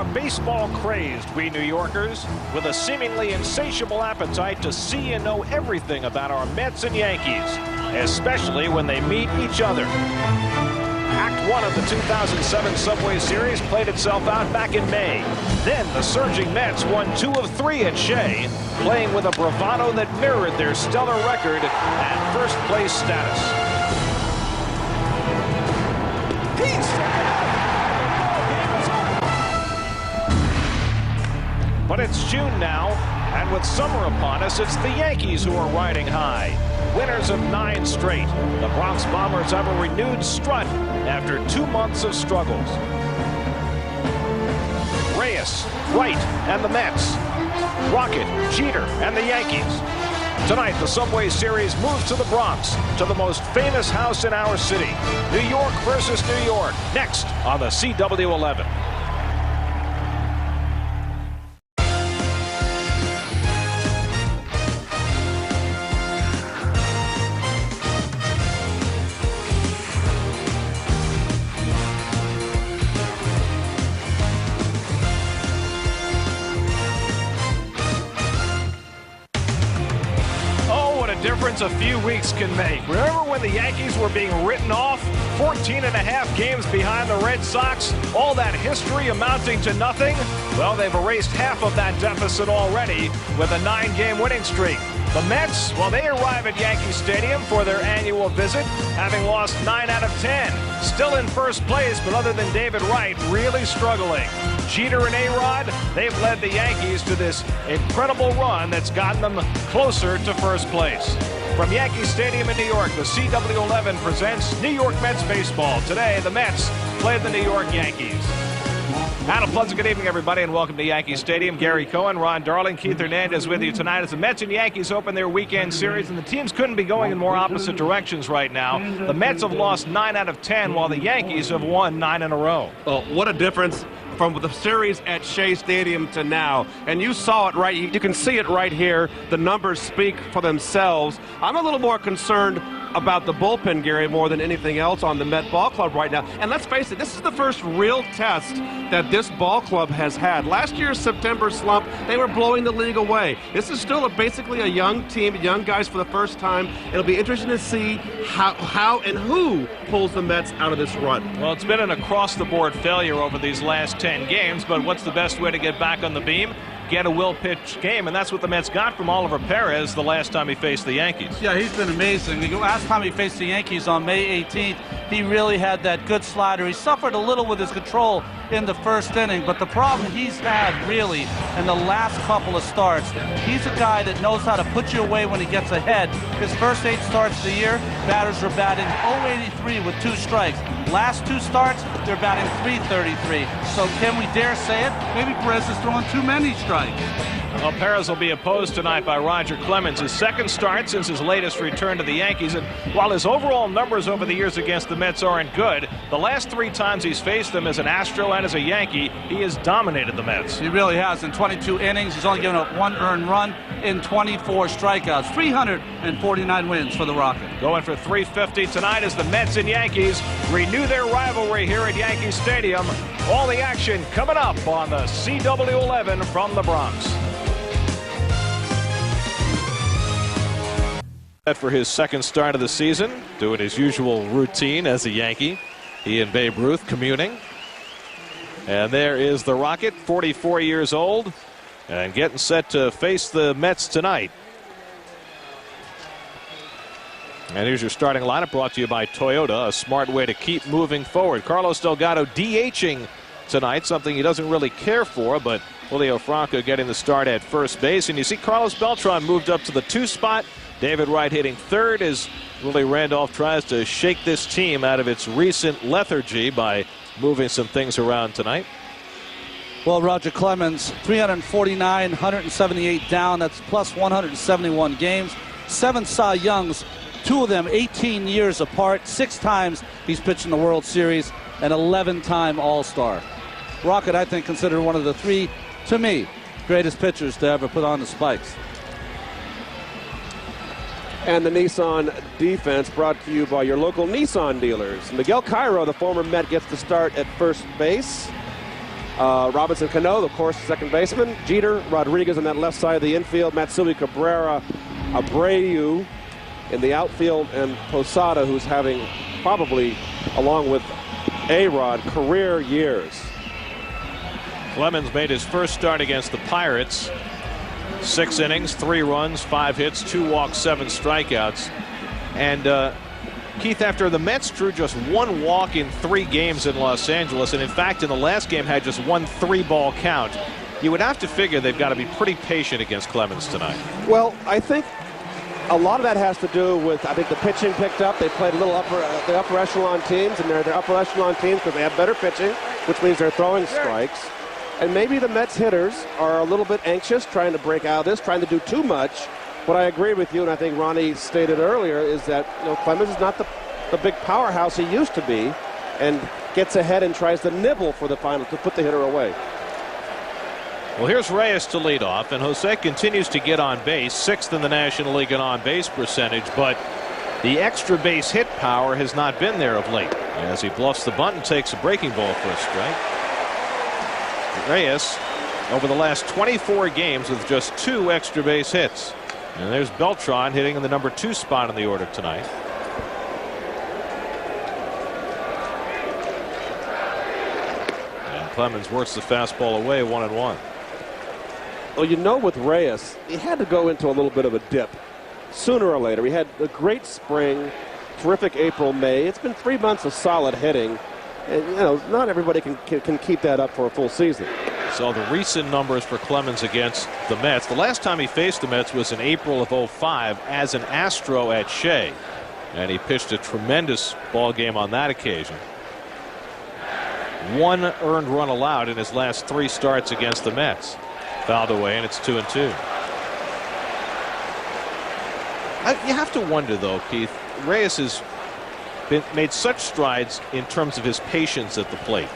are baseball-crazed, we New Yorkers, with a seemingly insatiable appetite to see and know everything about our Mets and Yankees, especially when they meet each other. Act 1 of the 2007 Subway Series played itself out back in May. Then the surging Mets won 2 of 3 at Shea, playing with a bravado that mirrored their stellar record at first-place status. But it's June now, and with summer upon us, it's the Yankees who are riding high. Winners of 9 straight, the Bronx Bombers have a renewed strut after 2 months of struggles. Reyes, Wright, and the Mets. Rocket, Jeter, and the Yankees. Tonight, the Subway Series moves to the Bronx, to the most famous house in our city. New York versus New York, next on the CW11. Difference a few weeks can make. Remember when the Yankees were being written off? 14.5 games behind the Red Sox, all that history amounting to nothing? Well, they've erased half of that deficit already with a 9-game winning streak. The Mets, well, they arrive at Yankee Stadium for their annual visit, having lost 9 out of 10. Still in first place, but other than David Wright, really struggling. Jeter and A-Rod, they've led the Yankees to this incredible run that's gotten them closer to first place. From Yankee Stadium in New York, the CW11 presents New York Mets baseball. Today, the Mets play the New York Yankees. And a pleasant good evening, everybody, and welcome to Yankee Stadium. Gary Cohen, Ron Darling, Keith Hernandez with you tonight as the Mets and Yankees open their weekend series, and the teams couldn't be going in more opposite directions right now. The Mets have lost 9 out of 10, while the Yankees have won 9 in a row. Well, what a difference from the series at Shea Stadium to now. And you saw it right. You can see it right here. The numbers speak for themselves. I'm a little more concerned about the bullpen, Gary, more than anything else on the Met Ball Club right now. And let's face it, this is the first real test that this ball club has had. Last year's September slump, they were blowing the league away. This is still basically a young team, young guys for the first time. It'll be interesting to see how and who pulls the Mets out of this run. Well, it's been an across-the-board failure over these last 10 games, but what's the best way to get back on the beam? Get a will-pitch game, and that's what the Mets got from Oliver Perez the last time he faced the Yankees. Yeah, he's been amazing. The last time he faced the Yankees on May 18th, he really had that good slider. He suffered a little with his control in the first inning, but the problem he's had really in the last couple of starts, he's a guy that knows how to put you away when he gets ahead. His first 8 starts of the year, batters are batting .083 with 2 strikes. Last 2 starts, they're batting .333. So can we dare say it? Maybe Perez is throwing too many strikes. Well, Perez will be opposed tonight by Roger Clemens, his second start since his latest return to the Yankees. And while his overall numbers over the years against the Mets aren't good, the last 3 times he's faced them as an Astro and as a Yankee, he has dominated the Mets. He really has. In 22 innings, he's only given up 1 earned run in 24 strikeouts. 349 wins for the Rocket. Going for .350 tonight as the Mets and Yankees renew their rivalry here at Yankee Stadium. All the action coming up on the CW11 from the Bronx. For his second start of the season, doing his usual routine as a Yankee. He and Babe Ruth communing. And there is the Rocket, 44 years old, and getting set to face the Mets tonight. And here's your starting lineup, brought to you by Toyota, a smart way to keep moving forward. Carlos Delgado DHing tonight, something he doesn't really care for, but Julio Franco getting the start at first base. And you see Carlos Beltran moved up to the 2 spot. David Wright hitting third as Willie Randolph tries to shake this team out of its recent lethargy by moving some things around tonight. Well, Roger Clemens, 349, 178 down. That's plus 171 games. 7 Cy Youngs, 2 of them 18 years apart. 6 times he's pitched in the World Series, an 11-time All-Star. Rocket, I think, considered one of the 3, to me, greatest pitchers to ever put on the spikes. And the Nissan defense brought to you by your local Nissan dealers. Miguel Cairo, the former Met, gets the start at first base. Robinson Cano, of course, second baseman. Jeter, Rodriguez on that left side of the infield. Matsui, Cabrera, Abreu in the outfield, and Posada, who's having probably, along with A-Rod, career years. Clemens made his first start against the Pirates. 6 innings, 3 runs, 5 hits, 2 walks, 7 strikeouts. And Keith, after the Mets drew just 1 walk in 3 games in Los Angeles, and in fact in the last game had just 1 3-ball count, you would have to figure they've got to be pretty patient against Clemens tonight. Well, I think a lot of that has to do with, I think the pitching picked up. They played a little the upper echelon teams, and they're upper echelon teams because they have better pitching, which means they're throwing strikes. And maybe the Mets hitters are a little bit anxious, trying to break out of this, trying to do too much. But I agree with you, and I think Ronnie stated earlier, is that Clemens is not the big powerhouse he used to be, and gets ahead and tries to nibble for the final to put the hitter away. Well, here's Reyes to lead off, and Jose continues to get on base, 6th in the National League in on-base percentage, but the extra base hit power has not been there of late, as he bluffs the bunt and takes a breaking ball for a strike. Reyes over the last 24 games with just 2 extra base hits. And there's Beltran hitting in the number 2 spot in the order tonight. And Clemens works the fastball away, 1-1. Well, with Reyes, he had to go into a little bit of a dip sooner or later. He had a great spring, terrific April, May. It's been 3 months of solid hitting. And, not everybody can keep that up for a full season. So the recent numbers for Clemens against the Mets. The last time he faced the Mets was in April of 05 as an Astro at Shea. And he pitched a tremendous ball game on that occasion. 1 earned run allowed in his last 3 starts against the Mets. Fouled away, and it's 2-2. You have to wonder, though, Keith. Reyes has made such strides in terms of his patience at the plate.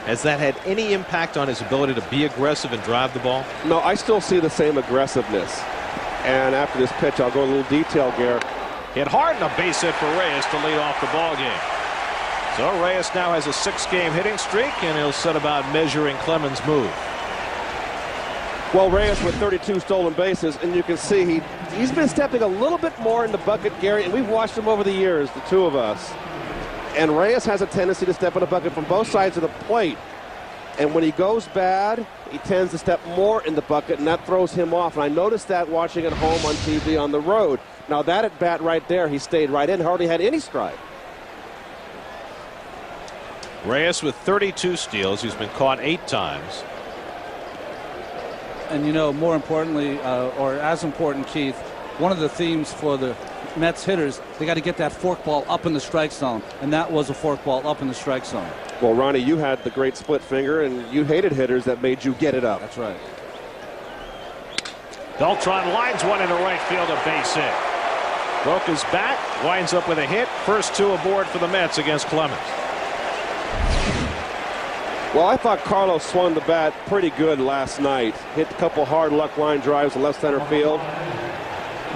Has that had any impact on his ability to be aggressive and drive the ball? No, I still see the same aggressiveness. And after this pitch, I'll go a little detail, Garrett. Hit hard and a base hit for Reyes to lead off the ball game. So Reyes now has a 6-game hitting streak, and he'll set about measuring Clemens' move. Well, Reyes with 32 stolen bases, and you can see he's been stepping a little bit more in the bucket, Gary, and we've watched him over the years, the two of us. And Reyes has a tendency to step in the bucket from both sides of the plate. And when he goes bad, he tends to step more in the bucket, and that throws him off. And I noticed that watching at home on TV on the road. Now that at bat right there, he stayed right in, hardly had any stride. Reyes with 32 steals. He's been caught 8 times. And more importantly, or as important, Keith, one of the themes for the Mets hitters, they got to get that forkball up in the strike zone, and that was a forkball up in the strike zone. Well, Ronnie, you had the great split finger, and you hated hitters that made you get it up. That's right. Beltran lines one into right field, a base hit. Broke his bat, winds up with a hit. First 2 aboard for the Mets against Clemens. Well, I thought Carlos swung the bat pretty good last night. Hit a couple hard luck line drives to left center field.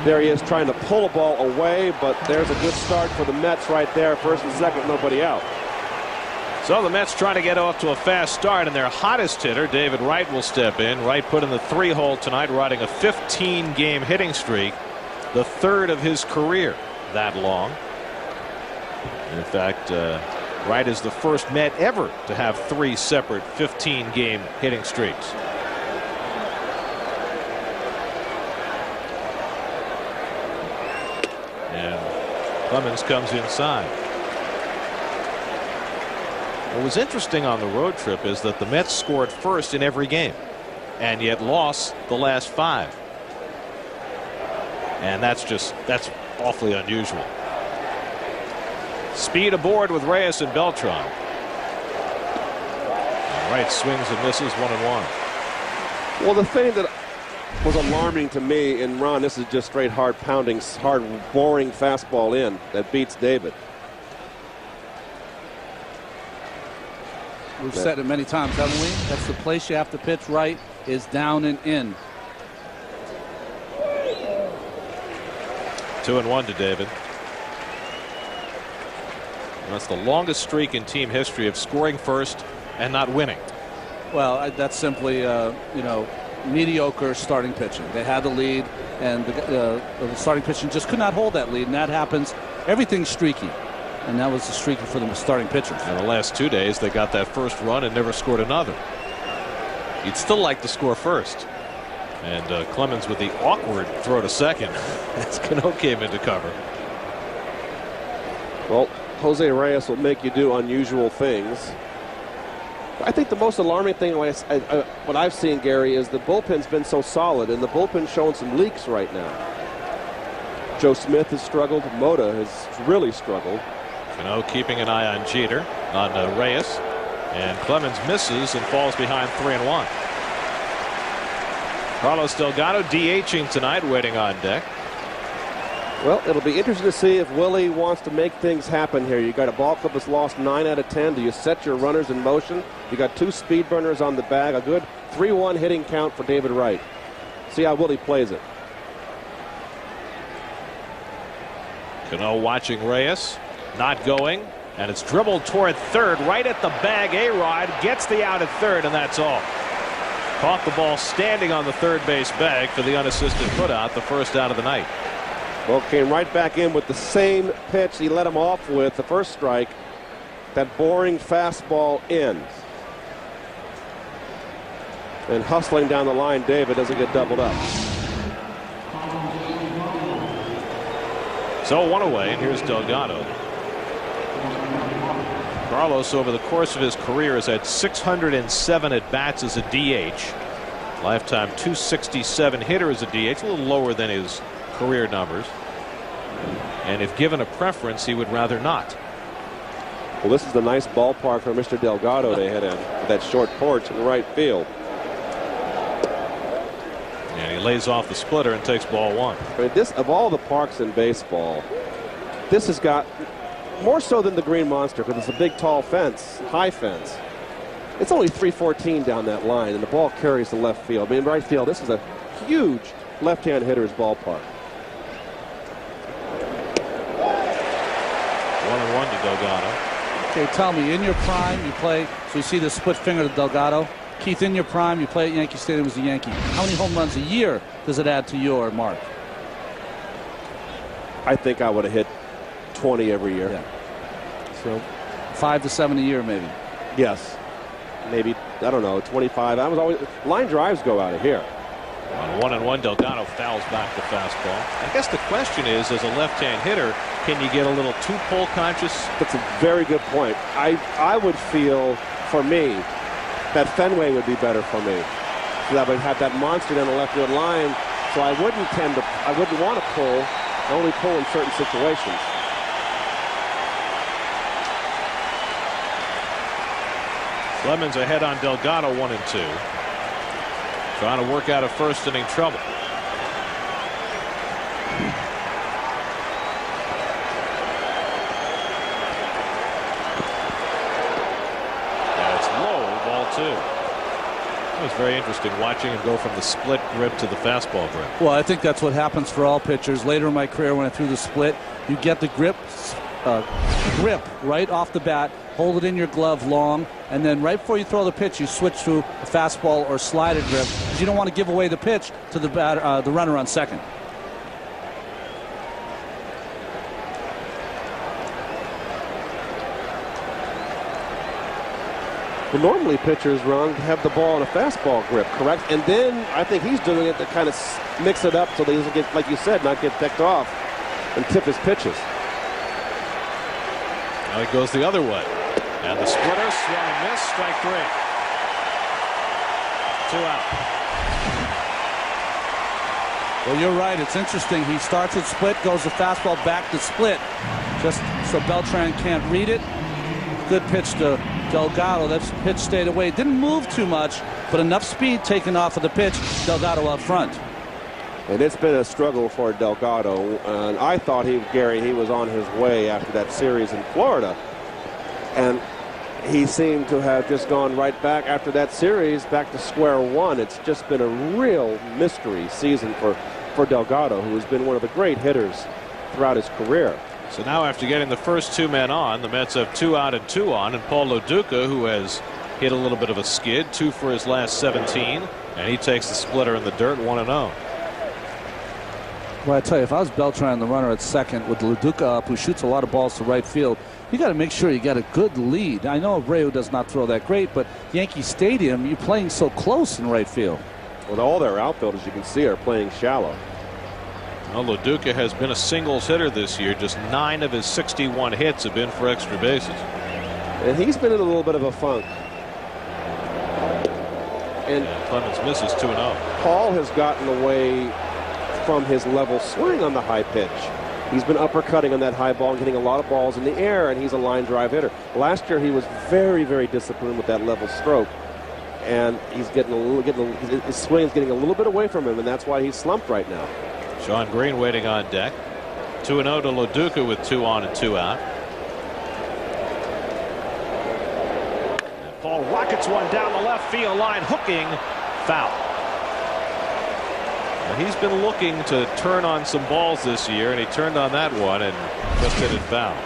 There he is trying to pull a ball away, but there's a good start for the Mets right there. First and second, nobody out. So the Mets trying to get off to a fast start, and their hottest hitter, David Wright, will step in. Wright put in the 3-hole tonight, riding a 15-game hitting streak, the 3rd of his career that long. In fact, Wright is the first Met ever to have 3 separate 15-game hitting streaks. And Clemens comes inside. What was interesting on the road trip is that the Mets scored first in every game and yet lost the last 5. And that's awfully unusual. Speed aboard with Reyes and Beltran. And Wright swings and misses, 1-1. Well, the thing that was alarming to me, and Ron, this is just straight hard pounding, hard boring fastball in that beats David. We've said it many times, haven't we? That's the place you have to pitch right, is down and in. 2-1 to David. That's the longest streak in team history of scoring first and not winning. Well, that's simply, mediocre starting pitching. They had the lead, and the starting pitching just could not hold that lead, and that happens. Everything's streaky, and that was the streaky for the starting pitchers. In the last 2 days, they got that first run and never scored another. You'd still like to score first. And Clemens with the awkward throw to second as Cano came into cover. Well, Jose Reyes will make you do unusual things. I think the most alarming thing what I've seen, Gary, is the bullpen's been so solid, and the bullpen's showing some leaks right now. Joe Smith has struggled. Mota has really struggled. Cano keeping an eye on Jeter, on Reyes, and Clemens misses and falls behind 3-1. Carlos Delgado DHing tonight, waiting on deck. Well, it'll be interesting to see if Willie wants to make things happen here. You got a ball club that's lost 9 out of 10. Do you set your runners in motion? You got 2 speed burners on the bag. A good 3-1 hitting count for David Wright. See how Willie plays it. Cano watching Reyes, not going, and it's dribbled toward third, right at the bag. A-Rod gets the out at third, and that's all. Caught the ball standing on the third base bag for the unassisted putout, the first out of the night. Well, came right back in with the same pitch he let him off with the first strike. That boring fastball in. And hustling down the line, David doesn't get doubled up. So 1 away, and here's Delgado. Carlos, over the course of his career, has had 607 at-bats as a DH. Lifetime 267 hitter as a DH, a little lower than his career numbers. And if given a preference, he would rather not. Well, this is a nice ballpark for Mr. Delgado to hit in with that short porch in the right field. And he lays off the splitter and takes ball 1. I mean, this, of all the parks in baseball, this has got more so than the Green Monster, because it's a big, tall fence, high fence. It's only 314 down that line, and the ball carries to left field. I mean, right field, this is a huge left-hand hitter's ballpark. 1-1 to Delgado. Okay, tell me, in your prime, you play, so you see the split finger to Delgado. Keith, in your prime, you play at Yankee Stadium as a Yankee. How many home runs a year does it add to your mark? I think I would have hit 20 every year. Yeah. So 5 to 7 a year, maybe. Yes. Maybe, I don't know, 25. I was always, line drives go out of here. On 1-1, Delgado fouls back the fastball. I guess the question is, as a left-hand hitter, can you get a little too pull conscious? That's a very good point. I would feel, for me, that Fenway would be better for me. So that would have that monster down the left field line. So I wouldn't want to pull. I only pull in certain situations. Clemens ahead on Delgado, 1-2. Trying to work out a first inning trouble. That's low, ball 2. It was very interesting watching him go from the split grip to the fastball grip. Well, I think that's what happens for all pitchers. Later in my career, when I threw the split, you get the grip right off the bat, hold it in your glove long, and then right before you throw the pitch, you switch to a fastball or slided grip, because you don't want to give away the pitch to the runner on second. Well, normally pitchers, Ron, have the ball in a fastball grip, correct? And then I think he's doing it to kind of mix it up so that he doesn't get, like you said, not get picked off and tip his pitches. Now it goes the other way. And the splitter, swung and miss, strike 3. 2 out. Well, you're right. It's interesting. He starts at split, goes the fastball back to split, just so Beltran can't read it. Good pitch to Delgado. That pitch stayed away. Didn't move too much, but enough speed taken off of the pitch. Delgado out front. And it's been a struggle for Delgado. And I thought Gary, he was on his way after that series in Florida. And he seemed to have just gone right back after that series, back to square one. It's just been a real mystery season for Delgado, who has been one of the great hitters throughout his career. So now after getting the first 2 men on, the Mets have 2 out and 2 on, and Paul Lo Duca, who has hit a little bit of a skid, 2 for his last 17, and he takes the splitter in the dirt, 1-0. Well, I tell you, if I was Beltran, the runner at second, with LaDuca up, who shoots a lot of balls to right field, you got to make sure you get a good lead. I know Abreu does not throw that great, but Yankee Stadium, you're playing so close in right field. Well, all their outfielders, you can see, are playing shallow. Well, LaDuca has been a singles hitter this year. Just 9 of his 61 hits have been for extra bases. And he's been in a little bit of a funk. And Clemens misses 2-0. Paul has gotten away from his level swing on the high pitch. He's been uppercutting on that high ball and hitting a lot of balls in the air, and he's a line drive hitter. Last year he was very, very disciplined with that level stroke, and he's his swing is getting a little bit away from him, and that's why he's slumped right now. Sean Green waiting on deck. 2-0 to LaDuca with 2 on and 2 out. And Paul rockets one down the left field line, hooking, foul. And he's been looking to turn on some balls this year, and he turned on that one and just hit it foul.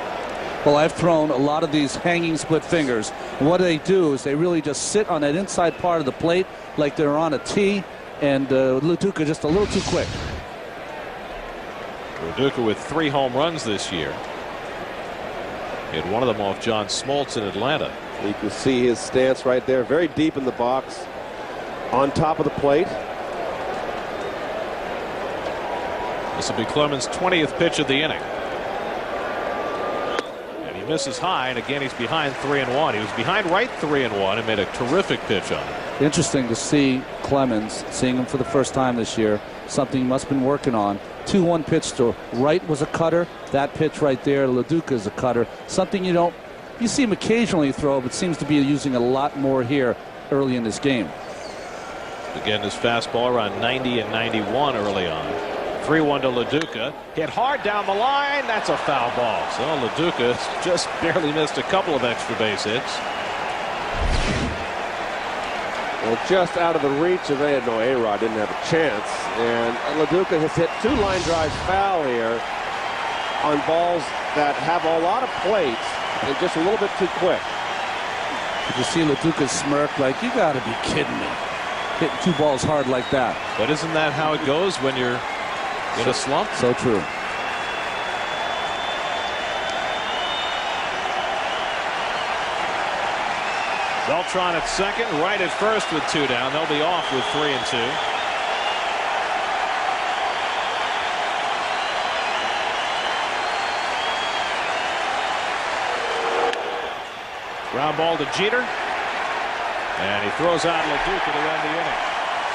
Well, I've thrown a lot of these hanging split fingers. And what they do is they really just sit on that inside part of the plate like they're on a tee, and LaDuca just a little too quick. LaDuca with 3 home runs this year. He had one of them off John Smoltz in Atlanta. You can see his stance right there, very deep in the box, on top of the plate. This will be Clemens' 20th pitch of the inning. And he misses high, and again he's behind 3-1. He was behind right 3-1 and made a terrific pitch on it. Interesting to see Clemens, seeing him for the first time this year, something he must have been working on. 2-1 pitch to right was a cutter. That pitch right there, LaDuca, is a cutter. Something you see him occasionally throw, but seems to be using a lot more here early in this game. Again, his fastball around 90 and 91 early on. 3-1 to LaDuca. Hit hard down the line. That's a foul ball. So LaDuca just barely missed a couple of extra base hits. Well, just out of the reach of A-Rod, didn't have a chance. And LaDuca has hit 2 line drives foul here on balls that have a lot of plates and just a little bit too quick. Did you see LaDuca smirk like, you got to be kidding me, hitting 2 balls hard like that? But isn't that how it goes when you're in a slump? So true. Beltran at second, right at first with 2 down. They'll be off with 3 and 2. Ground ball to Jeter, and he throws out LaDuca to end the inning.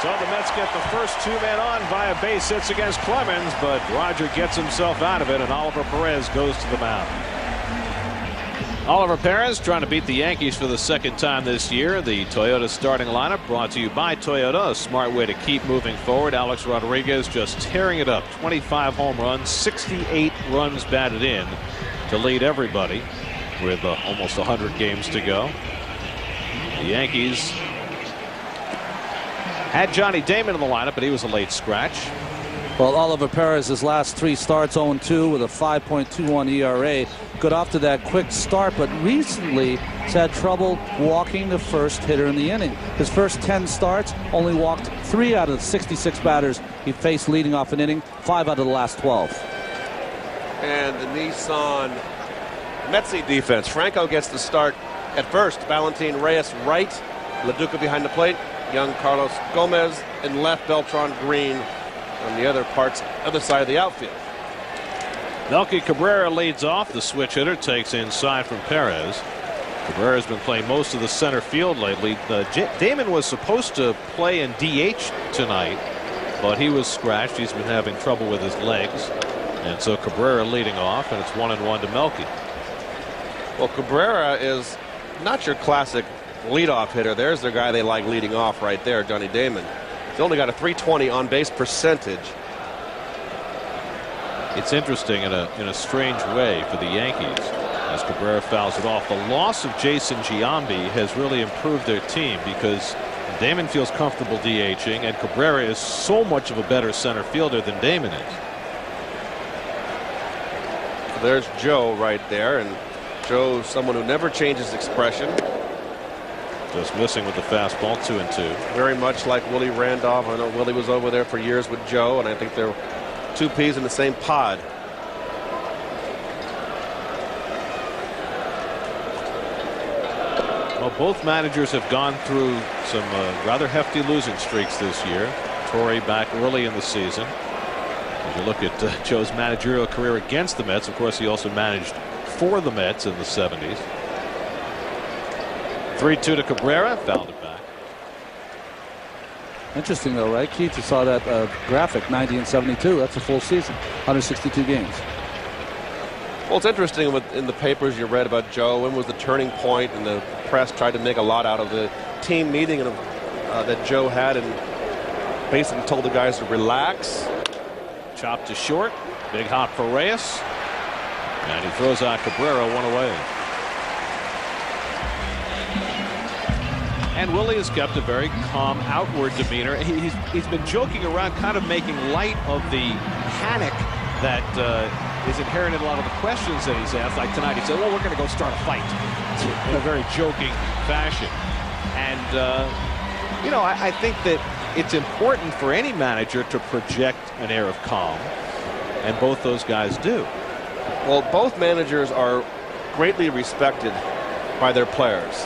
So the Mets get the first 2 men on via base hits against Clemens, but Roger gets himself out of it, and Oliver Perez goes to the mound. Oliver Perez trying to beat the Yankees for the 2nd time this year. The Toyota starting lineup brought to you by Toyota, a smart way to keep moving forward. Alex Rodriguez just tearing it up. 25 home runs, 68 runs batted in to lead everybody with almost 100 games to go. The Yankees had Johnny Damon in the lineup, but he was a late scratch. Well, Oliver Perez's last 3 starts 0-2 with a 5.21 ERA. Got off to that quick start, but recently has had trouble walking the first hitter in the inning. His first 10 starts only walked 3 out of the 66 batters he faced leading off an inning, 5 out of the last 12. And the Nissan Metsy defense. Franco gets the start at first. Valentin Reyes right, LaDuca behind the plate, young Carlos Gomez in left, Beltran Green on the other side of the outfield. Melky Cabrera leads off. The switch hitter takes inside from Perez. Cabrera's been playing most of the center field lately. Damon was supposed to play in DH tonight, but he was scratched. He's been having trouble with his legs, and so Cabrera leading off, and it's 1-1 to Melky. Well, Cabrera is not your classic leadoff hitter. There's the guy they like leading off right there, Johnny Damon. He's only got a .320 on base percentage. It's interesting in a strange way for the Yankees as Cabrera fouls it off. The loss of Jason Giambi has really improved their team because Damon feels comfortable DHing, and Cabrera is so much of a better center fielder than Damon is. There's Joe right there, and Joe's someone who never changes expression. Just missing with the fastball, 2-2. Very much like Willie Randolph. I know Willie was over there for years with Joe, and I think they're two peas in the same pod. Well, both managers have gone through some rather hefty losing streaks this year. Torre back early in the season. If you look at Joe's managerial career against the Mets, of course, he also managed for the Mets in the 70s. 3-2 to Cabrera, fouled it back. Interesting, though, right, Keith? You saw that graphic, 90 and 72. That's a full season, 162 games. Well, it's interesting in the papers you read about Joe. When was the turning point? And the press tried to make a lot out of the team meeting that Joe had, and basically told the guys to relax. Chopped to short. Big hop for Reyes. And he throws out Cabrera, one away. And Willie has kept a very calm outward demeanor. He's been joking around, kind of making light of the panic that is inherent in a lot of the questions that he's asked. Like tonight, he said, well, we're going to go start a fight in a very joking fashion. And, you know, I think that it's important for any manager to project an air of calm. And both those guys do. Well, both managers are greatly respected by their players.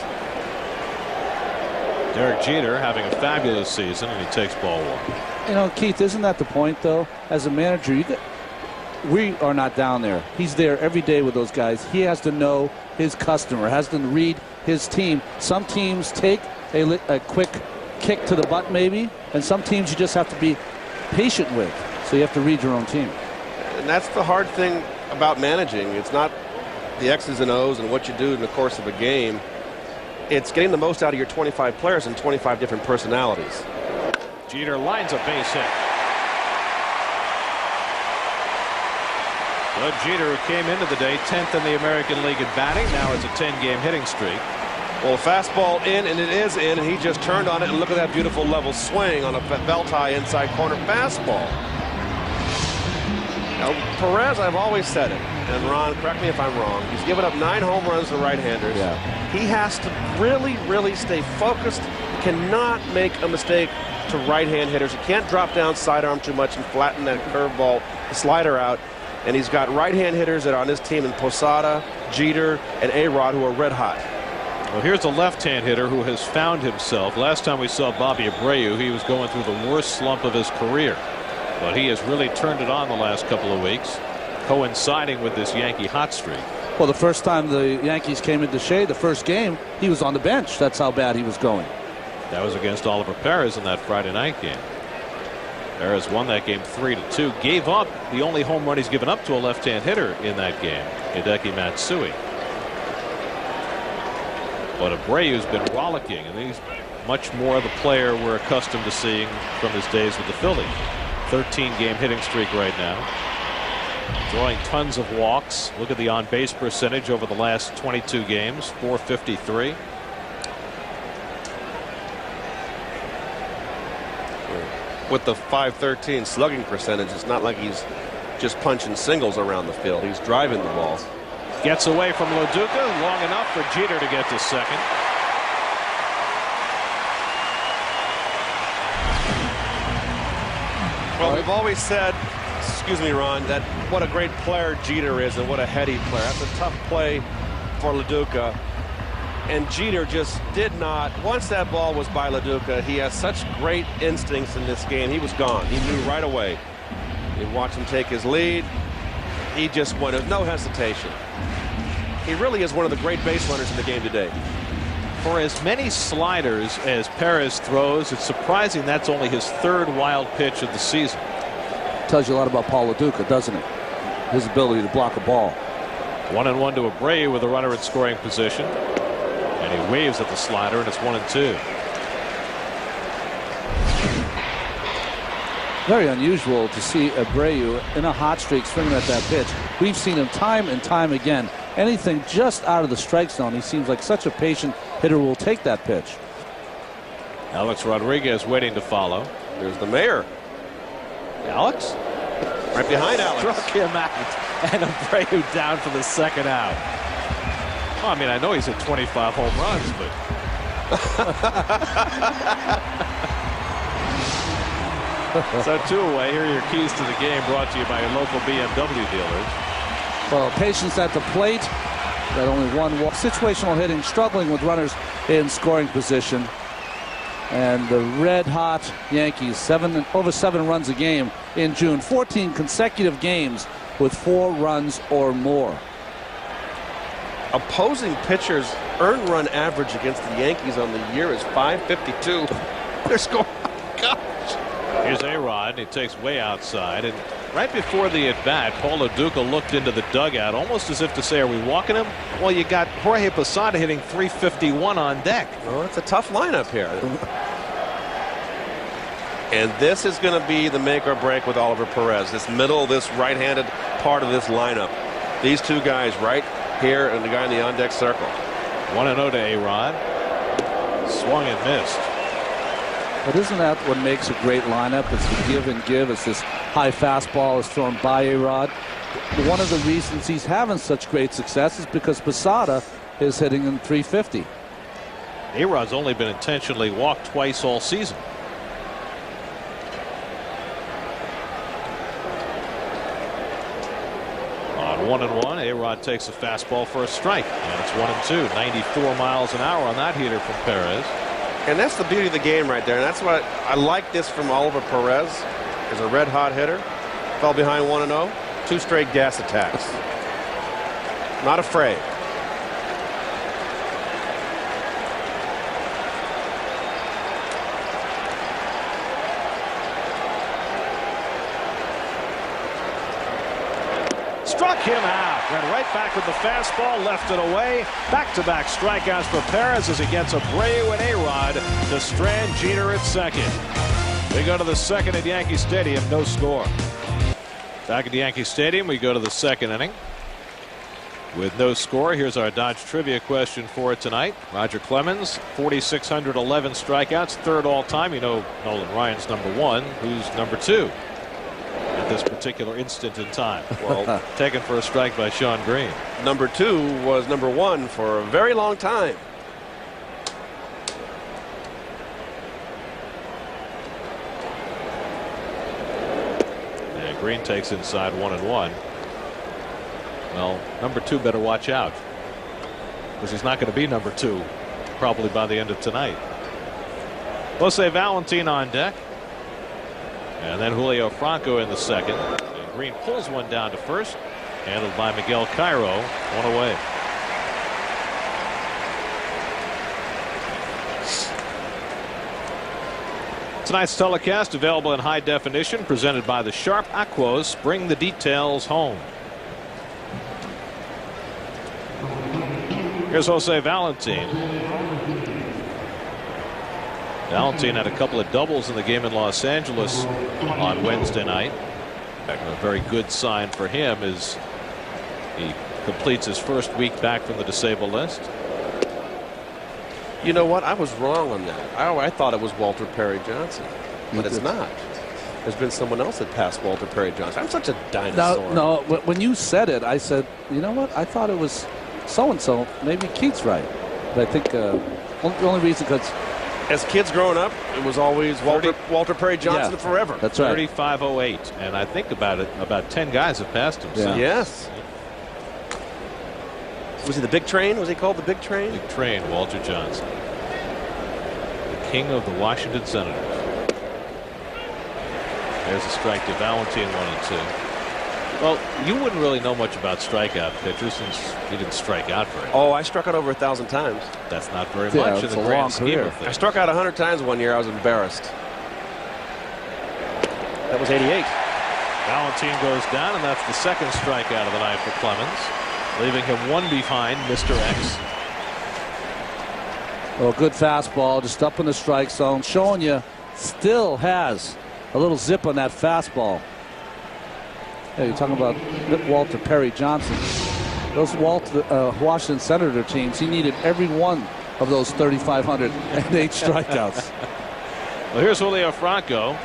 Derek Jeter having a fabulous season, and he takes ball one. You know, Keith, isn't that the point, though? As a manager, we are not down there. He's there every day with those guys. He has to know his customer, has to read his team. Some teams take a quick kick to the butt, maybe, and some teams you just have to be patient with. So you have to read your own team. And that's the hard thing about managing. It's not the X's and O's and what you do in the course of a game. It's getting the most out of your 25 players and 25 different personalities. Jeter lines a base hit. Doug Jeter, who came into the day 10th in the American League in batting, now it's a 10-game hitting streak. Well, fastball in, and it is in, and he just turned on it, and look at that beautiful level swing on a belt high inside corner fastball. Now, Perez, I've always said it, and Ron, correct me if I'm wrong, he's given up 9 home runs to right-handers. Yeah. He has to really, really stay focused. He cannot make a mistake to right-hand hitters. He can't drop down sidearm too much and flatten that curveball, the slider out. And he's got right-hand hitters that are on his team in Posada, Jeter, and A-Rod, who are red hot. Well, here's a left-hand hitter who has found himself. Last time we saw Bobby Abreu, he was going through the worst slump of his career. But he has really turned it on the last couple of weeks, coinciding with this Yankee hot streak. Well, the first time the Yankees came into Shea, the first game, he was on the bench. That's how bad he was going. That was against Oliver Perez in that Friday night game. Perez won that game 3-2. Gave up the only home run he's given up to a left-hand hitter in that game, Hideki Matsui. But Abreu's been rollicking, and he's much more the player we're accustomed to seeing from his days with the Phillies. 13-game hitting streak right now. Drawing tons of walks. Look at the on-base percentage over the last 22 games, .453. With the .513 slugging percentage, it's not like he's just punching singles around the field. He's driving the ball. Gets away from LaDuca, long enough for Jeter to get to second. Well, we've always said, excuse me, Ron, that what a great player Jeter is and what a heady player. That's a tough play for LaDuca. And Jeter just did not. Once that ball was by LaDuca, he has such great instincts in this game. He was gone. He knew right away. You watch him take his lead. He just went. There's no hesitation. He really is one of the great base runners in the game today. For as many sliders as Perez throws, it's surprising that's only his 3rd wild pitch of the season. Tells you a lot about Paul LaDuca, doesn't it? His ability to block a ball. 1-1 to Abreu with a runner in scoring position. And he waves at the slider, and it's 1-2. Very unusual to see Abreu in a hot streak swinging at that pitch. We've seen him time and time again. Anything just out of the strike zone, he seems like such a patient hitter who will take that pitch. Alex Rodriguez waiting to follow. There's the mayor. Alex? Right behind Alex. Struck him out, and Abreu down for the second out. Well, I mean, I know he's hit 25 home runs, but So 2 away. Here are your keys to the game, brought to you by your local BMW dealers. Well, patience at the plate. Got only one walk. Situational hitting, struggling with runners in scoring position. And the red-hot Yankees, over 7 runs a game in June. 14 consecutive games with 4 runs or more. Opposing pitchers' earned run average against the Yankees on the year is .552. They're scoring. Gosh. Here's A-Rod. He takes way outside. And right before the at-bat, Paul Lo Duca looked into the dugout almost as if to say, are we walking him? Well, you got Jorge Posada hitting .351 on deck. Well, it's a tough lineup here. And this is going to be the make or break with Oliver Perez. This middle, this right-handed part of this lineup. These 2 guys right here and the guy in the on-deck circle. 1-0 to A-Rod. Swung and missed. But isn't that what makes a great lineup? It's the give and give. It's this high fastball is thrown by A-Rod. One of the reasons he's having such great success is because Posada is hitting in .350. A-Rod's only been intentionally walked twice all season. On 1-1, A-Rod takes a fastball for a strike. And it's 1-2. 94 miles an hour on that heater from Perez. And that's the beauty of the game right there. And that's what I like this from Oliver Perez. Is a red-hot hitter. Fell behind 1-0. 2 straight gas attacks. Not afraid. Struck him out. Went right back with the fastball, left it away. Back-to-back strikeouts for Perez as he gets Abreu and A-Rod to strand Jeter at second. We go to the second at Yankee Stadium, no score. Back at Yankee Stadium, we go to the second inning. With no score, here's our Dodge trivia question for tonight. Roger Clemens, 4,611 strikeouts, 3rd all-time. You know Nolan Ryan's #1. Who's #2? At this particular instant in time. Well, taken for a strike by Sean Green. #2 was #1 for a very long time. And Green takes inside 1-1. Well, #2 better watch out, because he's not going to be #2 probably by the end of tonight. Jose Valentin on deck. And then Julio Franco in the second. And Green pulls one down to first. Handled by Miguel Cairo. 1 away. Tonight's telecast available in high definition, presented by the Sharp Aquos. Bring the details home. Here's Jose Valentin. Valentin had a couple of doubles in the game in Los Angeles on Wednesday night. A very good sign for him as he completes his first week back from the disabled list. You know what? I was wrong on that. I thought it was Walter Perry Johnson, but it's not. There's been someone else that passed Walter Perry Johnson. I'm such a dinosaur. No, when you said it, I said, you know what? I thought it was so-and-so. Maybe Keith's right. But I think the only reason because as kids growing up, it was always Walter Perry Johnson forever. That's right. 3508, and I think about 10 guys have passed him. Yeah. Yes. Was he the Big Train? Was he called the Big Train? Big Train, Walter Johnson, the king of the Washington Senators. There's a strike to Valentin, 1-2. Well, you wouldn't really know much about strikeout pitchers since you didn't strike out very much. Oh, I struck out over 1,000 times. That's not very much in the grand scheme of things. I struck out 100 times one year. I was embarrassed. That was 88. Valentin goes down, and that's the second strikeout of the night for Clemens, leaving him 1 behind Mr. X. Well, good fastball, just up in the strike zone, showing you still has a little zip on that fastball. Yeah, you're talking about Walter Perry Johnson. Those Washington Senator teams, he needed every one of those 3,508 strikeouts. Well, here's Julio Franco.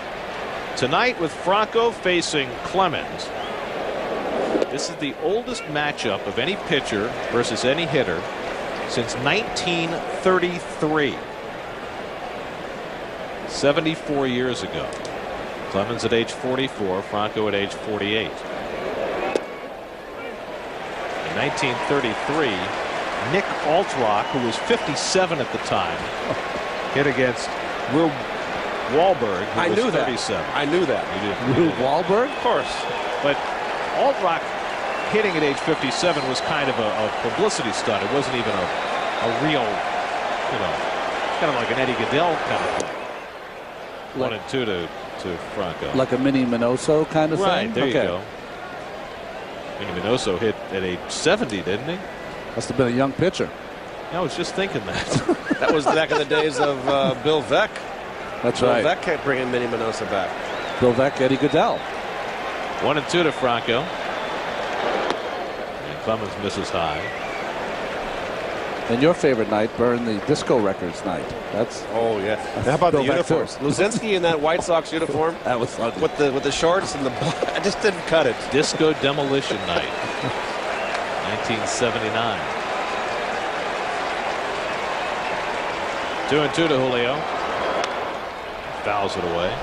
Tonight with Franco facing Clemens. This is the oldest matchup of any pitcher versus any hitter since 1933. 74 years ago. Clemens at age 44, Franco at age 48. In 1933, Nick Altrock, who was 57 at the time, hit against Rube Wahlberg, who was 37. I knew that. Rube Wahlberg? Of course. But Altrock hitting at age 57 was kind of a publicity stunt. It wasn't even a real, kind of like an Eddie Goodell kind of thing. 1-2 to Franco. Like a mini Minoso kind of thing? Right, there you go. Mini Minoso hit at age 70, didn't he? Must have been a young pitcher. I was just thinking that. That was back in the days of Bill Veeck. That's Bill right. Veeck kept bringing Minnie Minoso back. Bill Veeck, Eddie Goodell. 1-2 to Franco. And Clemens misses high. And your favorite night, Burn, the Disco Records night. That's How about Bill the Veeck uniforms? too. Luzinski in that White Sox uniform That was ugly. with the shorts and the I just didn't cut it. Disco Demolition Night. 1979. 2-2 to Julio. Fouls it away.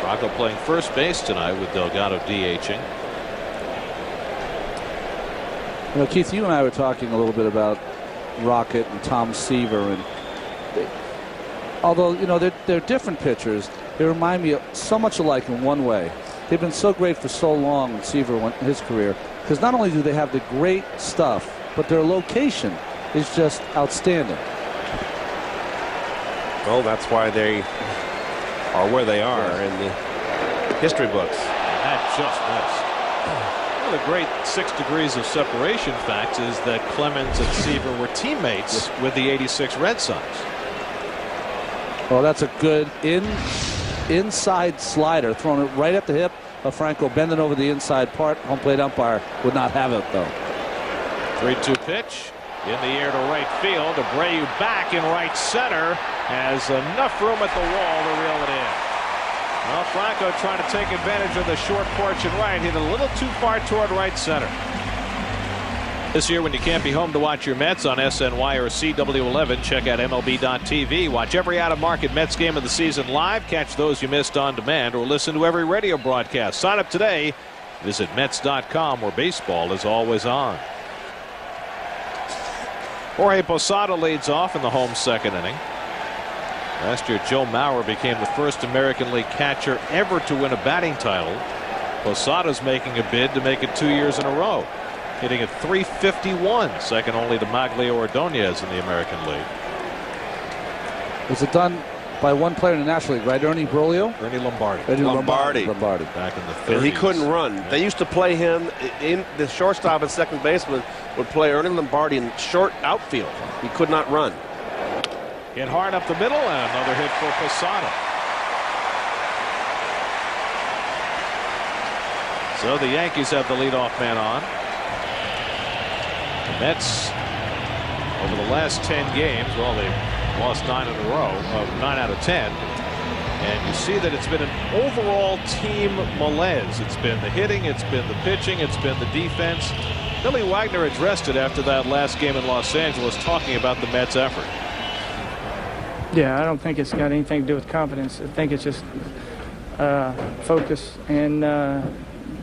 Franco playing first base tonight with Delgado DHing. Keith, you and I were talking a little bit about Rocket and Tom Seaver, and although they're different pitchers, they remind me so much alike in one way. They've been so great for so long in Seaver his career, because not only do they have the great stuff, but their location is just outstanding. Well, that's why they are where they are in the history books. And that just missed. One of the great 6 degrees of separation facts is that Clemens and Seaver were teammates with the '86 Red Sox. Well, that's a good inside slider, throwing it right at the hip of Franco, bending over the inside part. Home plate umpire would not have it, though. 3-2 pitch in the air to right field. Abreu back in right center has enough room at the wall to reel it in. Well, Franco trying to take advantage of the short porch and right, hit a little too far toward right center. This year, when you can't be home to watch your Mets on SNY or CW11, check out MLB.tv. Watch every out-of-market Mets game of the season live, catch those you missed on demand, or listen to every radio broadcast. Sign up today. Visit Mets.com, where baseball is always on. Jorge Posada leads off in the home second inning. Last year, Joe Mauer became the first American League catcher ever to win a batting title. Posada's making a bid to make it 2 years in a row, hitting at .351, second only to Maglio Ordonez in the American League. Was it done by one player in the National League, right? Ernie Broglio? Ernie Lombardi. Lombardi. Back in the 30s. And he couldn't run. They used to play him in the shortstop and second baseman would play Ernie Lombardi in short outfield. He could not run. Hit hard up the middle, and another hit for Posada. So the Yankees have the leadoff man on. The Mets, over the last 10 games, well, they've lost 9 in a row, 9 out of 10. And you see that it's been an overall team malaise. It's been the hitting, it's been the pitching, it's been the defense. Billy Wagner addressed it after that last game in Los Angeles, talking about the Mets' effort. Yeah, I don't think it's got anything to do with confidence. I think it's just focus and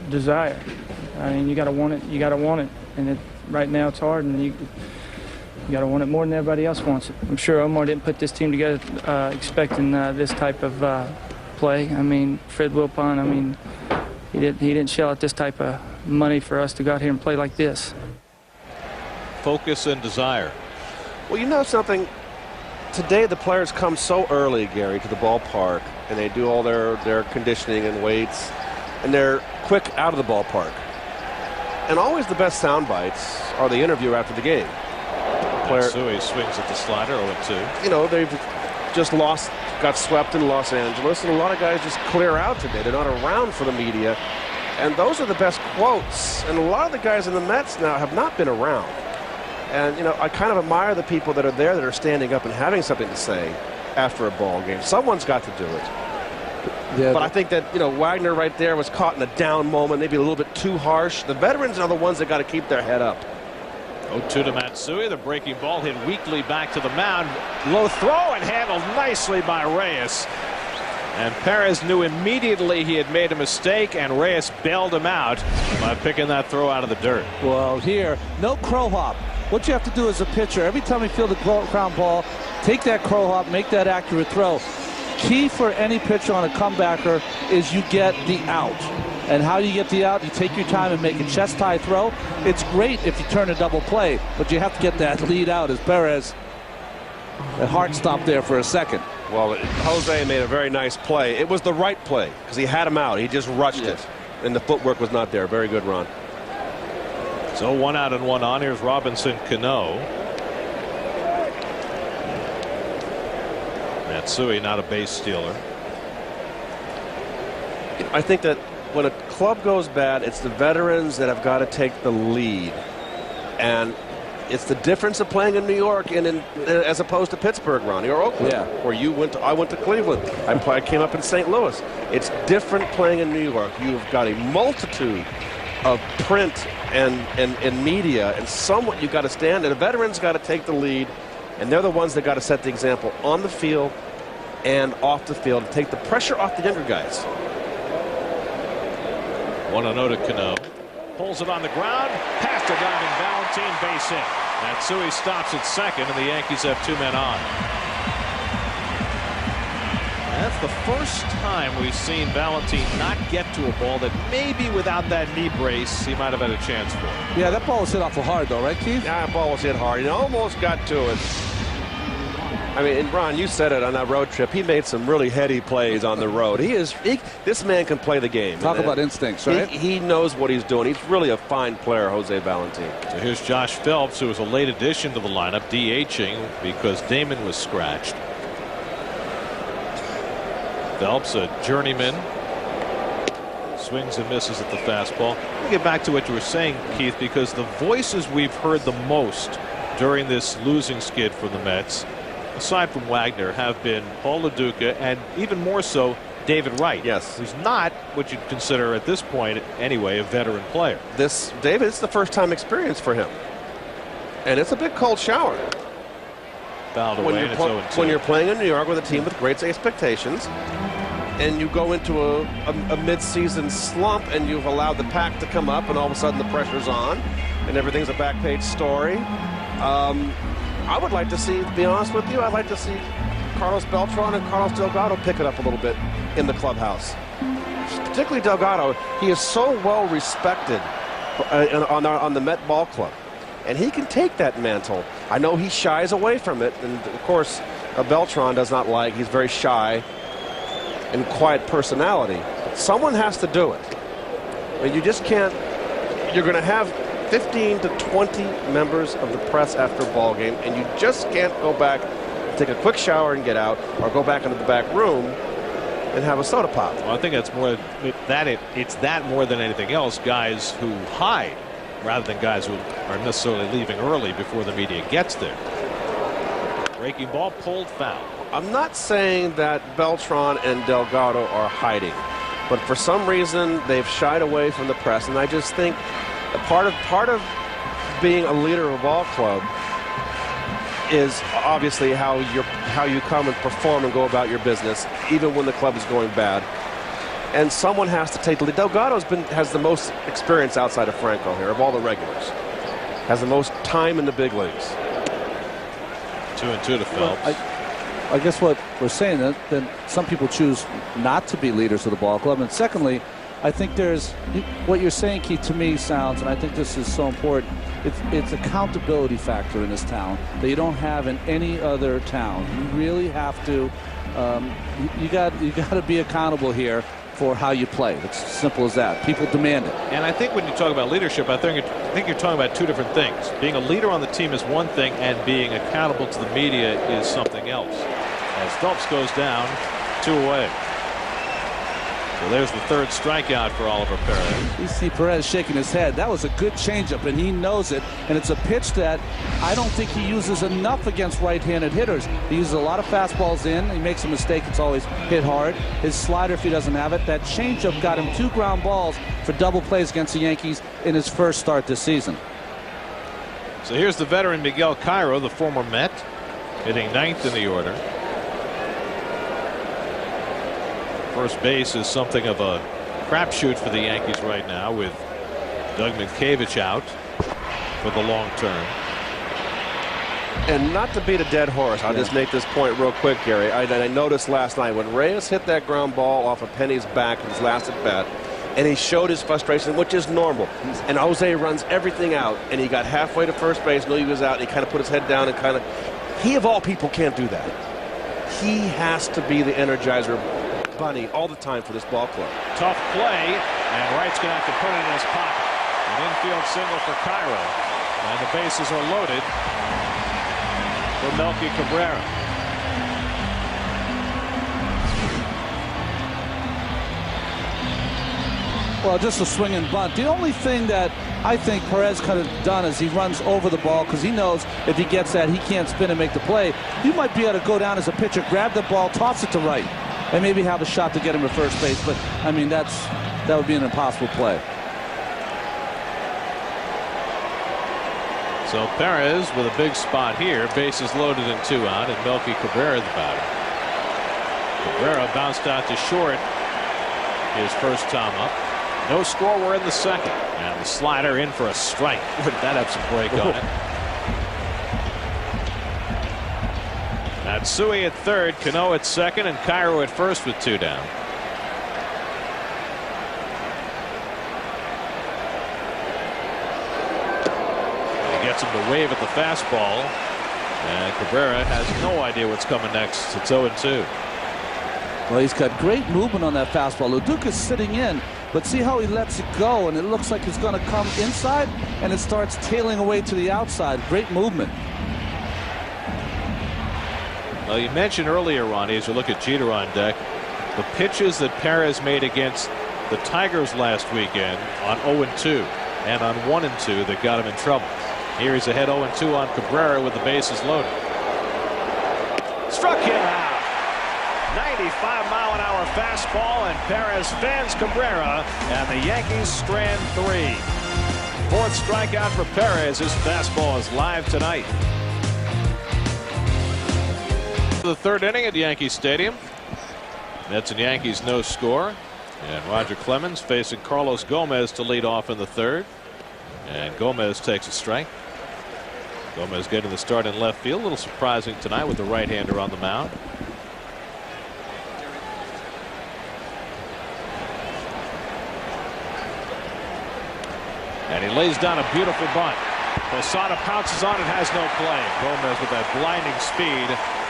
desire. I mean, you got to want it. You got to want it, and right now it's hard, and you got to want it more than everybody else wants it. I'm sure Omar didn't put this team together expecting this type of play. I mean, Fred Wilpon. I mean, he didn't shell out this type of money for us to go out here and play like this. Focus and desire. Well, you know something? Today the players come so early, Gary, to the ballpark, and they do all their conditioning and weights, and they're quick out of the ballpark. And always the best sound bites are the interview after the game. Matsui swings at the slider, 0-2. You know, they've just got swept in Los Angeles, and a lot of guys just clear out today. They're not around for the media, and those are the best quotes. And a lot of the guys in the Mets now have not been around. And, you know, I kind of admire the people that are there that are standing up and having something to say after a ball game. Someone's got to do it. Yeah, but I think that, you know, Wagner right there was caught in a down moment, maybe a little bit too harsh. The veterans are the ones that got to keep their head up. 0-2 to Matsui. The breaking ball hit weakly back to the mound. Low throw and handled nicely by Reyes. And Perez knew immediately he had made a mistake, and Reyes bailed him out by picking that throw out of the dirt. Well, here, no crow hop. What you have to do as a pitcher, every time you feel the ground ball, take that crow hop, make that accurate throw. Key for any pitcher on a comebacker is you get the out. And how do you get the out? You take your time and make a chest-high throw. It's great if you turn a double play, but you have to get that lead out as Perez. That heart stopped there for a second. Well, Jose made a very nice play. It was the right play because he had him out. He just rushed it, and the footwork was not there. Very good, Ron. So 1 out and 1 on. Here's Robinson Cano. Matsui not a base stealer. I think that when a club goes bad, it's the veterans that have got to take the lead. And it's the difference of playing in New York and as opposed to Pittsburgh, Ronnie, or Oakland, where you went. I went to Cleveland. I came up in St. Louis. It's different playing in New York. You've got a multitude of print and media, and somewhat you've got to stand. And the veterans got to take the lead, and they're the ones that got to set the example on the field and off the field to take the pressure off the younger guys. 1-0 to Cano. Pulls it on the ground. Past a diving Valentine, base hit. Matsui stops at second, and the Yankees have 2 men on. That's the first time we've seen Valentine not get to a ball that maybe without that knee brace he might have had a chance for. Yeah, that ball was hit awful hard, though, right, Keith? Yeah, that ball was hit hard. He almost got to it. I mean, and Ron, you said it on that road trip. He made some really heady plays on the road. This man can play the game. Talk about instincts, right? He knows what he's doing. He's really a fine player, Jose Valentine. So here's Josh Phelps, who was a late addition to the lineup, DHing because Damon was scratched. Phelps, a journeyman, swings and misses at the fastball. Let me get back to what you were saying, Keith, because the voices we've heard the most during this losing skid for the Mets, aside from Wagner, have been Paul LaDuca and even more so David Wright. Yes. Who's not what you'd consider at this point anyway a veteran player. David, it's the first time experience for him. And it's a big cold shower. Fouled away and it's 0-2. When you're playing in New York with a team with great expectations and you go into a mid-season slump and you've allowed the pack to come up and all of a sudden the pressure's on and everything's a back page story. I would like to see, to be honest with you, I'd like to see Carlos Beltran and Carlos Delgado pick it up a little bit in the clubhouse. Particularly Delgado, he is so well respected on the Met Ball Club. And he can take that mantle. I know he shies away from it. And, of course, Beltran does not like. He's very shy and quiet personality. Someone has to do it. And you just can't. You're going to have 15 to 20 members of the press after a ball game, and you just can't go back, take a quick shower and get out, or go back into the back room and have a soda pop. Well, I think that's more that it's that more than anything else. Guys who hide rather than guys who are necessarily leaving early before the media gets there. Breaking ball, pulled, foul. I'm not saying that Beltran and Delgado are hiding, but for some reason they've shied away from the press, and I just think part of being a leader of a ball club is obviously how you come and perform and go about your business, even when the club is going bad. And someone has to take the lead. Delgado has the most experience outside of Franco here of all the regulars. Has the most time in the big leagues. 2-2 to Phelps. Well, I guess what we're saying that some people choose not to be leaders of the ball club, and secondly, I think there's what you're saying, Keith, to me sounds, and I think this is so important. It's accountability factor in this town that you don't have in any other town. You really have to. You got to be accountable here for how you play. It's as simple as that. People demand it. And I think when you talk about leadership, I think you're talking about two different things. Being a leader on the team is one thing, and being accountable to the media is something else. As Phelps goes down, 2 away. So there's the third strikeout for Oliver Perez. You see Perez shaking his head. That was a good changeup, and he knows it. And it's a pitch that I don't think he uses enough against right-handed hitters. He uses a lot of fastballs in. He makes a mistake. It's always hit hard. His slider, if he doesn't have it, that changeup got him 2 ground balls for double plays against the Yankees in his first start this season. So here's the veteran Miguel Cairo, the former Met, hitting 9th in the order. First base is something of a crapshoot for the Yankees right now, with Doug Mientkiewicz out for the long term. And not to beat a dead horse, I'll just make this point real quick, Gary. I noticed last night when Reyes hit that ground ball off of Penny's back in his last at bat, and he showed his frustration, which is normal. And Jose runs everything out, and he got halfway to first base, knew he was out, and he kind of put his head down and kind of. He, of all people, can't do that. He has to be the Energizer Bunny all the time for this ball club. Tough play, and Wright's going to have to put it in his pocket. An infield single for Cairo, and the bases are loaded for Melky Cabrera. Well, just a swing and bunt. The only thing that I think Perez could have done is he runs over the ball because he knows if he gets that, he can't spin and make the play. You might be able to go down as a pitcher, grab the ball, toss it to right, and maybe have a shot to get him to first base. But, I mean, that would be an impossible play. So Perez with a big spot here. Bases loaded and 2 out, and Melky Cabrera the batter. Cabrera bounced out to short his first time up. No score, we're in the second. And the slider in for a strike. Would that have some break on it? Matsui at third, Cano at second, and Cairo at first with 2 down. He gets him to wave at the fastball. And Cabrera has no idea what's coming next. It's 0-2. Well, he's got great movement on that fastball. Leduc sitting in, but see how he lets it go, and it looks like it's going to come inside, and it starts tailing away to the outside. Great movement. Well, you mentioned earlier, Ronnie, as you look at Jeter on deck, the pitches that Perez made against the Tigers last weekend on 0-2 and on 1-2 that got him in trouble. Here he's ahead 0-2 on Cabrera with the bases loaded. Struck him out. 95-mile-an-hour fastball, and Perez fans Cabrera, and the Yankees strand 3. 4th strikeout for Perez. His fastball is live tonight. The 3rd inning at Yankee Stadium. Mets and Yankees no score, and Roger Clemens facing Carlos Gomez to lead off in the 3rd, and Gomez takes a strike. Gomez getting the start in left field. A little surprising tonight with the right-hander on the mound. And he lays down a beautiful bunt. Posada pounces on it, has no play. Gomez with that blinding speed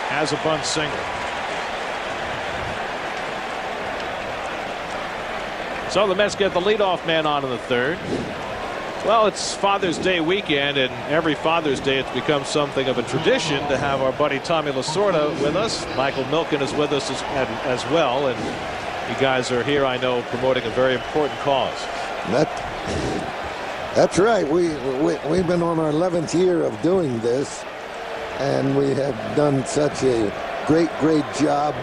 has a bunt single. So the Mets get the leadoff man on in the 3rd. Well, it's Father's Day weekend, and every Father's Day it's become something of a tradition to have our buddy Tommy Lasorda with us. Michael Milken is with us as well, and you guys are here, I know, promoting a very important cause. That's right. We've been on our 11th year of doing this, and we have done such a great job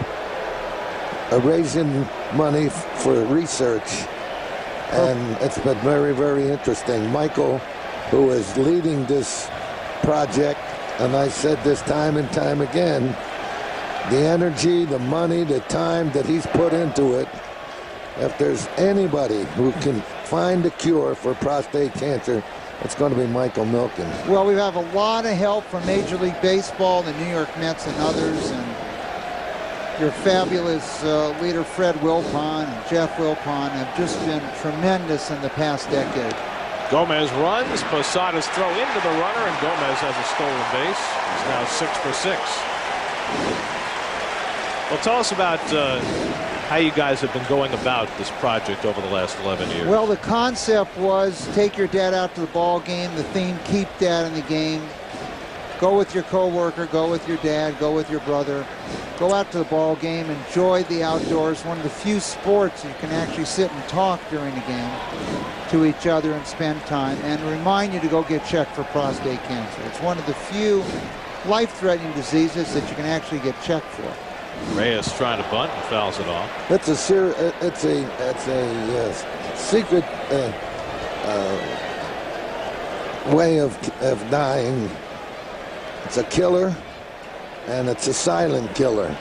of raising money for research, and it's been very interesting. Michael, who is leading this project, and I said this time and time again, the energy, the money, the time that he's put into it, if there's anybody who can find a cure for prostate cancer, it's going to be Michael Milken. Well, we have a lot of help from Major League Baseball, the New York Mets, and others, and your fabulous leader Fred Wilpon and Jeff Wilpon have just been tremendous in the past decade. Gomez runs, Posada's throw into the runner, and Gomez has a stolen base. He's now 6 for 6. Well, tell us about how you guys have been going about this project over the last 11 years. Well, the concept was take your dad out to the ball game. The theme, keep dad in the game. Go with your coworker, go with your dad, go with your brother. Go out to the ball game, enjoy the outdoors. One of the few sports you can actually sit and talk during the game to each other and spend time, and remind you to go get checked for prostate cancer. It's one of the few life-threatening diseases that you can actually get checked for. Reyes trying to bunt and fouls it off. It's a secret. way of dying. It's a killer, and it's a silent killer.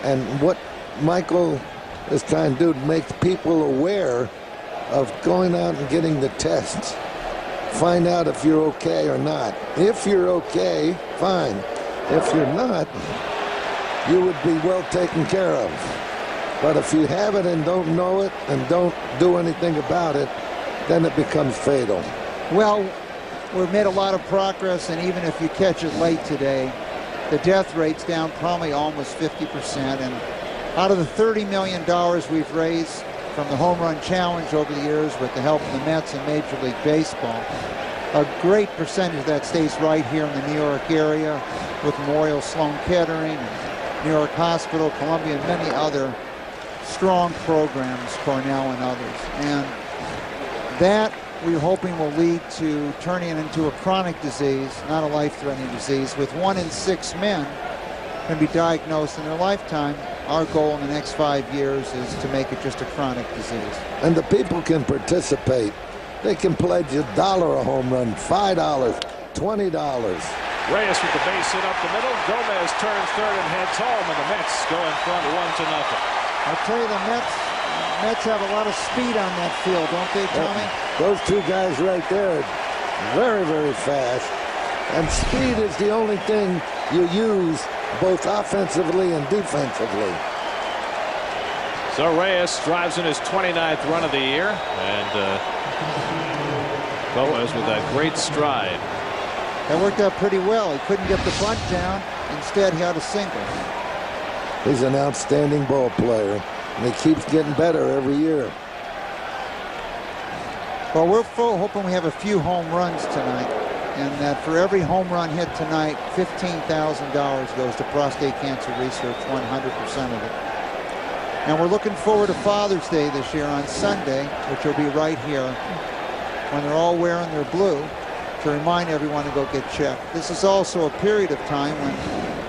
And what Michael is trying to do to make people aware of going out and getting the tests. Find out if you're okay or not. If you're okay, fine. If you're not, you would be well taken care of. But if you have it and don't know it and don't do anything about it, then it becomes fatal. Well, we've made a lot of progress, and even if you catch it late today, the death rate's down probably almost 50%. And out of the $30 million we've raised from the Home Run Challenge over the years with the help of the Mets and Major League Baseball, a great percentage of that stays right here in the New York area with Memorial Sloan Kettering, and New York Hospital, Columbia, and many other strong programs, Cornell and others. And that we're hoping will lead to turning it into a chronic disease, not a life-threatening disease, with 1 in 6 men can be diagnosed in their lifetime. Our goal in the next 5 years is to make it just a chronic disease. And the people can participate. They can pledge $1 a home run, $5, $20. Reyes with the base hit up the middle. Gomez turns third and heads home, and the Mets go in front 1-0. I'll tell you, the Mets have a lot of speed on that field, don't they, Tommy? Those two guys right there, very, very fast. And speed is the only thing you use both offensively and defensively. So Reyes drives in his 29th run of the year, and Gomez with that great stride. That worked out pretty well. He couldn't get the bunt down. Instead, he had a single. He's an outstanding ball player, and he keeps getting better every year. Well, we're hoping we have a few home runs tonight, and that for every home run hit tonight, $15,000 goes to prostate cancer research, 100% of it. And we're looking forward to Father's Day this year on Sunday, which will be right here when they're all wearing their blue, to remind everyone to go get checked. This is also a period of time when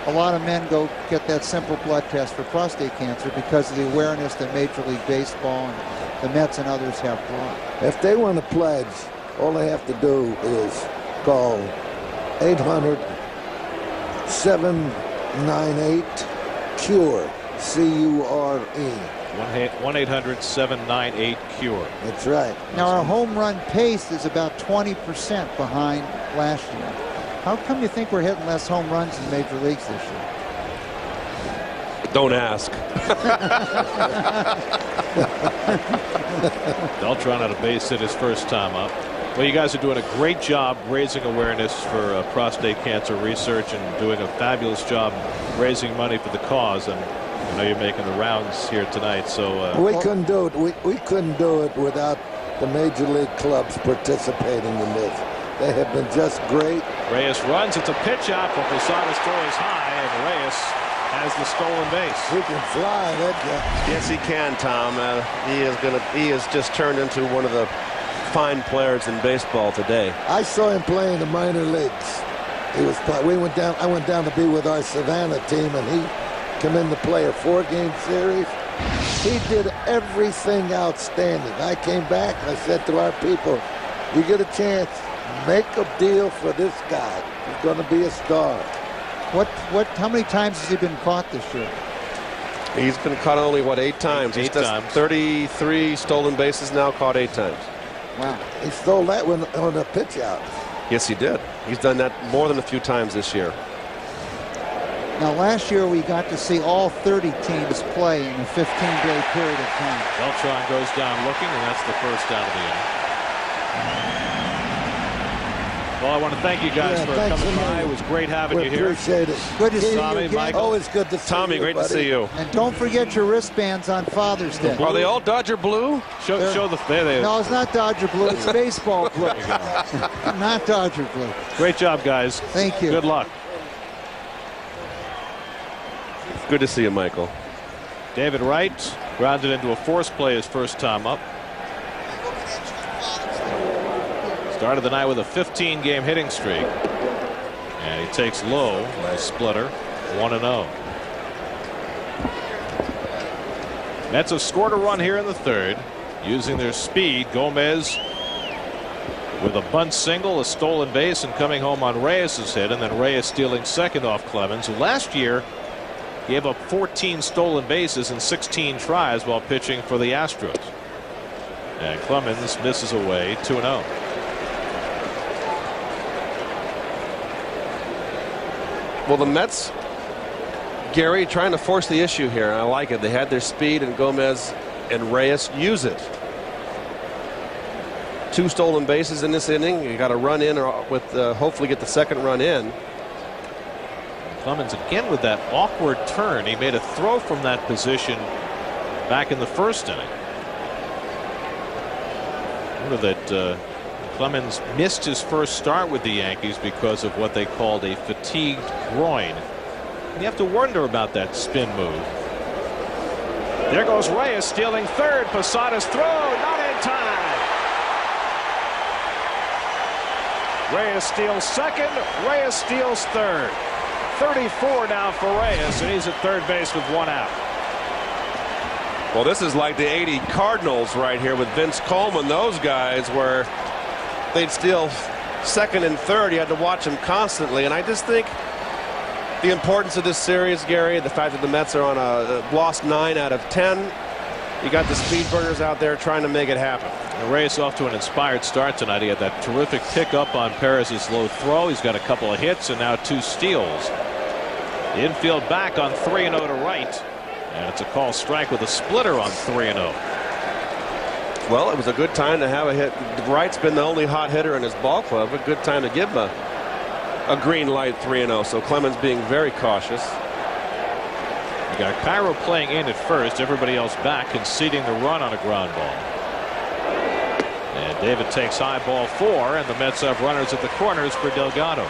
a lot of men go get that simple blood test for prostate cancer because of the awareness that Major League Baseball and the Mets and others have brought. If they want to pledge, all they have to do is call 800-798-CURE, C-U-R-E. 1-800-798-CURE. That's right. Now, our home run pace is about 20% behind last year. How come you think we're hitting less home runs in major leagues this year? Don't ask. Beltran had a base hit his first time up. Well, you guys are doing a great job raising awareness for prostate cancer research and doing a fabulous job raising money for the cause. And I know you're making the rounds here tonight. So we couldn't do it. We couldn't do it without the major league clubs participating in this. They have been just great. Reyes runs. It's a pitch out, but Posada's throw is high, and Reyes has the stolen base. He can fly, that guy. Yes, he can, Tom. He has just turned into one of the fine players in baseball today. I saw him play in the minor leagues. I went down to be with our Savannah team, and he came in to play a 4-game series. He did everything outstanding. I came back and I said to our people, you get a chance, make a deal for this guy. He's going to be a star. How many times has he been caught this year? He's been caught only, 8 times? Eight times. 33 stolen bases now, caught 8 times. Wow. He stole that one on a pitch out. Yes, he did. He's done that more than a few times this year. Now, last year we got to see all 30 teams play in a 15-day period of time. Beltran goes down looking, and that's the first out of the inning. Well, I want to thank you guys for coming by. It was great having you here. Appreciate it. Good to see Tommy, you again. Michael. Always good to see Tommy, you, great buddy. to see you. And don't forget your wristbands on Father's Day. Are they all Dodger blue? Show the there they No, it's not Dodger blue. It's baseball blue. Not Dodger blue. Great job, guys. Thank you. Good luck. Good to see you, Michael. David Wright grounded into a force play his first time up. Started the night with a 15-game hitting streak. And he takes low in a splitter, 1-0. Mets have scored a run here in the third using their speed. Gomez with a bunt single, a stolen base, and coming home on Reyes' hit, and then Reyes stealing second off Clemens, who last year gave up 14 stolen bases in 16 tries while pitching for the Astros. And Clemens misses away 2-0. Well, the Mets, Gary, trying to force the issue here, and I like it. They had their speed, and Gomez and Reyes use it. 2 stolen bases in this inning. You got to run in or with hopefully get the second run in. Clemens again with that awkward turn. He made a throw from that position back in the first inning. Remember that Clemens missed his first start with the Yankees because of what they called a fatigued groin. You have to wonder about that spin move. There goes Reyes stealing third. Posada's throw not in time. Reyes steals second. Reyes steals third. 34 now for Reyes, and he's at third base with 1 out. Well, this is like the '80 Cardinals right here with Vince Coleman. Those guys where they'd steal second and third. You had to watch them constantly, and I just think the importance of this series, Gary, the fact that the Mets are on lost 9 out of 10. You got the speed burners out there trying to make it happen. And Reyes off to an inspired start tonight. He had that terrific pickup on Perez's low throw. He's got a couple of hits and now 2 steals. The infield back on 3-0 to right. And it's a call strike with a splitter on 3-0. Well, it was a good time to have a hit. Wright's been the only hot hitter in his ball club. A good time to give him a green light 3-0. So Clemens being very cautious. You got Cairo playing in at first. Everybody else back, conceding the run on a ground ball. And David takes high ball 4, and the Mets have runners at the corners for Delgado.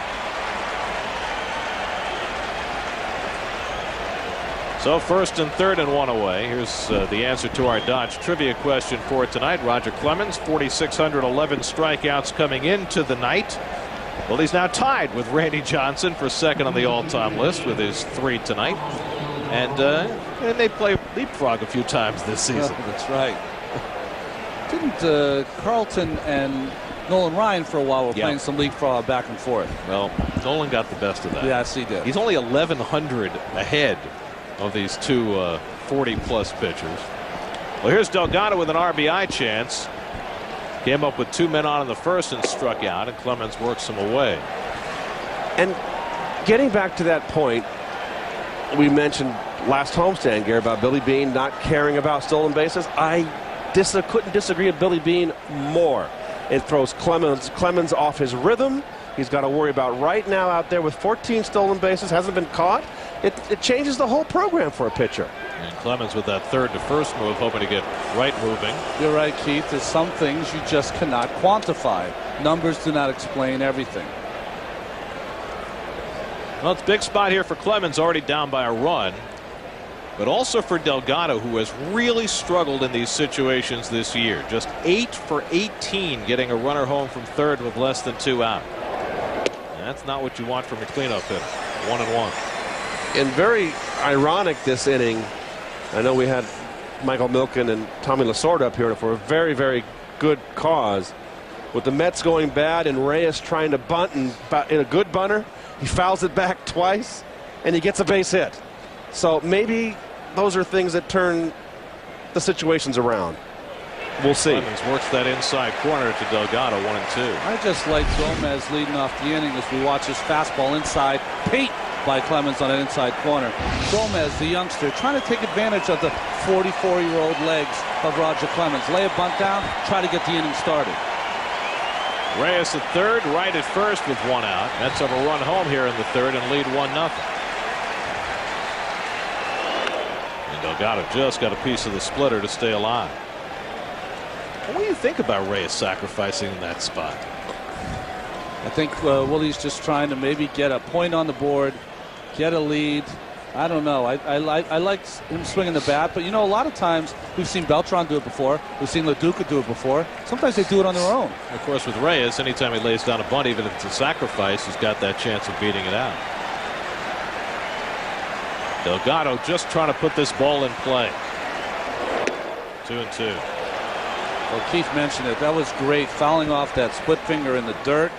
So first and third and 1 away. Here's the answer to our Dodge trivia question for tonight. Roger Clemens, 4,611 strikeouts coming into the night. Well, he's now tied with Randy Johnson for second on the all-time list with his 3 tonight. And they play leapfrog a few times this season. Yeah, that's right. Didn't Carlton and Nolan Ryan for a while were playing some leapfrog back and forth? Well, Nolan got the best of that. Yes, he did. He's only 1,100 ahead of these two 40-plus pitchers. Well, here's Delgado with an RBI chance. Came up with 2 men on in the first and struck out, and Clemens works him away. And getting back to that point, we mentioned last homestand, Gary, about Billy Beane not caring about stolen bases. I couldn't disagree with Billy Beane more. It throws Clemens off his rhythm. He's got to worry about right now out there with 14 stolen bases, hasn't been caught. It changes the whole program for a pitcher. And Clemens with that third to first move, hoping to get right moving. You're right, Keith. There's some things you just cannot quantify. Numbers do not explain everything. Well, it's a big spot here for Clemens, already down by a run. But also for Delgado, who has really struggled in these situations this year. Just 8 for 18 getting a runner home from third with less than 2 out. And that's not what you want from a cleanup hitter. 1-1. And very ironic this inning. I know we had Michael Milken and Tommy Lasorda up here for a very, very good cause. With the Mets going bad and Reyes trying to bunt and in a good bunter, he fouls it back twice and he gets a base hit. So maybe those are things that turn the situations around. We'll see. Clemens works that inside corner to Delgado, 1-2. I just like Gomez leading off the inning as we watch his fastball inside. Pete by Clemens on an inside corner. Gomez, the youngster, trying to take advantage of the 44-year-old legs of Roger Clemens. Lay a bunt down, try to get the inning started. Reyes at third, right at first with 1 out. Mets have a run home here in the third and lead 1-0. And Delgado just got a piece of the splitter to stay alive. What do you think about Reyes sacrificing in that spot? I think Willie's just trying to maybe get a point on the board, get a lead. I don't know. I like him swinging the bat, but you know, a lot of times we've seen Beltran do it before. We've seen LaDuca do it before. Sometimes they do it on their own. Of course, with Reyes, anytime he lays down a bunt, even if it's a sacrifice, he's got that chance of beating it out. Delgado just trying to put this ball in play. 2-2. Well, Keith mentioned it. That was great, fouling off that split finger in the dirt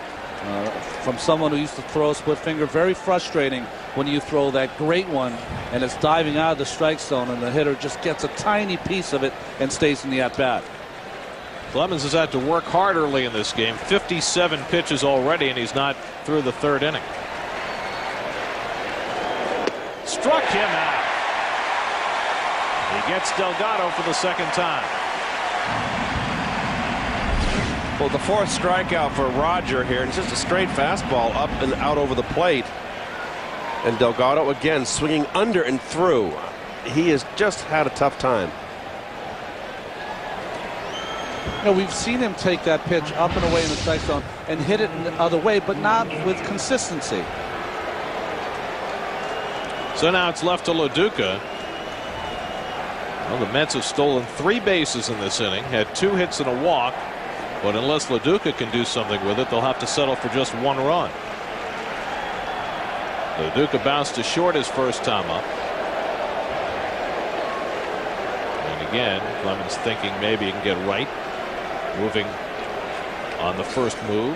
from someone who used to throw a split finger. Very frustrating when you throw that great one and it's diving out of the strike zone and the hitter just gets a tiny piece of it and stays in the at-bat. Clemens has had to work hard early in this game. 57 pitches already, and he's not through the third inning. Struck him out. He gets Delgado for the second time. Well, the fourth strikeout for Roger here, and it's just a straight fastball up and out over the plate. And Delgado again swinging under and through. He has just had a tough time. You know, we've seen him take that pitch up and away in the strike zone and hit it in the other way, but not with consistency. So now it's left to LaDuca. Well, the Mets have stolen 3 bases in this inning, had 2 hits and a walk, but unless LaDuca can do something with it, they'll have to settle for just 1 run. LaDuca bounced to short his first time up. And again, Clemens thinking maybe he can get right. Moving on the first move.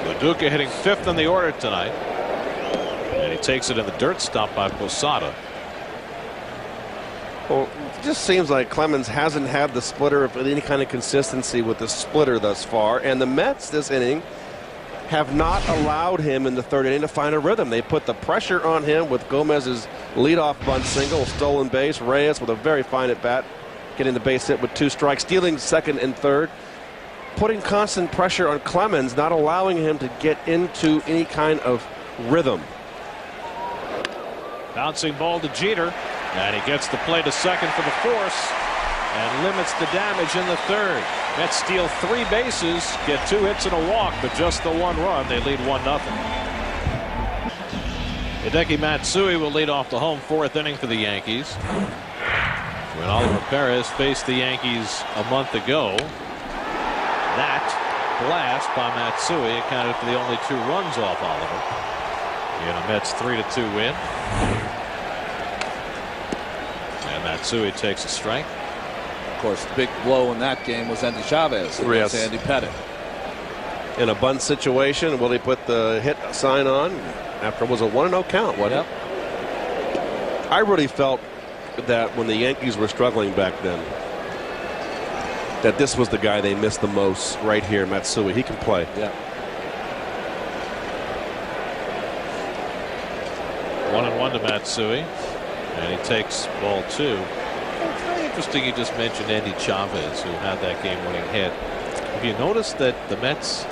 LaDuca hitting 5th in the order tonight. And he takes it in the dirt, stopped by Posada. Well, it just seems like Clemens hasn't had the splitter of any kind of consistency with the splitter thus far. And the Mets this inning have not allowed him in the third inning to find a rhythm. They put the pressure on him with Gomez's leadoff bunt single, stolen base. Reyes with a very fine at bat, getting the base hit with 2 strikes, stealing second and third, putting constant pressure on Clemens, not allowing him to get into any kind of rhythm. Bouncing ball to Jeter, and he gets the play to second for the force and limits the damage in the third. Mets steal 3 bases, get 2 hits and a walk, but just the 1 run. They lead 1-0. Hideki Matsui will lead off the home 4th inning for the Yankees. When Oliver Perez faced the Yankees a month ago, that blast by Matsui accounted for the only 2 runs off Oliver in a Mets 3-2 win. And Matsui takes a strike. Of course, the big blow in that game was Andy Chavez against Andy Pettit. In a bunt situation, will he put the hit sign on after it was a 1-0 count? Wasn't it? I really felt that when the Yankees were struggling back then, that this was the guy they missed the most right here, Matsui. He can play. Yeah. 1-1 to Matsui, and he takes ball 2. It's very interesting you just mentioned Andy Chavez, who had that game-winning hit. Have you noticed that the Mets'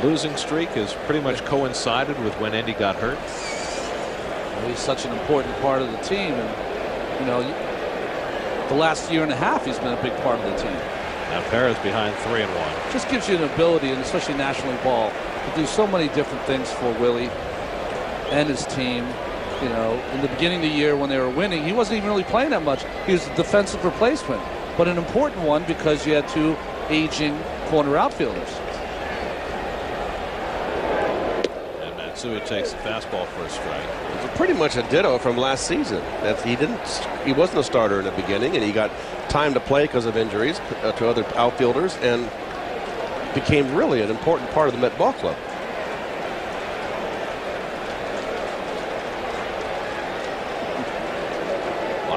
losing streak has pretty much coincided with when Andy got hurt? Well, he's such an important part of the team, and you know, the last year and a half he's been a big part of the team. Now Perez behind 3-1. Just gives you an ability, and especially National League ball, to do so many different things for Willie and his team. You know, in the beginning of the year when they were winning, he wasn't even really playing that much. He was a defensive replacement, but an important one because you had 2 aging corner outfielders. And Matsui takes the fastball for a strike. It was pretty much a ditto from last season. He wasn't a starter in the beginning, and he got time to play because of injuries to other outfielders, and became really an important part of the Met ball club.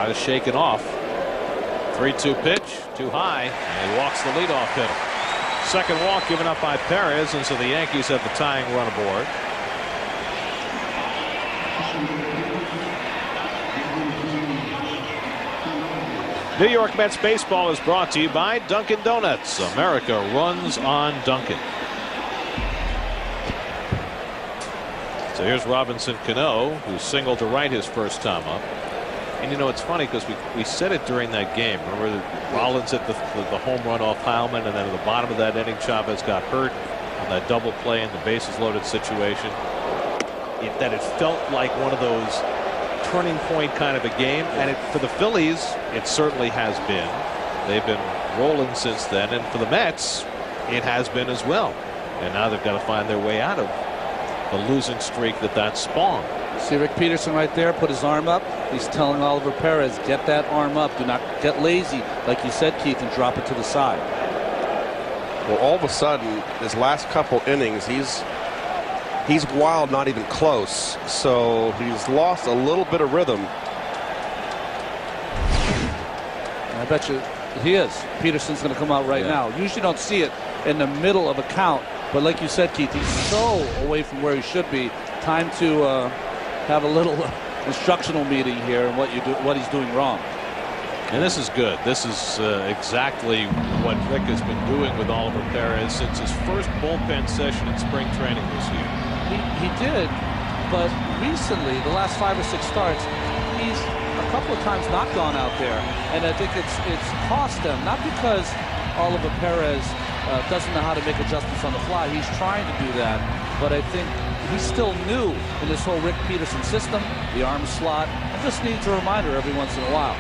Is shaken off. 3-2 pitch, too high, and he walks the leadoff hitter. Second walk given up by Perez, and so the Yankees have the tying run aboard. New York Mets baseball is brought to you by Dunkin' Donuts. America runs on Dunkin'. So here's Robinson Cano, who singled to right his first time up. And you know, it's funny because we said it during that game. Remember, Rollins hit the home run off Heilman, and then at the bottom of that inning, Chavez got hurt on that double play in the bases loaded situation. That it felt like one of those turning point kind of a game, and for the Phillies, it certainly has been. They've been rolling since then, and for the Mets, it has been as well. And now they've got to find their way out of the losing streak that spawned. See Rick Peterson right there, put his arm up. He's telling Oliver Perez, get that arm up. Do not get lazy, like you said, Keith, and drop it to the side. Well, all of a sudden, his last couple innings, he's wild, not even close. So he's lost a little bit of rhythm. I bet you he is. Peterson's going to come out right now. Usually don't see it in the middle of a count, but like you said, Keith, he's so away from where he should be. Time to have a little instructional meeting here and what he's doing wrong. And this is good. This is exactly what Rick has been doing with Oliver Perez since his first bullpen session in spring training this year. He did, but recently, the last 5 or 6 starts, he's a couple of times not gone out there, and I think it's cost them, not because Oliver Perez doesn't know how to make adjustments on the fly. He's trying to do that, but I think he's still new in this whole Rick Peterson system, the arm slot, and just needs a reminder every once in a while.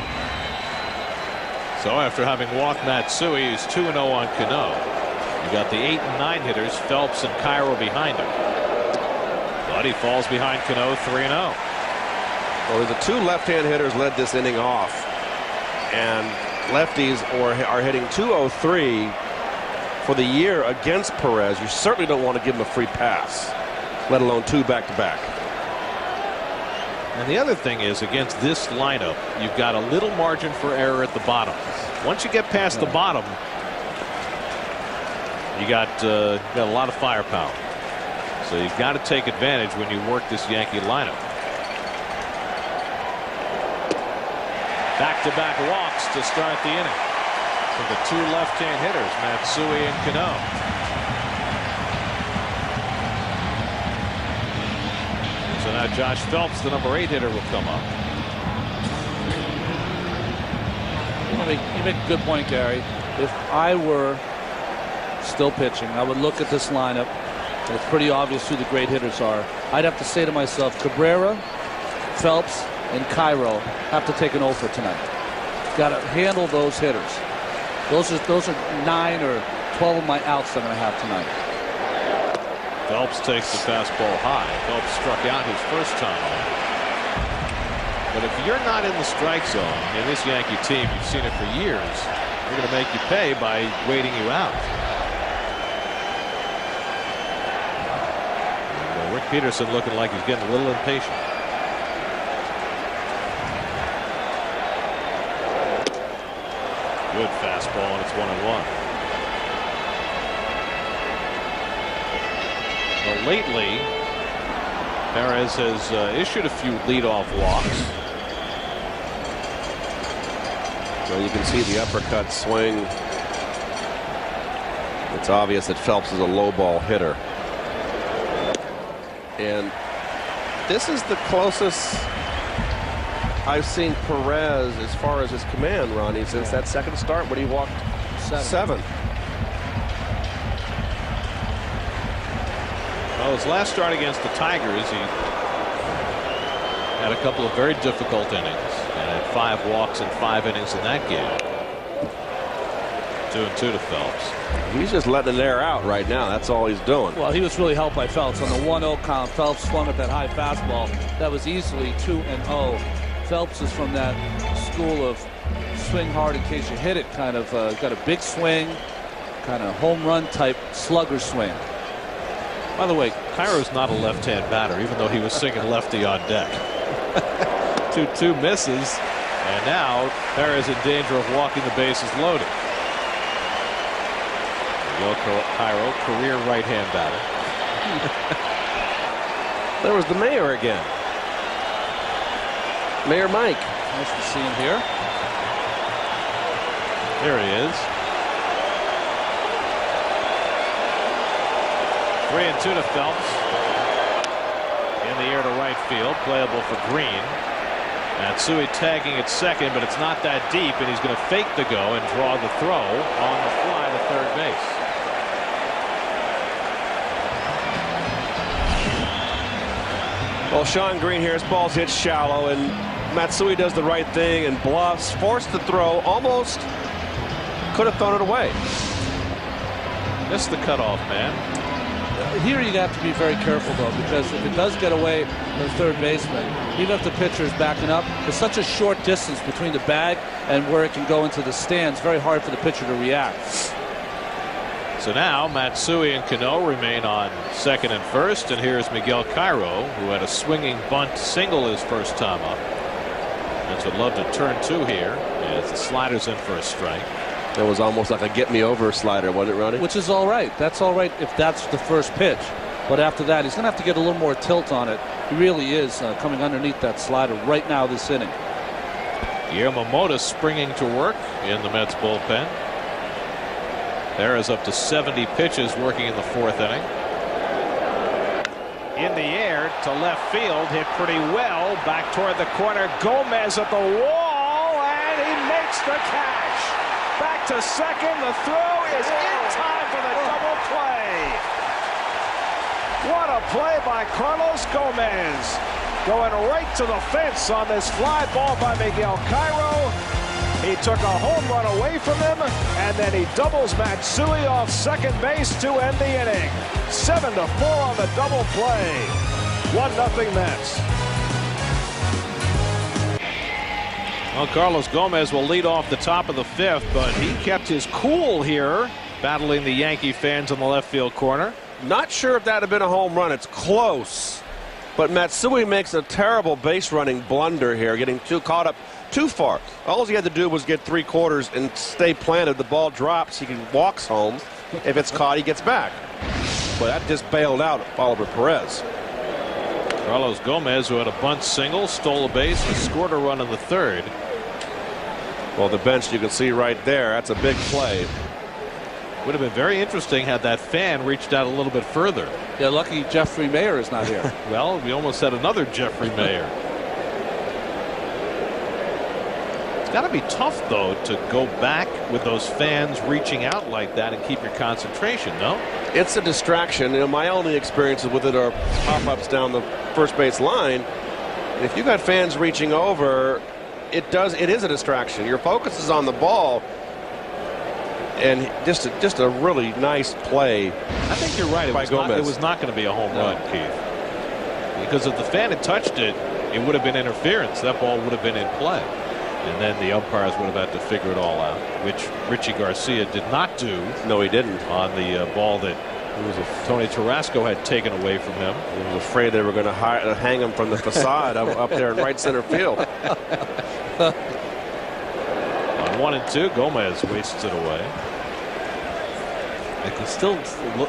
So after having walked Matsui, he's 2-0 on Cano. You got the 8 and 9 hitters, Phelps and Cairo behind him. But he falls behind Cano 3-0. Well, the 2 left-hand hitters led this inning off, and lefties are hitting .203 for the year against Perez. You certainly don't want to give him a free pass, let alone 2 back-to-back. And the other thing is, against this lineup, you've got a little margin for error at the bottom. Once you get past the bottom, you got a lot of firepower. So you've got to take advantage when you work this Yankee lineup. Back-to-back walks to start the inning for the 2 left-hand hitters, Matsui and Cano. So now Josh Phelps, the number 8 hitter, will come up. You make a good point, Gary. If I were still pitching, I would look at this lineup. It's pretty obvious who the great hitters are. I'd have to say to myself, Cabrera, Phelps, and Cairo have to take an over tonight. Got to handle those hitters. Those are 9 or 12 of my outs I'm going to have tonight. Phelps takes the fastball high. Phelps struck out his first time. But if you're not in the strike zone in this Yankee team, you've seen it for years, they're going to make you pay by waiting you out. And, Rick Peterson looking like he's getting a little impatient. Good fastball, and it's 1-1. Well, lately, Perez has issued a few leadoff walks. Well, you can see the uppercut swing. It's obvious that Phelps is a low ball hitter. And this is the closest I've seen Perez as far as his command, Ronnie, since that second start when he walked 7. Well, his last start against the Tigers, he had a couple of very difficult innings and had 5 walks in 5 innings in that game. 2-2 to Phelps. He's just letting it air out right now. That's all he's doing. Well, he was really helped by Phelps on the 1-0 count. Phelps swung at that high fastball. That was easily 2-0. Phelps is from that school of swing hard in case you hit it, kind of got a big swing, kind of home run type slugger swing. By the way, Cairo's not a left-hand batter, even though he was singing lefty on deck. 2-2 misses, and now Perez in danger of walking the bases loaded. Cairo, career right-hand batter. There was the mayor again. Mayor Mike. Nice to see him here. There he is. 3-2 to Phelps. In the air to right field, playable for Green. Matsui tagging at second, but it's not that deep, and he's going to fake the go and draw the throw on the fly to third base. Well, Sean Green here, his ball's hit shallow, and Matsui does the right thing and bluffs, forced the throw, almost could have thrown it away. Missed the cutoff man. here you have to be very careful, though, because if it does get away from the third baseman, even if the pitcher is backing up, there's such a short distance between the bag and where it can go into the stands. Very hard for the pitcher to react. So now Matsui and Cano remain on second and first, and here's Miguel Cairo, who had a swinging bunt single his first time up. Mets would love to turn two here as the slider's in for a strike. That was almost like a get-me-over slider, wasn't it, Ronnie? Which is all right. That's all right if that's the first pitch. But after that, he's going to have to get a little more tilt on it. He really is coming underneath that slider right now this inning. Yamamoto springing to work in the Mets bullpen. There is up to 70 pitches working in the fourth inning. In the air to left field, hit pretty well. Back toward the corner, Gomez at the wall, and he makes the catch. Back to second, the throw is in time for the double play. What a play by Carlos Gomez. Going right to the fence on this fly ball by Miguel Cairo. He took a home run away from him, and then he doubles Matsui off second base to end the inning. 7-4 on the double play. 1-0 Mets. Well, Carlos Gomez will lead off the top of the fifth, but he kept his cool here, battling the Yankee fans in the left field corner. Not sure if that had been a home run. It's close. But Matsui makes a terrible base running blunder here, getting caught up too far. All he had to do was get 3/4 and stay planted. The ball drops. He walks home. If it's caught, he gets back. But that just bailed out Oliver Perez. Carlos Gomez, who had a bunt single, stole a base and scored a run in the third. Well, the bench you can see right there. That's a big play. Would have been very interesting had that fan reached out a little bit further. Yeah, lucky Jeffrey Mayer is not here. Well, we almost had another Jeffrey Mayer. It's got to be tough, though, to go back with those fans reaching out like that and keep your concentration, no? It's a distraction. You know, my only experiences with it are pop-ups down the first base line. And if you got fans reaching over, it is a distraction. Your focus is on the ball. And just a really nice play. I think you're right. It was not going to be a home run, Keith. Because if the fan had touched it, it would have been interference. That ball would have been in play. And then the umpires would have had to figure it all out, which Richie Garcia did not do. No, he didn't. On the ball that Tony Tarasco had taken away from him. He was afraid they were going to hang him from the facade up there in right center field. On 1-2, Gomez wastes it away. I can still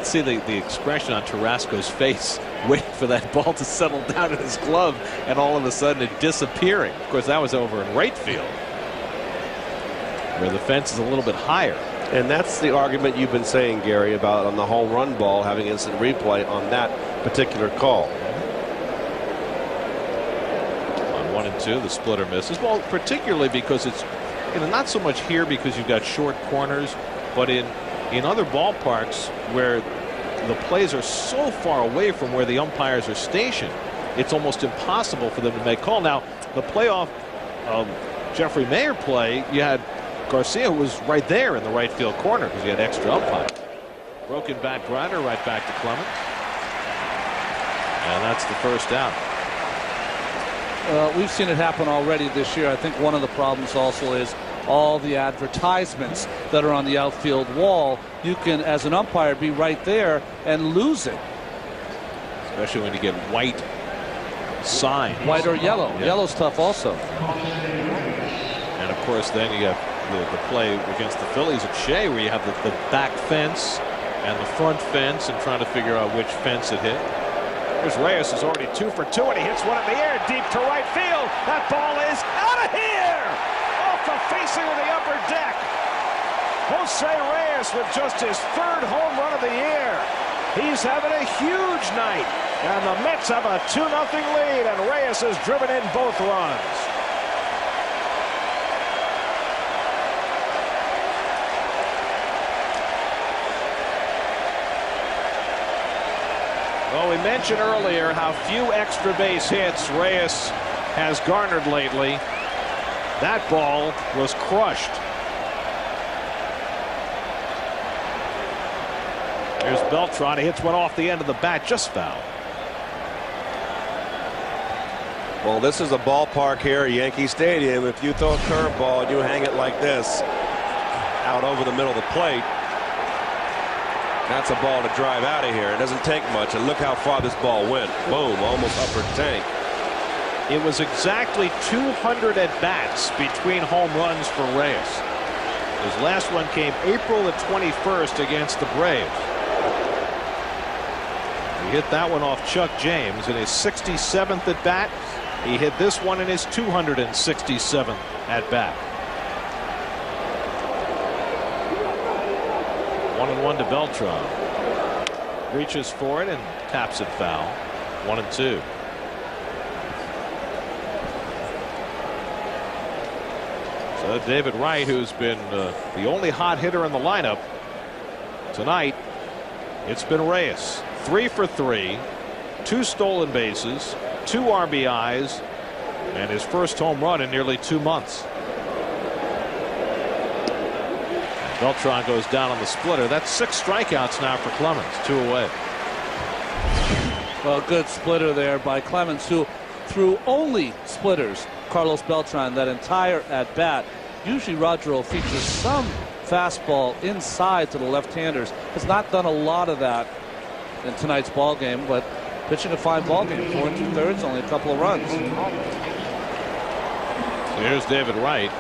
see the expression on Tarasco's face, waiting for that ball to settle down in his glove, and all of a sudden it disappearing. Of course, that was over in right field, where the fence is a little bit higher. And that's the argument you've been saying, Gary, about on the home run ball having instant replay on that particular call. On 1-2, the splitter misses. Well, particularly because it's not so much here because you've got short corners, but in other ballparks where the plays are so far away from where the umpires are stationed, it's almost impossible for them to make call. Now, the playoff Jeffrey Mayer play, you had Garcia, who was right there in the right field corner because he had extra umpire. Broken back grinder right back to Clemens. And that's the first out. We've seen it happen already this year. I think one of the problems also is all the advertisements that are on the outfield wall. You can, as an umpire, be right there and lose it. Especially when you get white signs. White or yellow. Yeah. Yellow's tough also. And of course, then you got the play against the Phillies at Shea, where you have the back fence and the front fence and trying to figure out which fence it hit. Here's Reyes, is already 2 for 2, and he hits one in the air deep to right field. That ball is out of here! Off the facing of the upper deck. Jose Reyes with just his 3rd home run of the year. He's having a huge night, and the Mets have a 2-0 lead, and Reyes has driven in both runs. Well, we mentioned earlier how few extra base hits Reyes has garnered lately. That ball was crushed. Here's Beltran. He hits one off the end of the bat, just foul. Well, this is a ballpark here at Yankee Stadium. If you throw a curveball and you hang it like this out over the middle of the plate, that's a ball to drive out of here. It doesn't take much, and look how far this ball went. Boom, almost upper tank. It was exactly 200 at-bats between home runs for Reyes. His last one came April the 21st against the Braves. He hit that one off Chuck James in his 67th at-bat. He hit this one in his 267th at-bat. 1-1 to Beltran. Reaches for it and taps it foul. 1-2. So David Wright, who's been the only hot hitter in the lineup tonight, it's been Reyes. 3 for 3, 2 stolen bases, 2 RBIs, and his first home run in nearly 2 months. Beltran goes down on the splitter. That's 6 strikeouts now for Clemens. 2 away. Well, good splitter there by Clemens, who threw only splitters. Carlos Beltran that entire at bat. Usually Roger will feature some fastball inside to the left-handers. Has not done a lot of that in tonight's ball game, but pitching a fine ball game. 4 2/3, only a couple of runs. Here's David Wright.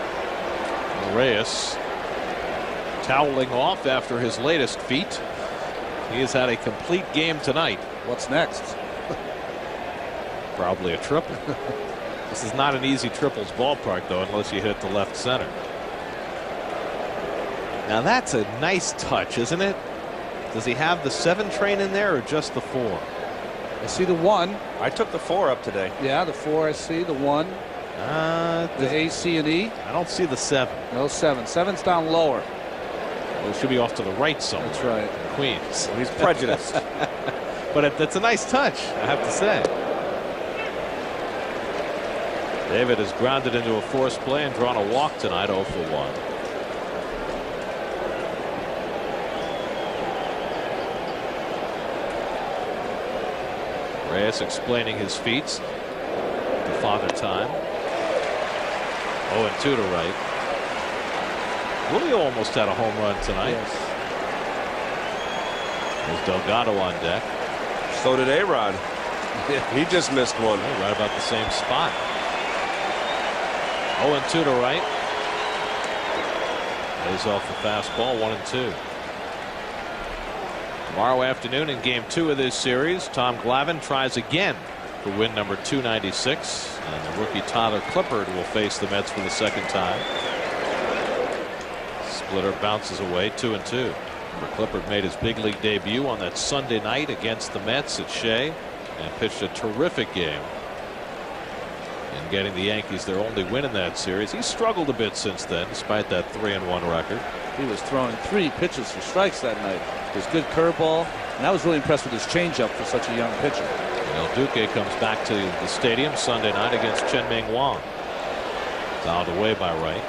Reyes toweling off after his latest feat. He has had a complete game tonight. What's next? Probably a triple. This is not an easy triples ballpark, though, unless you hit the left center. Now that's a nice touch, isn't it? Does he have the 7 train in there or just the 4? I see the 1. I took the 4 up today. Yeah, the 4 I see. The 1. The A, C, and E. I don't see the 7. No 7. 7's down lower. Well, it should be off to the right somewhere. That's right. Queens. He's prejudiced. But it's a nice touch, I have to say. David has grounded into a forced play and drawn a walk tonight, 0 for 1. Reyes explaining his feats. The father time. 0-2 to right. Julio almost had a home run tonight. Yes. There's Delgado on deck. So did A-Rod. He just missed one. Right about the same spot. 0-2 to right. Lays off the fastball. 1-2. Tomorrow afternoon in game 2 of this series, Tom Glavine tries again for win number 296, and the rookie Tyler Clippard will face the Mets for the second time. Splitter bounces away. 2-2. Clippard made his big league debut on that Sunday night against the Mets at Shea and pitched a terrific game in getting the Yankees their only win in that series. He's struggled a bit since then, despite that 3-1 record. He was throwing 3 pitches for strikes that night. His good curveball, and I was really impressed with his changeup for such a young pitcher. El Duque comes back to the stadium Sunday night against Chen-Ming Wang. Fouled away by Wright.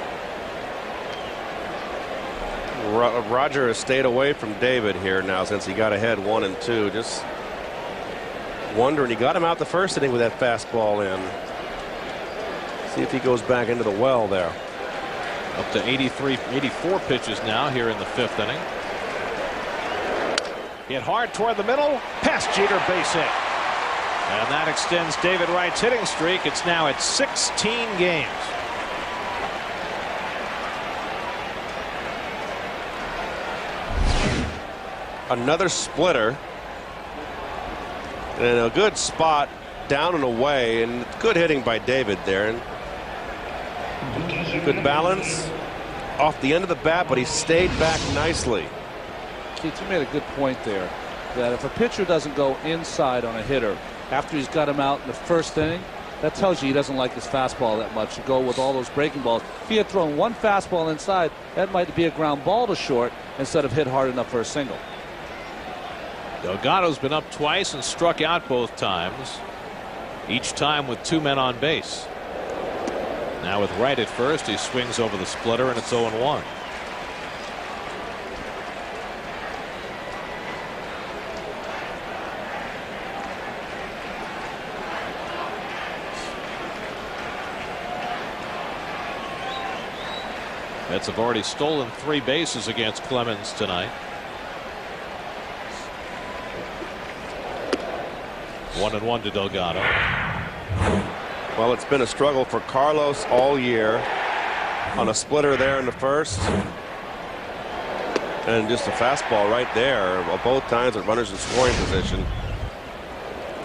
Roger has stayed away from David here now since he got ahead 1-2. Just wondering. He got him out the first inning with that fastball in. See if he goes back into the well there. Up to 84 pitches now here in the 5th inning. Hit hard toward the middle. Past Jeter, base hit. And that extends David Wright's hitting streak. It's now at 16 games. Another splitter. And a good spot down and away, and good hitting by David there. And good balance off the end of the bat, but he stayed back nicely. Keith, you made a good point there, that if a pitcher doesn't go inside on a hitter after he's got him out in the first inning, that tells you he doesn't like his fastball that much to go with all those breaking balls. If he had thrown one fastball inside, that might be a ground ball to short instead of hit hard enough for a single. Delgado's been up twice and struck out both times, each time with 2 men on base. Now with Wright at first, he swings over the splitter, and it's 0-1. Mets have already stolen 3 bases against Clemens tonight. 1-1 to Delgado. Well, it's been a struggle for Carlos all year. On a splitter there in the first. And just a fastball right there. Both times with runners in scoring position.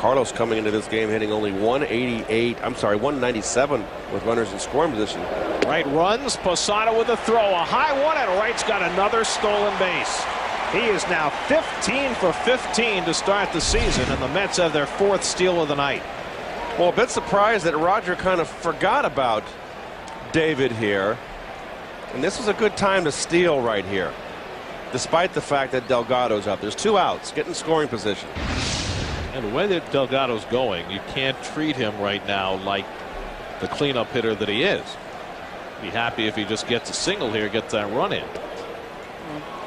Carlos coming into this game hitting only 197 with runners in scoring position. Wright runs. Posada with a throw. A high one, and Wright's got another stolen base. He is now 15 for 15 to start the season, and the Mets have their 4th steal of the night. Well, a bit surprised that Roger kind of forgot about David here. And this was a good time to steal right here, despite the fact that Delgado's up. There's 2 outs, get in scoring position. And the way that Delgado's going, you can't treat him right now like the cleanup hitter that he is. Be happy if he just gets a single here, gets that run in.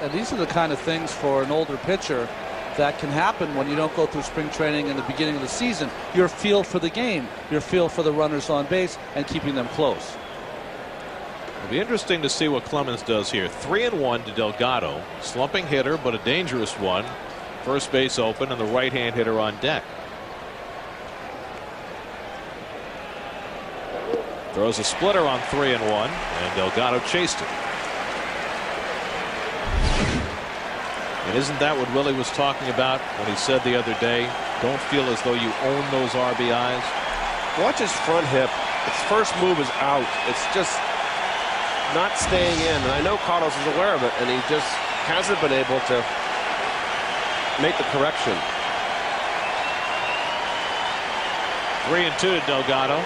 And these are the kind of things for an older pitcher that can happen when you don't go through spring training in the beginning of the season. Your feel for the game, your feel for the runners on base, and keeping them close. It'll be interesting to see what Clemens does here. 3-1 to Delgado. Slumping hitter, but a dangerous one. First base open, and the right-hand hitter on deck. Throws a splitter on 3-1, and Delgado chased it. And isn't that what Willie was talking about when he said the other day, don't feel as though you own those RBIs? Watch his front hip. Its first move is out. It's just not staying in. And I know Carlos is aware of it, and he just hasn't been able to make the correction. 3-2 to Delgado.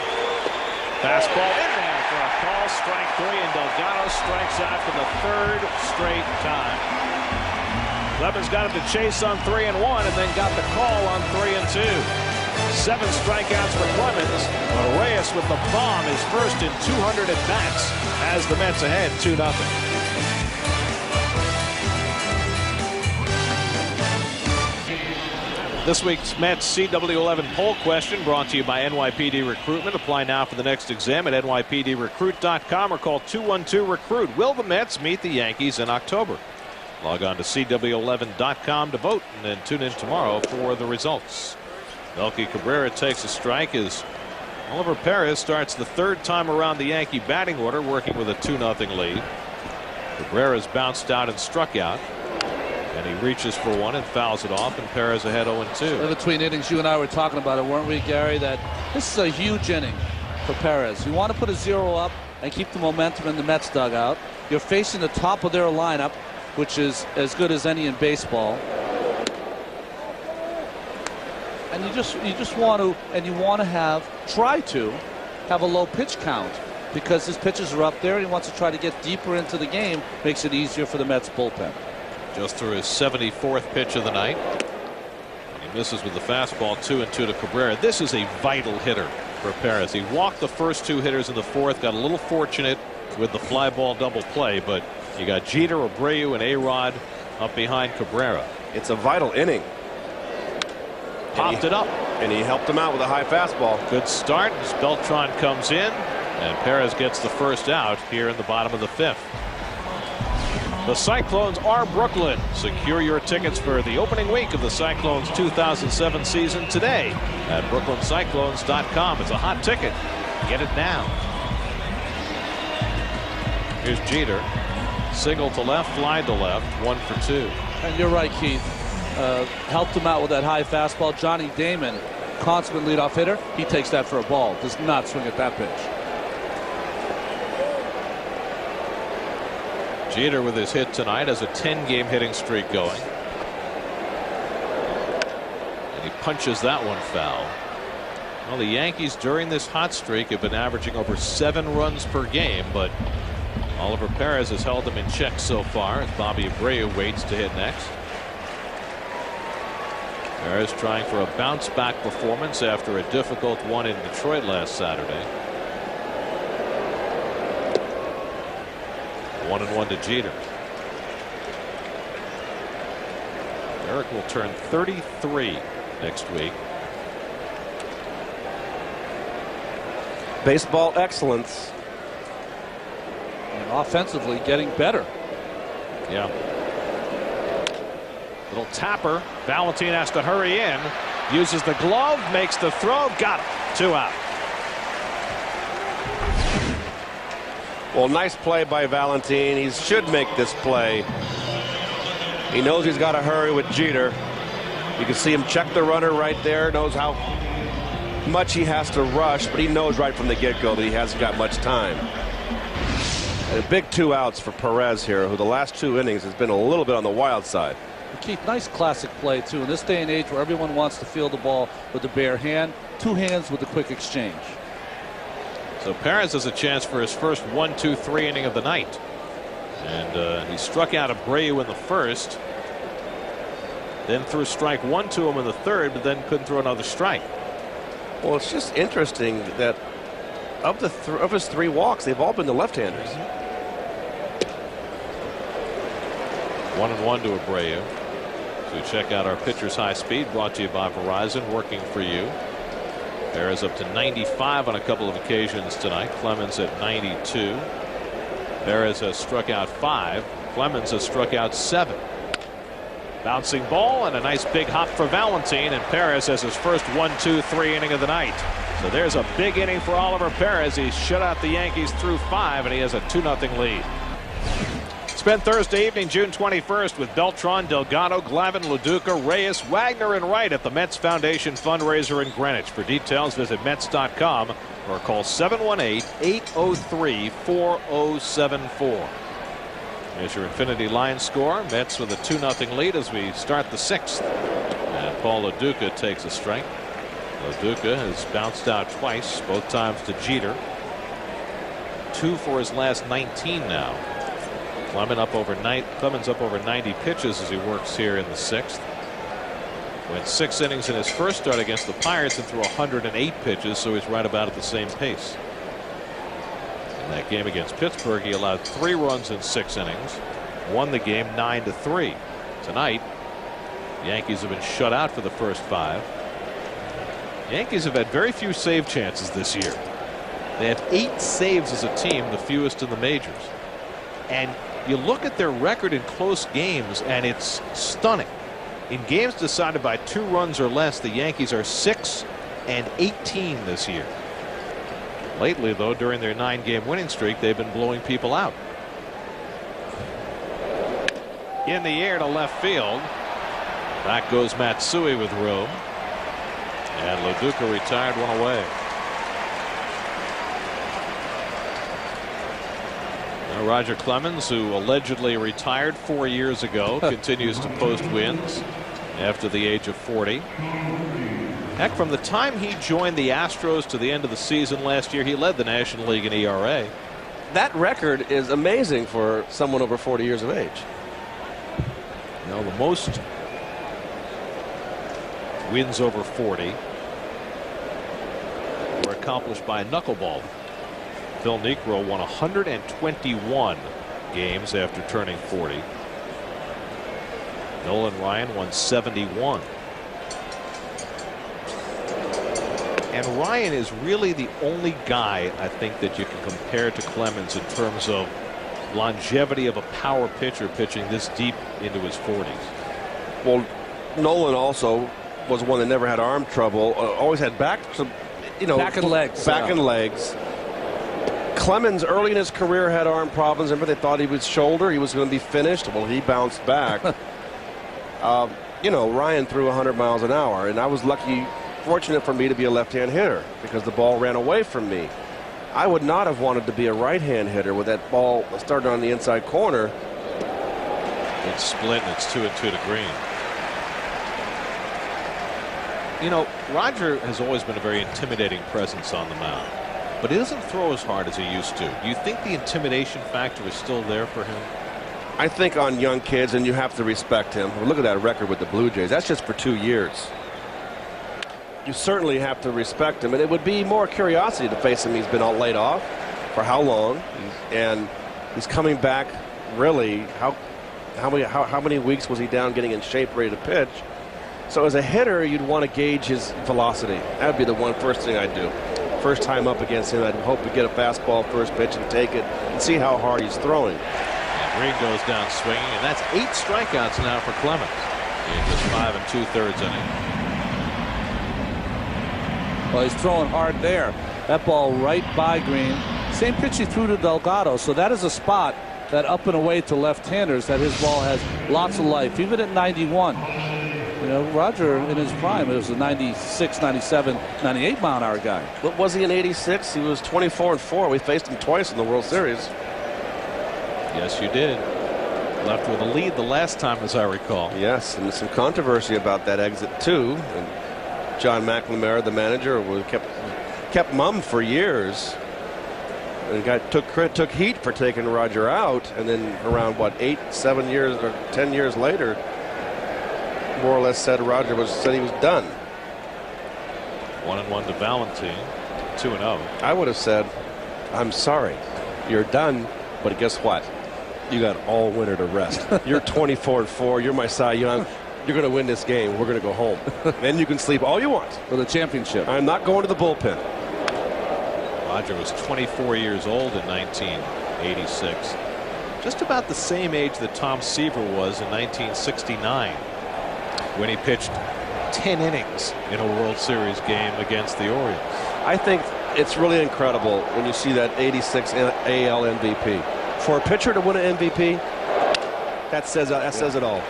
Fastball in there for a call, strike 3, and Delgado strikes out for the 3rd straight time. Clemens got him to chase on 3-1 and then got the call on 3-2. 7 strikeouts for Clemens, but Reyes with the bomb, his first in 200 at bats, as the Mets ahead 2-0. This week's Mets CW11 poll question brought to you by NYPD Recruitment. Apply now for the next exam at NYPDRecruit.com or call 212-RECRUIT. Will the Mets meet the Yankees in October? Log on to CW11.com to vote, and then tune in tomorrow for the results. Melky Cabrera takes a strike as Oliver Perez starts the 3rd time around the Yankee batting order, working with a 2-0 lead. Cabrera's bounced out and struck out. And he reaches for one and fouls it off, and Perez ahead 0-2. In between innings, you and I were talking about it, weren't we, Gary, that this is a huge inning for Perez. You want to put a 0 up and keep the momentum in the Mets dugout. You're facing the top of their lineup, which is as good as any in baseball. And you just want to, and you want to try to have a low pitch count, because his pitches are up there and he wants to try to get deeper into the game. Makes it easier for the Mets bullpen. Just threw his 74th pitch of the night. He misses with the fastball. 2-2 to Cabrera. This is a vital hitter for Perez. He walked the first 2 hitters in the 4th, got a little fortunate with the fly ball double play, but you got Jeter, Abreu, and A-Rod up behind Cabrera. It's a vital inning. Popped it up. And he helped him out with a high fastball. Good start as Beltran comes in, and Perez gets the first out here in the bottom of the 5th. The Cyclones are Brooklyn. Secure your tickets for the opening week of the Cyclones 2007 season today at brooklyncyclones.com. It's a hot ticket. Get it now. Here's Jeter. Single to left, fly to left, 1 for 2. And you're right, Keith. Helped him out with that high fastball. Johnny Damon, consummate leadoff hitter. He takes that for a ball. Does not swing at that pitch. Jeter with his hit tonight has a 10-game hitting streak going. And he punches that one foul. Well, the Yankees during this hot streak have been averaging over 7 runs per game, but Oliver Perez has held them in check so far as Bobby Abreu waits to hit next. Perez trying for a bounce-back performance after a difficult one in Detroit last Saturday. 1-1 to Jeter. Eric will turn 33 next week. Baseball excellence. offensively getting better. Yeah. Little tapper. Valentin has to hurry in. Uses the glove, makes the throw, got it. 2 out. Well, nice play by Valentin. He should make this play. He knows he's got to hurry with Jeter. You can see him check the runner right there, knows how much he has to rush, but he knows right from the get-go that he hasn't got much time. And a big 2 outs for Perez here, who the last 2 innings has been a little bit on the wild side. Keith, nice classic play, too. In this day and age where everyone wants to field the ball with the bare hand, 2 hands with a quick exchange. So Perez has a chance for his first 1-2-3 inning of the night. And he struck out Abreu in the first. Then threw strike 1 to him in the third, but then couldn't throw another strike. Well, it's just interesting that of his 3 walks, they've all been the left-handers. 1-1 to Abreu. So check out our pitcher's high speed, brought to you by Verizon, working for you. Perez up to 95 on a couple of occasions tonight. Clemens at 92. Perez has struck out 5. Clemens has struck out 7. Bouncing ball and a nice big hop for Valentin, and Perez has his first 1-2-3 inning of the night. So there's a big inning for Oliver Perez. He shut out the Yankees through 5, and he has a 2-0 lead. Spent Thursday evening, June 21st, with Beltran, Delgado, Glavine, LaDuca, Reyes, Wagner, and Wright at the Mets Foundation fundraiser in Greenwich. For details, visit Mets.com or call 718-803-4074. There's your Infinity line score. Mets with a 2-0 lead as we start the 6th. And Paul LaDuca takes a strike. LaDuca has bounced out twice, both times to Jeter. 2 for his last 19 now. Clemens up over 90 pitches as he works here in the 6th. Went 6 innings in his first start against the Pirates and threw 108 pitches, so he's right about at the same pace. In that game against Pittsburgh, he allowed 3 runs in 6 innings, won the game 9-3. Tonight, the Yankees have been shut out for the first 5. The Yankees have had very few save chances this year. They have 8 saves as a team, the fewest in the majors. And you look at their record in close games, and it's stunning. In games decided by 2 runs or less, the Yankees are 6-18 this year. Lately, though, during their 9-game winning streak, they've been blowing people out. In the air to left field. Back goes Matsui with room. And LaDuca retired 1 away. Now Roger Clemens, who allegedly retired 4 years ago, continues to post wins after the age of 40. Heck, from the time he joined the Astros to the end of the season last year, he led the National League in ERA. That record is amazing for someone over 40 years of age. You know, the most wins over 40 were accomplished by a knuckleballer. Phil Niekro won 121 games after turning 40. Nolan Ryan won 71. And Ryan is really the only guy, I think, that you can compare to Clemens in terms of longevity of a power pitcher pitching this deep into his 40s. Well, Nolan also was one that never had arm trouble, always had back and legs. And legs. Clemens early in his career had arm problems. Remember, they thought he was shoulder, he was going to be finished. Well, he bounced back. Ryan threw 100 miles an hour, and I was fortunate for me to be a left-hand hitter because the ball ran away from me. I would not have wanted to be a right-hand hitter with that ball started on the inside corner. It's split, and it's 2-2 to Green. You know, Roger has always been a very intimidating presence on the mound, but he doesn't throw as hard as he used to. Do you think the intimidation factor is still there for him? I think on young kids, and you have to respect him. Look at that record with the Blue Jays. That's just for 2 years. You certainly have to respect him, and it would be more curiosity to face him. He's been all laid off for how long, and he's coming back. Really, how many weeks was he down getting in shape, ready to pitch? So as a hitter, you'd want to gauge his velocity. That would be the first thing I'd do. first time up against him, I'd hope to get a fastball first pitch and take it and see how hard he's throwing. And Green goes down swinging, and that's 8 strikeouts now for Clemens in just 5 2/3 innings. Well, he's throwing hard there. That ball right by Green. Same pitch he threw to Delgado, so that is a spot that up and away to left-handers that his ball has lots of life, even at 91. You know, Roger in his prime was a 96, 97, 98 mile an hour guy. But was he in 86? He was 24-4. We faced him twice in the World Series. Yes, you did. Left with a lead the last time, as I recall. Yes, and some controversy about that exit too. And John McNamara, the manager, kept mum for years. And took heat for taking Roger out, and then around 7 years or 10 years later, more or less said Roger said he was done. 1-1 to Valentine, 2-0. I would have said, "I'm sorry, you're done, but guess what? You got all winter to rest. You're 24-4. You're my Cy Young. You're going to win this game. We're going to go home. Then you can sleep all you want for the championship. I'm not going to the bullpen." Roger was 24 years old in 1986. Just about the same age that Tom Seaver was in 1969 when he pitched 10 innings in a World Series game against the Orioles. I think it's really incredible when you see that 86 AL MVP. For a pitcher to win an MVP, that says it all.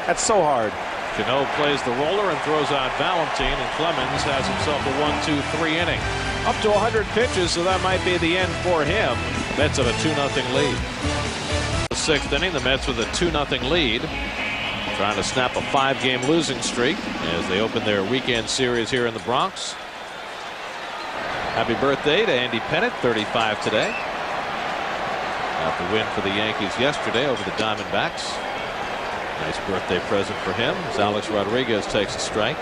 That's so hard. Cano plays the roller and throws out Valentine, and Clemens has himself a 1-2-3 inning. Up to 100 pitches, so that might be the end for him. Mets have a 2-0 lead. The 6th inning, the Mets with a 2-0 lead, trying to snap a 5-game losing streak as they open their weekend series here in the Bronx. Happy birthday to Andy Pettitte, 35 today. Got the win for the Yankees yesterday over the Diamondbacks. Nice birthday present for him as Alex Rodriguez takes a strike.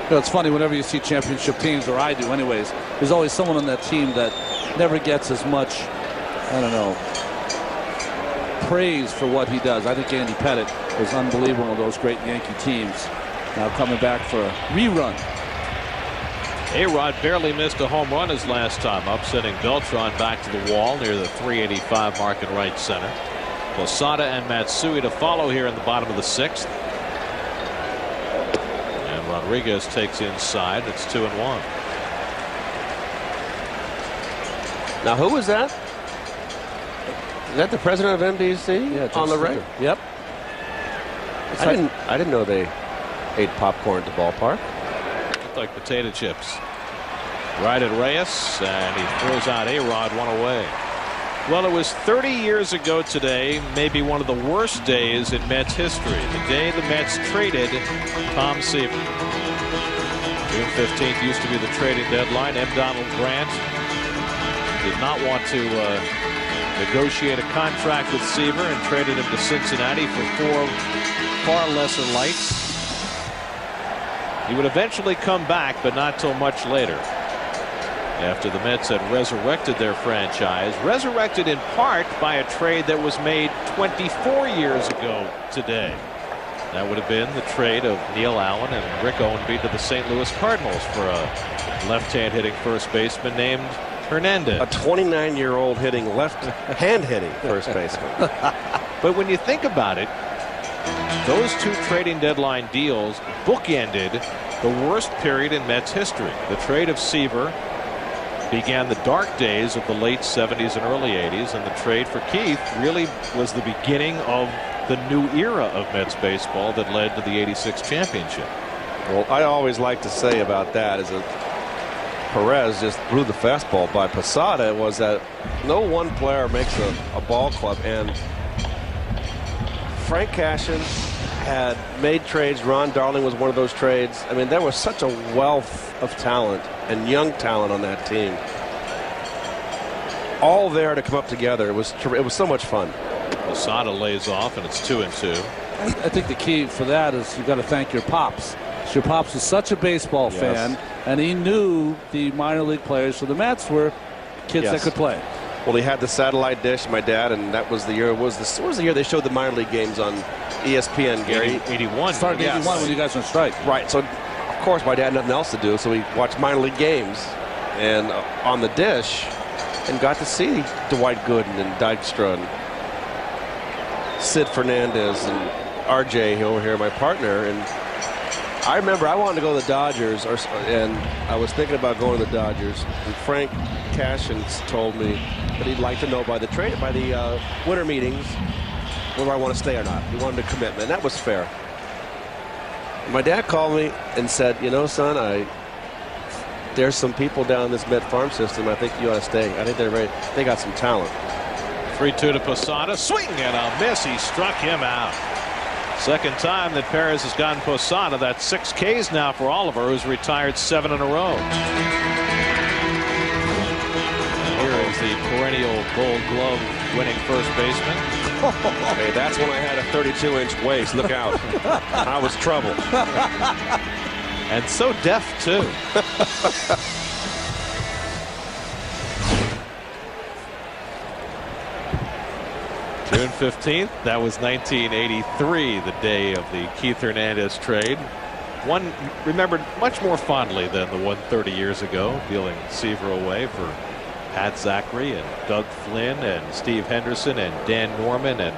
You know, it's funny, whenever you see championship teams, or I do anyways, there's always someone on that team that never gets as much, I don't know, praise for what he does. I think Andy Pettitte was unbelievable in those great Yankee teams. Now coming back for a rerun. A-Rod barely missed a home run his last time up, sending Beltran back to the wall near the 385 mark in right center. Posada and Matsui to follow here in the bottom of the 6th. And Rodriguez takes inside. It's 2-1. Now, who was that? Is that the president of NBC? Yeah, on the right. Yep. I didn't know they ate popcorn at the ballpark. Looked like potato chips. Right at Reyes, and he throws out A-Rod, one away. Well, it was 30 years ago today, maybe one of the worst days in Mets history. The day the Mets traded Tom Seaver. June 15th used to be the trading deadline. M. Donald Grant did not want to negotiate a contract with Seaver and traded him to Cincinnati for 4 far lesser lights. He would eventually come back, but not till much later, after the Mets had resurrected their franchise, resurrected in part by a trade that was made 24 years ago today. That would have been the trade of Neil Allen and Rick Owenby to the St. Louis Cardinals for a left-hand hitting first baseman named Hernandez. A 29-year-old hitting left-hand hitting first baseman. But when you think about it, those 2 trading deadline deals bookended the worst period in Mets history. The trade of Seaver began the dark days of the late 70s and early 80s, and the trade for Keith really was the beginning of the new era of Mets baseball that led to the '86 championship. Well, I always like to say about that is that Perez just threw the fastball by Posada was that no one player makes a ball club, and Frank Cashin had made trades. Ron Darling was one of those trades. I mean, there was such a wealth of talent and young talent on that team, all there to come up together. It was so much fun. Posada lays off, and it's 2-2. I think the key for that is you got to thank your pops. Your pops was such a baseball fan, and he knew the minor league players. So the Mets were kids that could play. Well, he had the satellite dish, my dad, and that was the year. What was the year they showed the minor league games on ESPN, Gary? 81. Started in 81 when you guys went strike. Right. So, of course, my dad had nothing else to do, so we watched minor league games. and on the dish, and got to see Dwight Gooden and Dykstra and Sid Fernandez and RJ over here, my partner. And I remember I wanted to go to the Dodgers, and I was thinking about going to the Dodgers. And Frank Cashin told me that he'd like to know by the winter meetings whether I want to stay or not. He wanted a commitment, and that was fair. My dad called me and said, you know, son, there's some people down this Met Farm system. I think you ought to stay. I think they're ready. They got some talent. 3-2 to Posada. Swing and a miss. He struck him out. Second time that Perez has gotten Posada. That's 6 Ks now for Oliver, who's retired 7 in a row. And here is the perennial Gold Glove winning first baseman. Hey, that's when I had a 32-inch waist. Look out. I was trouble. And so deaf, too. June 15th, that was 1983, the day of the Keith Hernandez trade. One remembered much more fondly than the one 30 years ago, dealing Seaver away for Pat Zachary and Doug Flynn and Steve Henderson and Dan Norman, and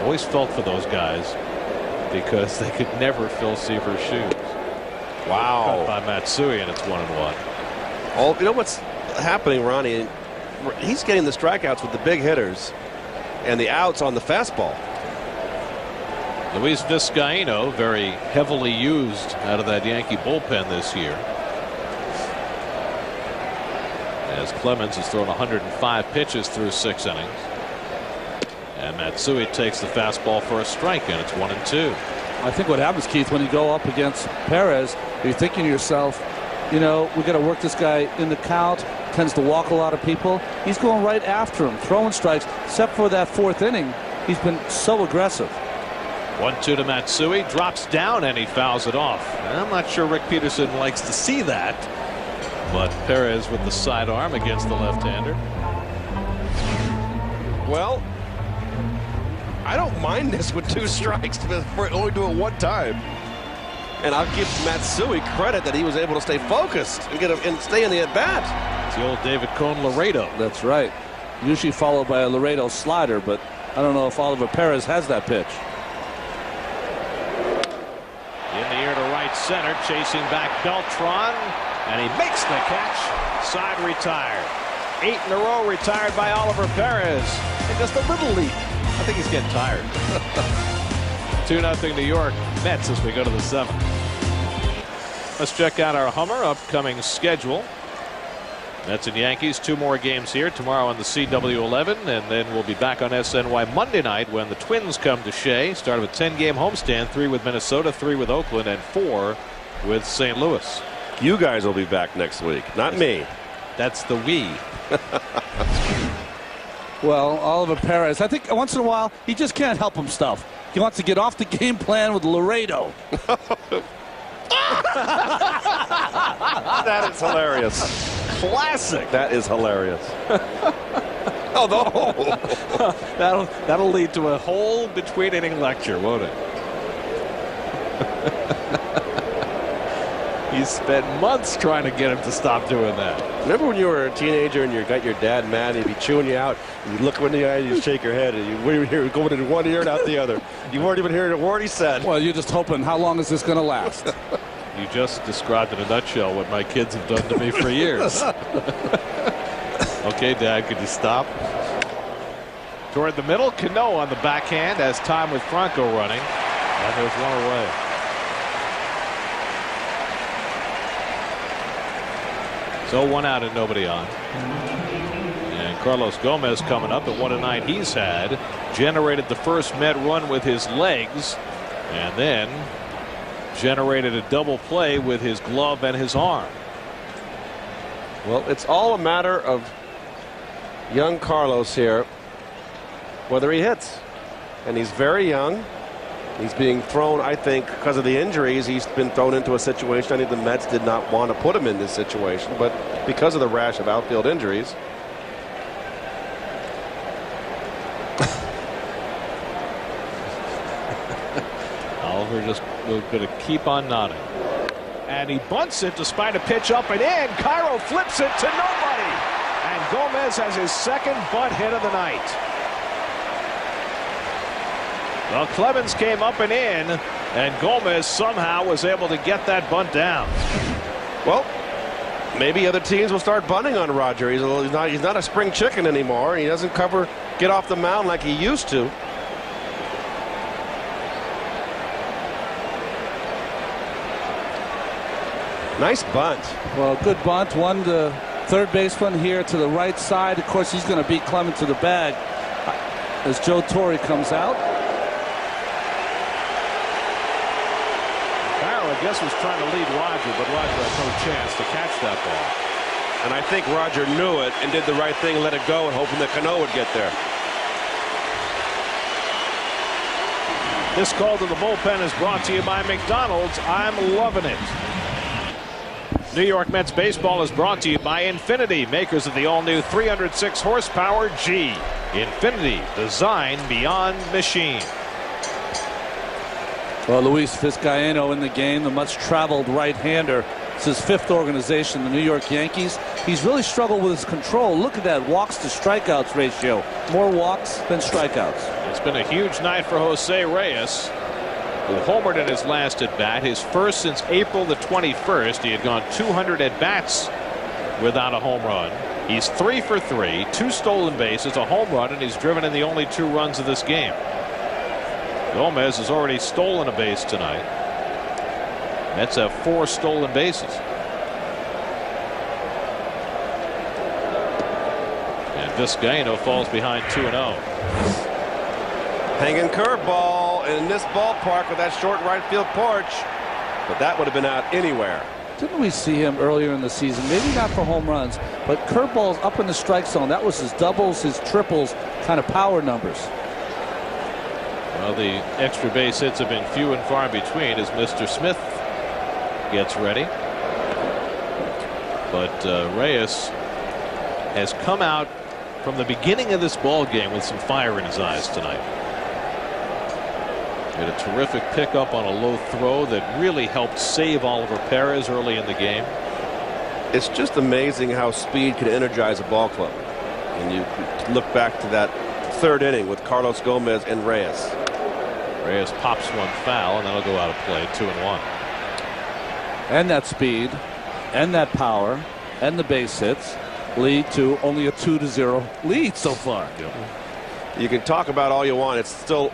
always felt for those guys because they could never fill Seaver's shoes. Wow. Cut by Matsui, and it's 1-1. Oh, you know what's happening, Ronnie? He's getting the strikeouts with the big hitters and the outs on the fastball. Luis Vizcaíno, very heavily used out of that Yankee bullpen this year, as Clemens has thrown 105 pitches through 6 innings. And Matsui takes the fastball for a strike, and it's 1-2. I think what happens, Keith, when you go up against Perez, you're thinking to yourself, you know, we got to work this guy in the count, tends to walk a lot of people. He's going right after him, throwing strikes, except for that 4th inning. He's been so aggressive. 1-2 to Matsui, drops down, and he fouls it off. And I'm not sure Rick Peterson likes to see that, but Perez with the sidearm against the left-hander. Well, I don't mind this with 2 strikes, but only do it 1 time. And I'll give Matsui credit that he was able to stay focused and stay in the at-bat. It's the old David Cone Laredo. That's right. Usually followed by a Laredo slider, but I don't know if Oliver Perez has that pitch. In the air to right center, chasing back Beltran, and he makes the catch. Side retired. 8 in a row retired by Oliver Perez. And just a little leap. I think he's getting tired. 2-0 New York Mets as we go to the 7th. Let's check out our Hummer upcoming schedule. Mets and Yankees, 2 more games here tomorrow on the CW11, and then we'll be back on SNY Monday night when the Twins come to Shea. Start of a 10-game homestand, 3 with Minnesota, 3 with Oakland, and 4 with St. Louis. You guys will be back next week, not me. That's the we. Well, Oliver Perez, I think once in a while he just can't help himself. He wants to get off the game plan with Laredo. That is hilarious. Classic. That is hilarious. Oh, no. that'll lead to a whole between inning lecture, won't it? He spent months trying to get him to stop doing that. Remember when you were a teenager and you got your dad mad and he'd be chewing you out and you look him in the eye and you shake your head and you were going in one ear and out the other. You weren't even hearing a word he said. Well, you're just hoping, how long is this going to last? You just described in a nutshell what my kids have done to me for years. Okay, Dad, could you stop? Toward the middle, Cano on the backhand as time with Franco running. And there's one away. So 1 out and nobody on. And Carlos Gomez coming up at 1-9 he's had. Generated the first Met run with his legs. And then generated a double play with his glove and his arm. Well, it's all a matter of young Carlos here, whether he hits. And he's very young. He's being thrown, I think, because of the injuries, he's been thrown into a situation. I think the Mets did not want to put him in this situation, but because of the rash of outfield injuries. Oliver just going to keep on nodding. and he bunts it despite a pitch up and in. Cairo flips it to nobody, and Gomez has his second bunt hit of the night. Well, Clemens came up and in, and Gomez somehow was able to get that bunt down. Well, maybe other teams will start bunting on Roger. He's not a spring chicken anymore. He doesn't get off the mound like he used to. Nice bunt. Well, good bunt. One to third baseman here to the right side. Of course, he's going to beat Clemens to the bag as Joe Torre comes out. Carroll, I guess, was trying to lead Roger, but Roger had no chance to catch that ball. And I think Roger knew it and did the right thing and let it go, and hoping that Cano would get there. This call to the bullpen is brought to you by McDonald's. I'm loving it. New York Mets baseball is brought to you by Infinity, makers of the all-new 306 horsepower G. Infinity, design beyond machine. Well, Luis Vizcaino in the game, the much-traveled right-hander. It's his fifth organization, the New York Yankees. He's really struggled with his control. Look at that walks to strikeouts ratio. More walks than strikeouts. It's been a huge night for Jose Reyes, who homered in his last at-bat, his first since April the 21st. He had gone 200 at-bats without a home run. He's 3 for 3, 2 stolen bases, a home run, and he's driven in the only 2 runs of this game. Gomez has already stolen a base tonight. Mets have 4 stolen bases. And Vizcaino falls behind 2-0. Hanging curveball in this ballpark with that short right field porch, but that would have been out anywhere. Didn't we see him earlier in the season? Maybe not for home runs, but curveballs up in the strike zone. That was his doubles, his triples, kind of power numbers. Well, the extra base hits have been few and far between as Mr. Smith gets ready. But Reyes has come out from the beginning of this ball game with some fire in his eyes tonight. He had a terrific pickup on a low throw that really helped save Oliver Perez early in the game. It's just amazing how speed can energize a ball club. And you look back to that third inning with Carlos Gomez and Reyes. Reyes pops one foul, and that'll go out of play, 2-1. And that speed, and that power, and the base hits lead to only a 2-0 lead so far. You can talk about all you want. It's still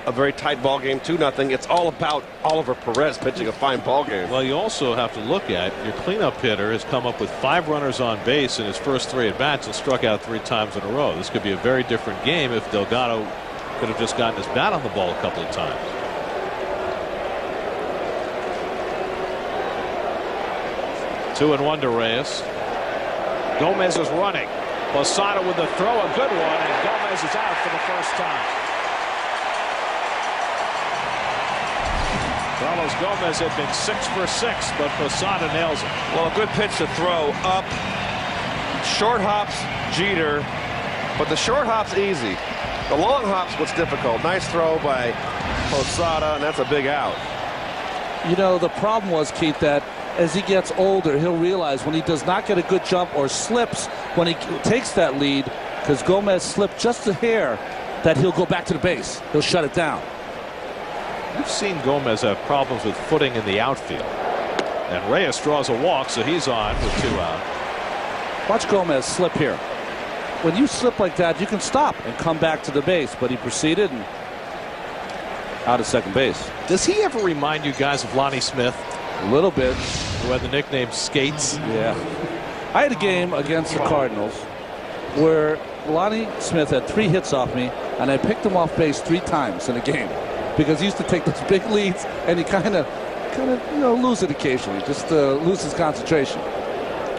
a very tight ball game, 2-0. It's all about Oliver Perez pitching a fine ball game. Well, you also have to look at your cleanup hitter has come up with 5 runners on base in his first 3 at bats and struck out 3 times in a row. This could be a very different game if Delgado could have just gotten his bat on the ball a couple of times. Two and one to Reyes. Gomez is running. Posada with the throw, a good one, and Gomez is out for the first time. Carlos Gomez had been 6 for 6, but Posada nails it. Well, a good pitch to throw up. Short hops, Jeter, but the short hop's easy. The long hop's what's difficult. Nice throw by Posada, and that's a big out. You know, the problem was, Keith, that as he gets older, he'll realize when he does not get a good jump or slips when he takes that lead, because Gomez slipped just a hair, that he'll go back to the base. He'll shut it down. We've seen Gomez have problems with footing in the outfield. And Reyes draws a walk, so he's on with 2 out. Watch Gomez slip here. When you slip like that, you can stop and come back to the base, but he proceeded and out of second base. Does he ever remind you guys of Lonnie Smith? A little bit. Who had the nickname Skates? Yeah. I had a game against the Cardinals where Lonnie Smith had 3 hits off me, and I picked him off base 3 times in a game because he used to take those big leads, and he kind of lose it occasionally, just lose his concentration.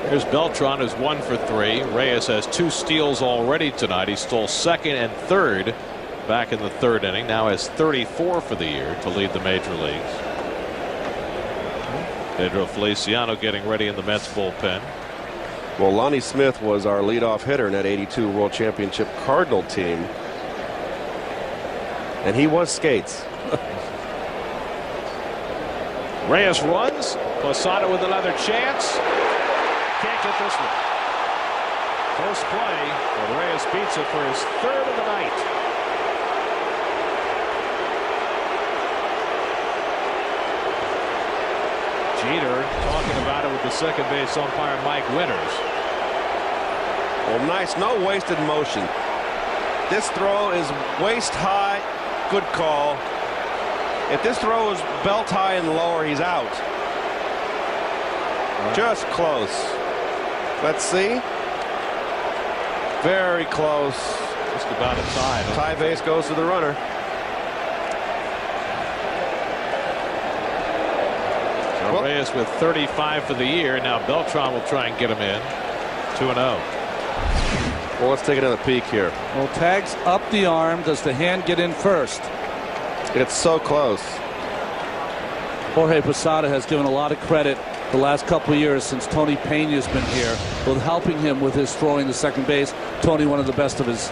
Here's Beltran, who's 1 for 3. Reyes has 2 steals already tonight. He stole second and third back in the 3rd inning. Now has 34 for the year to lead the major leagues. Pedro Feliciano getting ready in the Mets bullpen. Well, Lonnie Smith was our leadoff hitter in that '82 World Championship Cardinal team. And he was Skates. Reyes runs. Posada with another chance. Can't get this one. Close play, but Reyes beats it for his third of the night. Jeter talking about it with the second base umpire Mike Winters. Well, nice, no wasted motion. This throw is waist high. Good call. If this throw is belt high and lower, he's out. Just close. Let's see. Very close. Just about a tie. Tie base goes to the runner. So Reyes with 35 for the year. Now Beltran will try and get him in. 2-0. Well, let's take another peek here. Well, tags up the arm. Does the hand get in first? It's so close. Jorge Posada has given a lot of credit the last couple of years since Tony Peña's been here with helping him with his throwing to second base. Tony, one of the best of his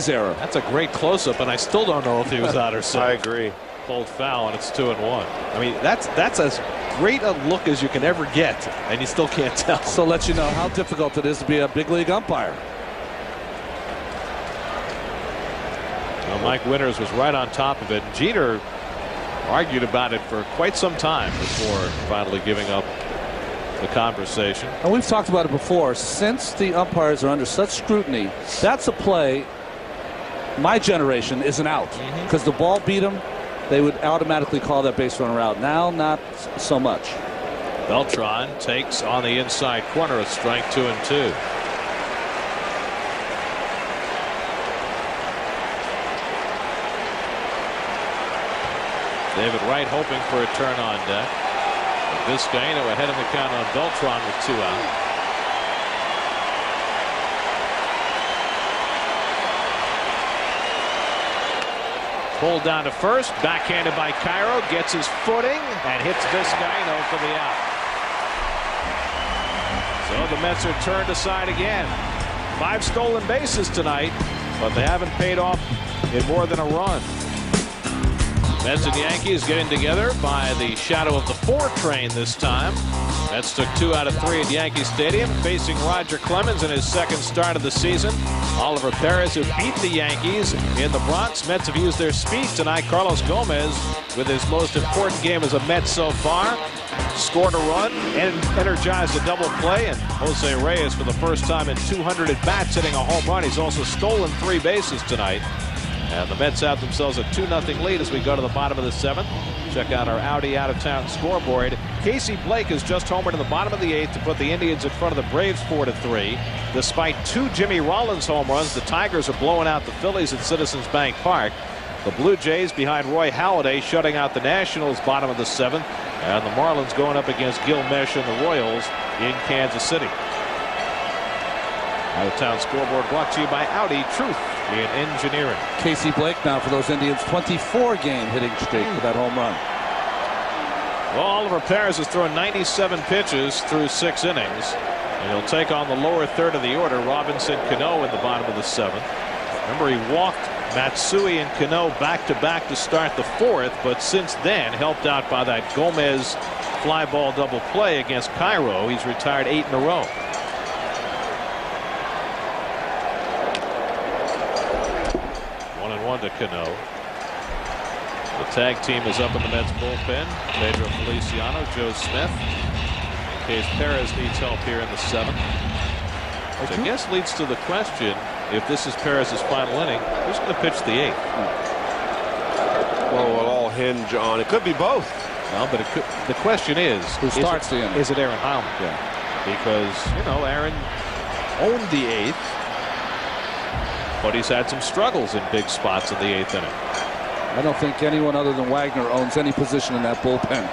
era. That's a great close-up, and I still don't know if he was out or safe. I agree. Pulled foul, and it's 2-1. I mean, that's as great a look as you can ever get, and you still can't tell. So let you know how difficult it is to be a big league umpire. Well, Mike Winters was right on top of it. Jeter argued about it for quite some time before finally giving up the conversation. And we've talked about it before. Since the umpires are under such scrutiny, that's a play my generation isn't out. Because the ball beat them, they would automatically call that base runner out. Now, not so much. Beltran takes on the inside corner, a strike, 2-2. David Wright hoping for a turn on deck. Vizcaino ahead in the count on Beltran with 2 out. Pulled down to first, backhanded by Cairo, gets his footing and hits Vizcaino for the out. So the Mets are turned aside again. 5 stolen bases tonight, but they haven't paid off in more than a run. Mets and Yankees getting together by the shadow of the 4 train this time. Mets took 2 out of 3 at Yankee Stadium, facing Roger Clemens in his second start of the season. Oliver Perez, who beat the Yankees in the Bronx. Mets have used their speed tonight. Carlos Gomez, with his most important game as a Met so far, scored a run and energized a double play. And Jose Reyes, for the first time in 200 at-bats, hitting a home run. He's also stolen 3 bases tonight. And the Mets have themselves a 2-0 lead as we go to the bottom of the 7th. Check out our Audi out-of-town scoreboard. Casey Blake has just homered in the bottom of the 8th to put the Indians in front of the Braves 4-3. Despite 2 Jimmy Rollins home runs, the Tigers are blowing out the Phillies at Citizens Bank Park. The Blue Jays behind Roy Halladay shutting out the Nationals bottom of the 7th. And the Marlins going up against Gil Mesh and the Royals in Kansas City. Out-of-town scoreboard brought to you by Audi, Truth in Engineering. Casey Blake now for those Indians 24-game hitting streak with that home run. Well, Oliver Perez has thrown 97 pitches through 6 innings. And he'll take on the lower third of the order, Robinson Cano in the bottom of the 7th. Remember, he walked Matsui and Cano back-to-back to start the 4th, but since then, helped out by that Gomez fly ball double play against Cairo, he's retired 8 in a row. To Cano. The tag team is up in the Mets bullpen. Pedro Feliciano, Joe Smith. In case Perez needs help here in the 7th. Which I guess leads to the question, if this is Perez's final inning, who's going to pitch the 8th? Well, it'll all hinge on, it could be both. No, but it could, the question is, who starts the inning? Is it Aaron Heilman? Yeah. Because, you know, Aaron owned the 8th. But he's had some struggles in big spots in the 8th inning. I don't think anyone other than Wagner owns any position in that bullpen.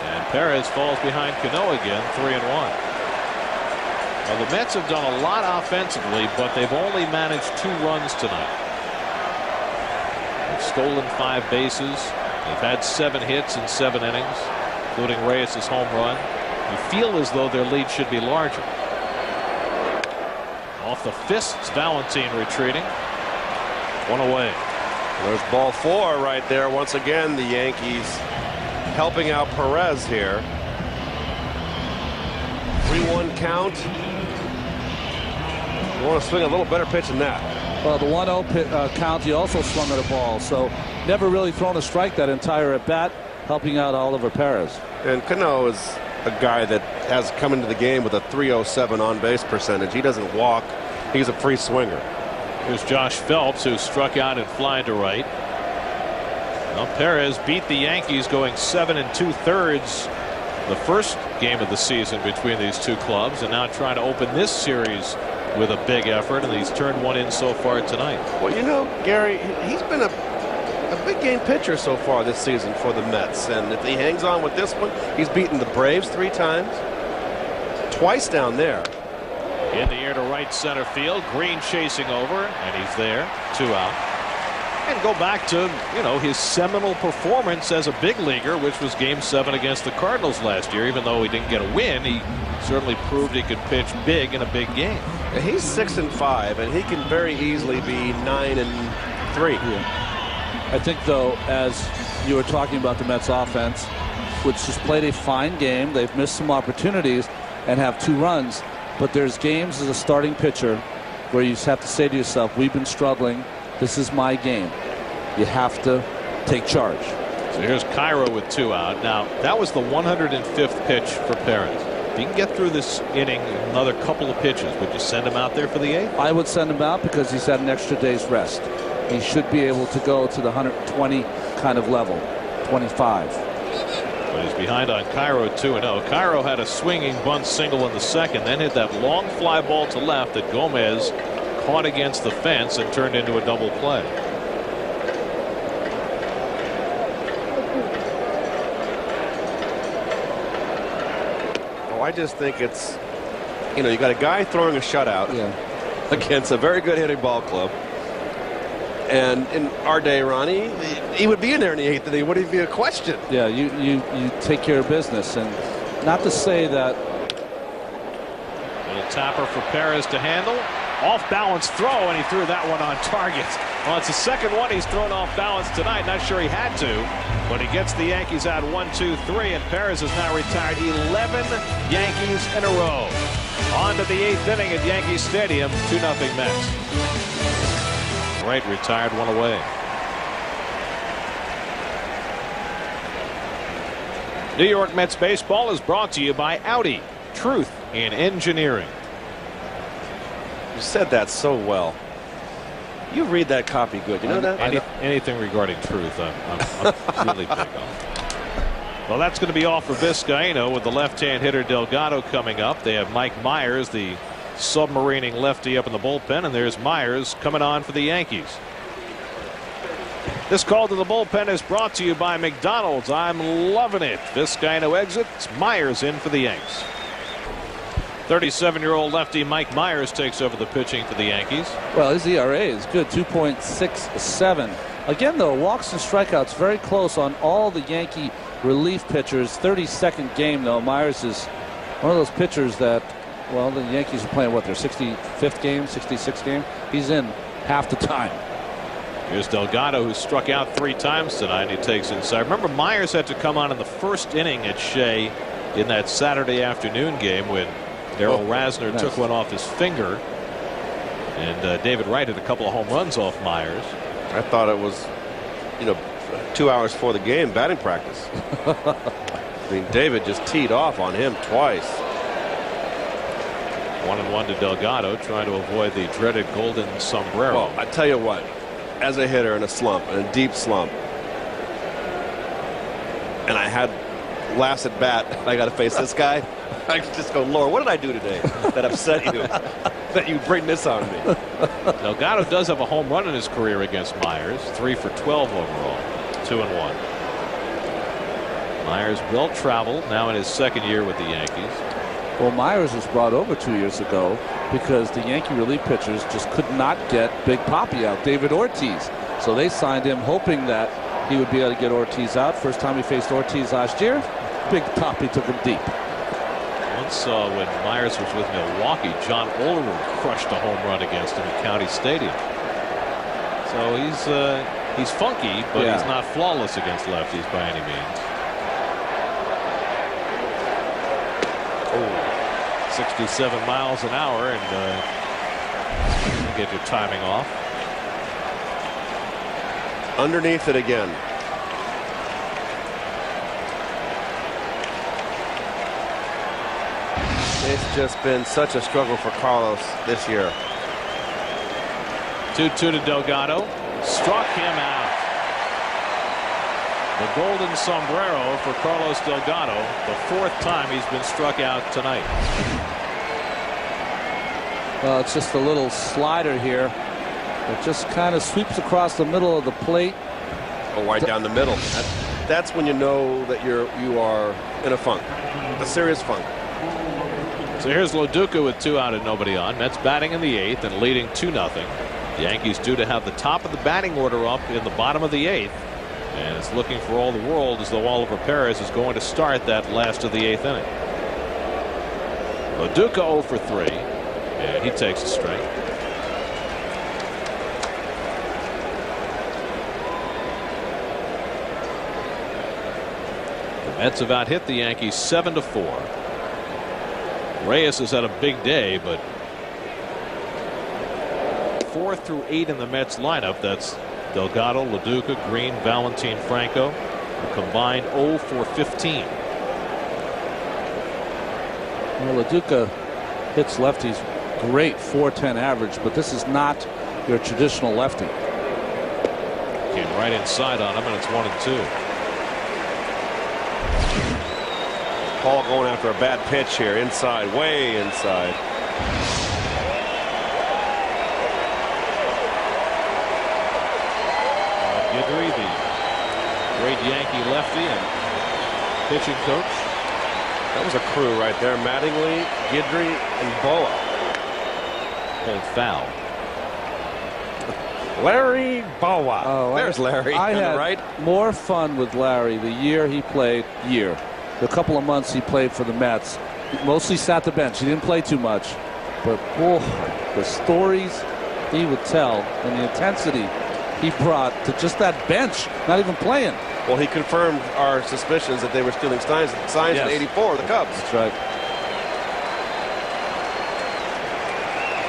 And Perez falls behind Cano again, 3-1. Well, the Mets have done a lot offensively, but they've only managed 2 runs tonight. They've stolen 5 bases. They've had 7 hits in 7 innings, including Reyes' home run. You feel as though their lead should be larger. Off the fists, Valentine retreating. 1 away. There's ball 4 right there. Once again, the Yankees helping out Perez here. 3-1 count. You want to swing a little better pitch than that. Well, the 1-0 count, he also swung at a ball, so never really thrown a strike that entire at bat, helping out Oliver Perez. And Cano is a guy that has come into the game with a .307 on base percentage. He doesn't walk. He's a free swinger. Here's Josh Phelps, who struck out and flying to right. Well, Perez beat the Yankees, going 7 2/3 the first game of the season between these two clubs, and now trying to open this series with a big effort, and he's turned one in so far tonight. Well, you know, Gary, he's been a big game pitcher so far this season for the Mets, and if he hangs on with this one, he's beaten the Braves 3 times, twice down there. In the air to right center field, Green chasing over, and he's there, 2 out. And go back to, you know, his seminal performance as a big leaguer, which was Game 7 against the Cardinals last year. Even though he didn't get a win, he certainly proved he could pitch big in a big game. He's 6-5, and he can very easily be 9-3. Yeah. I think, though, as you were talking about the Mets offense, which has played a fine game, they've missed some opportunities and have 2 runs, but there's games as a starting pitcher where you just have to say to yourself, we've been struggling. This is my game. You have to take charge. So here's Cairo with 2 out. Now, that was the 105th pitch for Perez. If he can get through this inning another couple of pitches, would you send him out there for the 8th? I would send him out because he's had an extra day's rest. He should be able to go to the 120 kind of level, 25. But he's behind on Cairo 2-0. Cairo had a swinging bunt single in the second, then hit that long fly ball to left that Gomez caught against the fence and turned into a double play. Oh, I just think it's, you know, you got a guy throwing a shutout against a very good hitting ball club. And in our day, Ronnie, he would be in there in the 8th inning. It wouldn't even be a question. Yeah, you take care of business. And not to say that. Little tapper for Perez to handle. Off balance throw, and he threw that one on target. Well, it's the second one he's thrown off balance tonight. Not sure he had to, but he gets the Yankees out 1-2-3, and Perez has now retired 11 Yankees in a row. On to the 8th inning at Yankee Stadium, 2-0 Mets. Wright retired 1 away. New York Mets baseball is brought to you by Audi. Truth in engineering. You said that so well. You read that copy good. You know that? Anything regarding truth, I'm really big on. Well, that's going to be all for Vizcaino with the left-hand hitter Delgado coming up. They have Mike Myers, the submarining lefty, up in the bullpen, and there's Myers coming on for the Yankees. This call to the bullpen is brought to you by McDonald's. I'm loving it. Vizcaino exits. Myers in for the Yanks. 37-year-old lefty Mike Myers takes over the pitching for the Yankees. Well, his ERA is good, 2.67. Again, though, walks and strikeouts very close on all the Yankee relief pitchers. 32nd game, though. Myers is one of those pitchers that, well, the Yankees are playing, what, their 65th game, 66th game? He's in half the time. Here's Delgado, who struck out 3 times tonight, and he takes inside. Remember, Myers had to come on in the first inning at Shea in that Saturday afternoon game when Darryl Rasner took one off his finger, and David Wright had a couple of home runs off Myers. I thought it was, you know, 2 hours before the game, batting practice. I mean, David just teed off on him twice. 1-1 to Delgado, trying to avoid the dreaded golden sombrero. Well, I tell you what, as a hitter in a slump, in a deep slump, and I had last at bat, I got to face this guy. I just go, Lord, what did I do today that upset you? That you bring this on me? Delgado does have a home run in his career against Myers, 3 for 12 overall, 2-1. Myers well traveled, now in his second year with the Yankees. Well, Myers was brought over 2 years ago because the Yankee relief pitchers just could not get Big Papi out, David Ortiz. So they signed him hoping that he would be able to get Ortiz out. First time he faced Ortiz last year, Big Papi took him deep. Once when Myers was with Milwaukee, John Olerud crushed a home run against him at County Stadium. So he's funky, but he's not flawless against lefties by any means. 67 miles an hour, and get your timing off. Underneath it again. It's just been such a struggle for Carlos this year. 2-2 to Delgado. Struck him out. The golden sombrero for Carlos Delgado. The 4th time he's been struck out tonight. Well, it's just a little slider here. It just kind of sweeps across the middle of the plate. Oh, right down the middle. That's when you know that you are in a funk, a serious funk. So here's Loduca with 2 out and nobody on. Mets batting in the 8th and leading 2-0. The Yankees due to have the top of the batting order up in the bottom of the 8th. And it's looking for all the world as though Oliver Perez is going to start that last of the 8th inning. Loduca 0 for 3. And he takes a strike. The Mets have out hit the Yankees 7-4. Reyes has had a big day, but 4 through 8 in the Mets lineup. That's Delgado, Loduca, Green, Valentin, Franco. A combined 0 for 15. Well, Loduca hits lefties great, 410 average, but this is not your traditional lefty. Came right inside on him, and it's 1-2. Paul going after a bad pitch here, inside, way inside. Guidry, the great Yankee lefty and pitching coach. That was a crew right there. Mattingly, Guidry, and Boa. Pulled foul. Larry Boa. Oh, there's Larry. I had right. more fun with Larry the year he played. The couple of months he played for the Mets. He mostly sat the bench. He didn't play too much, but boy, the stories he would tell and the intensity he brought to just that bench, not even playing. Well, he confirmed our suspicions that they were stealing signs in '84, the Cubs. That's right.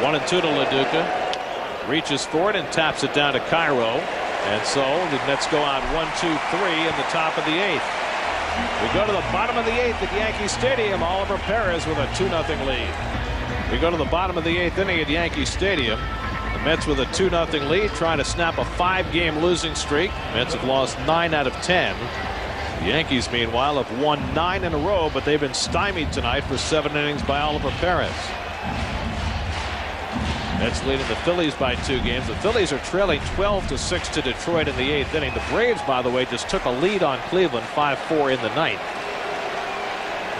1-2 to Loduca. Reaches for it and taps it down to Cairo. And so the Mets go out 1-2-3 in the top of the 8th. We go to the bottom of the 8th at Yankee Stadium. Oliver Perez with a 2-0 lead. We go to the bottom of the 8th inning at Yankee Stadium. The Mets with a 2-0 lead, trying to snap a 5-game losing streak. Mets have lost 9 out of 10. The Yankees, meanwhile, have won 9 in a row, but they've been stymied tonight for 7 innings by Oliver Perez. Mets leading the Phillies by 2 games. The Phillies are trailing 12-6 to Detroit in the 8th inning. The Braves, by the way, just took a lead on Cleveland 5-4 in the 9th.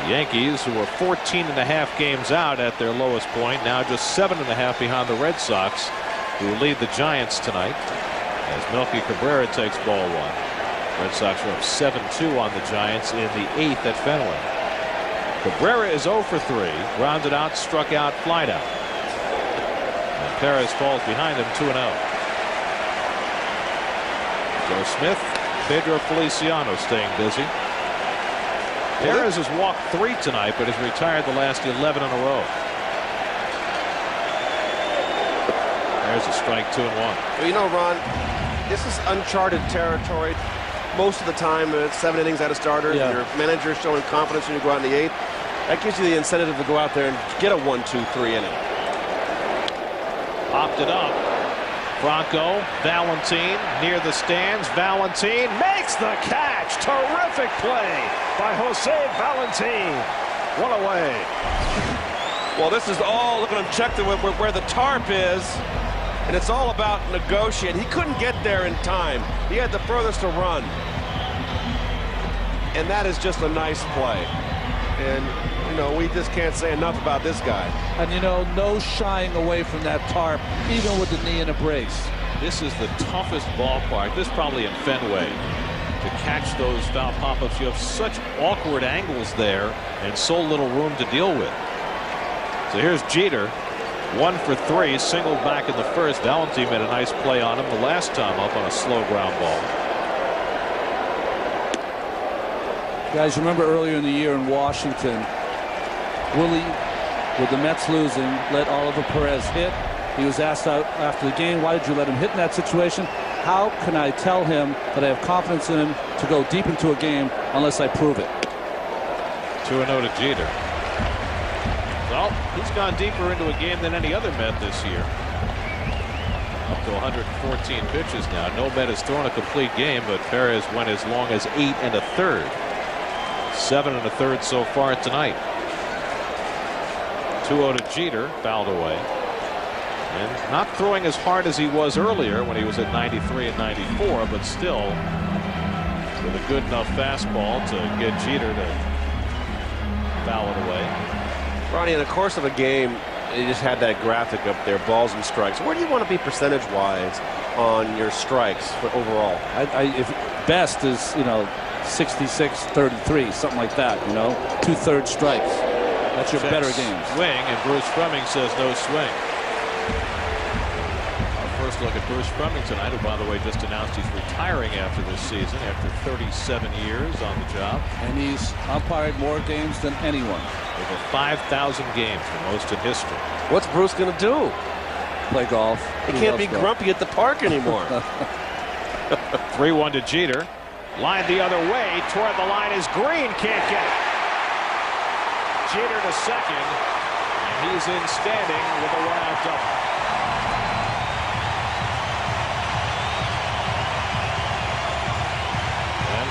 The Yankees, who were 14.5 games out at their lowest point, now just 7.5 behind the Red Sox, who lead the Giants tonight as Melky Cabrera takes ball 1. Red Sox are up 7-2 on the Giants in the 8th at Fenway. Cabrera is 0 for 3, grounded out, struck out, flied out. And Perez falls behind him 2-0. Joe Smith, Pedro Feliciano staying busy. Perez has walked 3 tonight, but has retired the last 11 in a row. There's a strike, 2-1. Well, you know, Ron, this is uncharted territory. Most of the time, it's 7 innings out of starter. Yeah. Your manager showing confidence when you go out in the 8th. That gives you the incentive to go out there and get a 1-2-3 inning. Popped it up. Franco, Valentin near the stands. Valentin makes the catch. Terrific play by Jose Valentin. 1 away. Well, this is all, look at him check where the tarp is, and it's all about negotiating. He couldn't get there in time. He had the furthest to run. And that is just a nice play. And, you know, we just can't say enough about this guy. And, you know, no shying away from that tarp, even with the knee in a brace. This is the toughest ballpark. This probably in Fenway. To catch those foul pop-ups, you have such awkward angles there and so little room to deal with. So here's Jeter, 1 for 3, singled back in the first. Valentin made a nice play on him the last time up on a slow ground ball. Guys, remember earlier in the year in Washington, Willie, with the Mets losing, let Oliver Perez hit. He was asked out after the game, why did you let him hit in that situation? How can I tell him that I have confidence in him to go deep into a game unless I prove it? 2-0 to Jeter. Well, he's gone deeper into a game than any other Met this year. Up to 114 pitches now. No Met has thrown a complete game, but Perez went as long as 8 1/3. 7 1/3 so far tonight. 2-0 to Jeter, fouled away. And not throwing as hard as he was earlier when he was at 93 and 94, but still with a good enough fastball to get Jeter to foul it away. Ronnie, in the course of a game, you just had that graphic up there, balls and strikes. Where do you want to be percentage-wise on your strikes for overall? If best is 66-33, something like that. 2/3 strikes. That's your better games. Swing, and Bruce Fleming says no swing. First look at Bruce Fleming tonight, who, by the way, just announced he's retiring after this season after 37 years on the job. And he's umpired more games than anyone. Over 5,000 games, the most in history. What's Bruce going to do? Play golf. He can't be grumpy at the park anymore. 3-1 to Jeter. Line the other way. Toward the line is Green. Can't get it. Jeter to second. And he's in standing with a one-out double.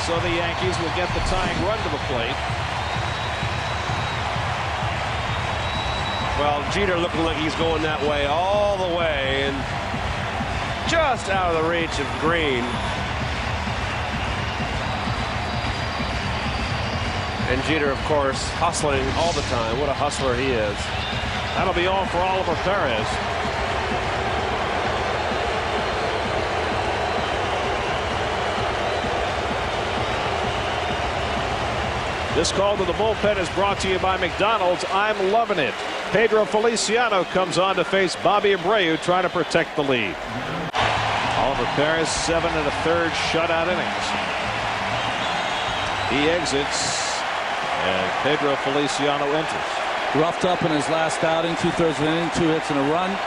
So the Yankees will get the tying run to the plate. Well, Jeter looking like he's going that way all the way, and just out of the reach of Green. And Jeter, of course, hustling all the time. What a hustler he is. That'll be all for Oliver Perez. This call to the bullpen is brought to you by McDonald's. I'm loving it. Pedro Feliciano comes on to face Bobby Abreu, trying to protect the lead. Oliver Perez, 7 1/3 shutout innings. He exits, and Pedro Feliciano enters. Roughed up in his last outing, 2/3 of an inning, 2 hits and a run.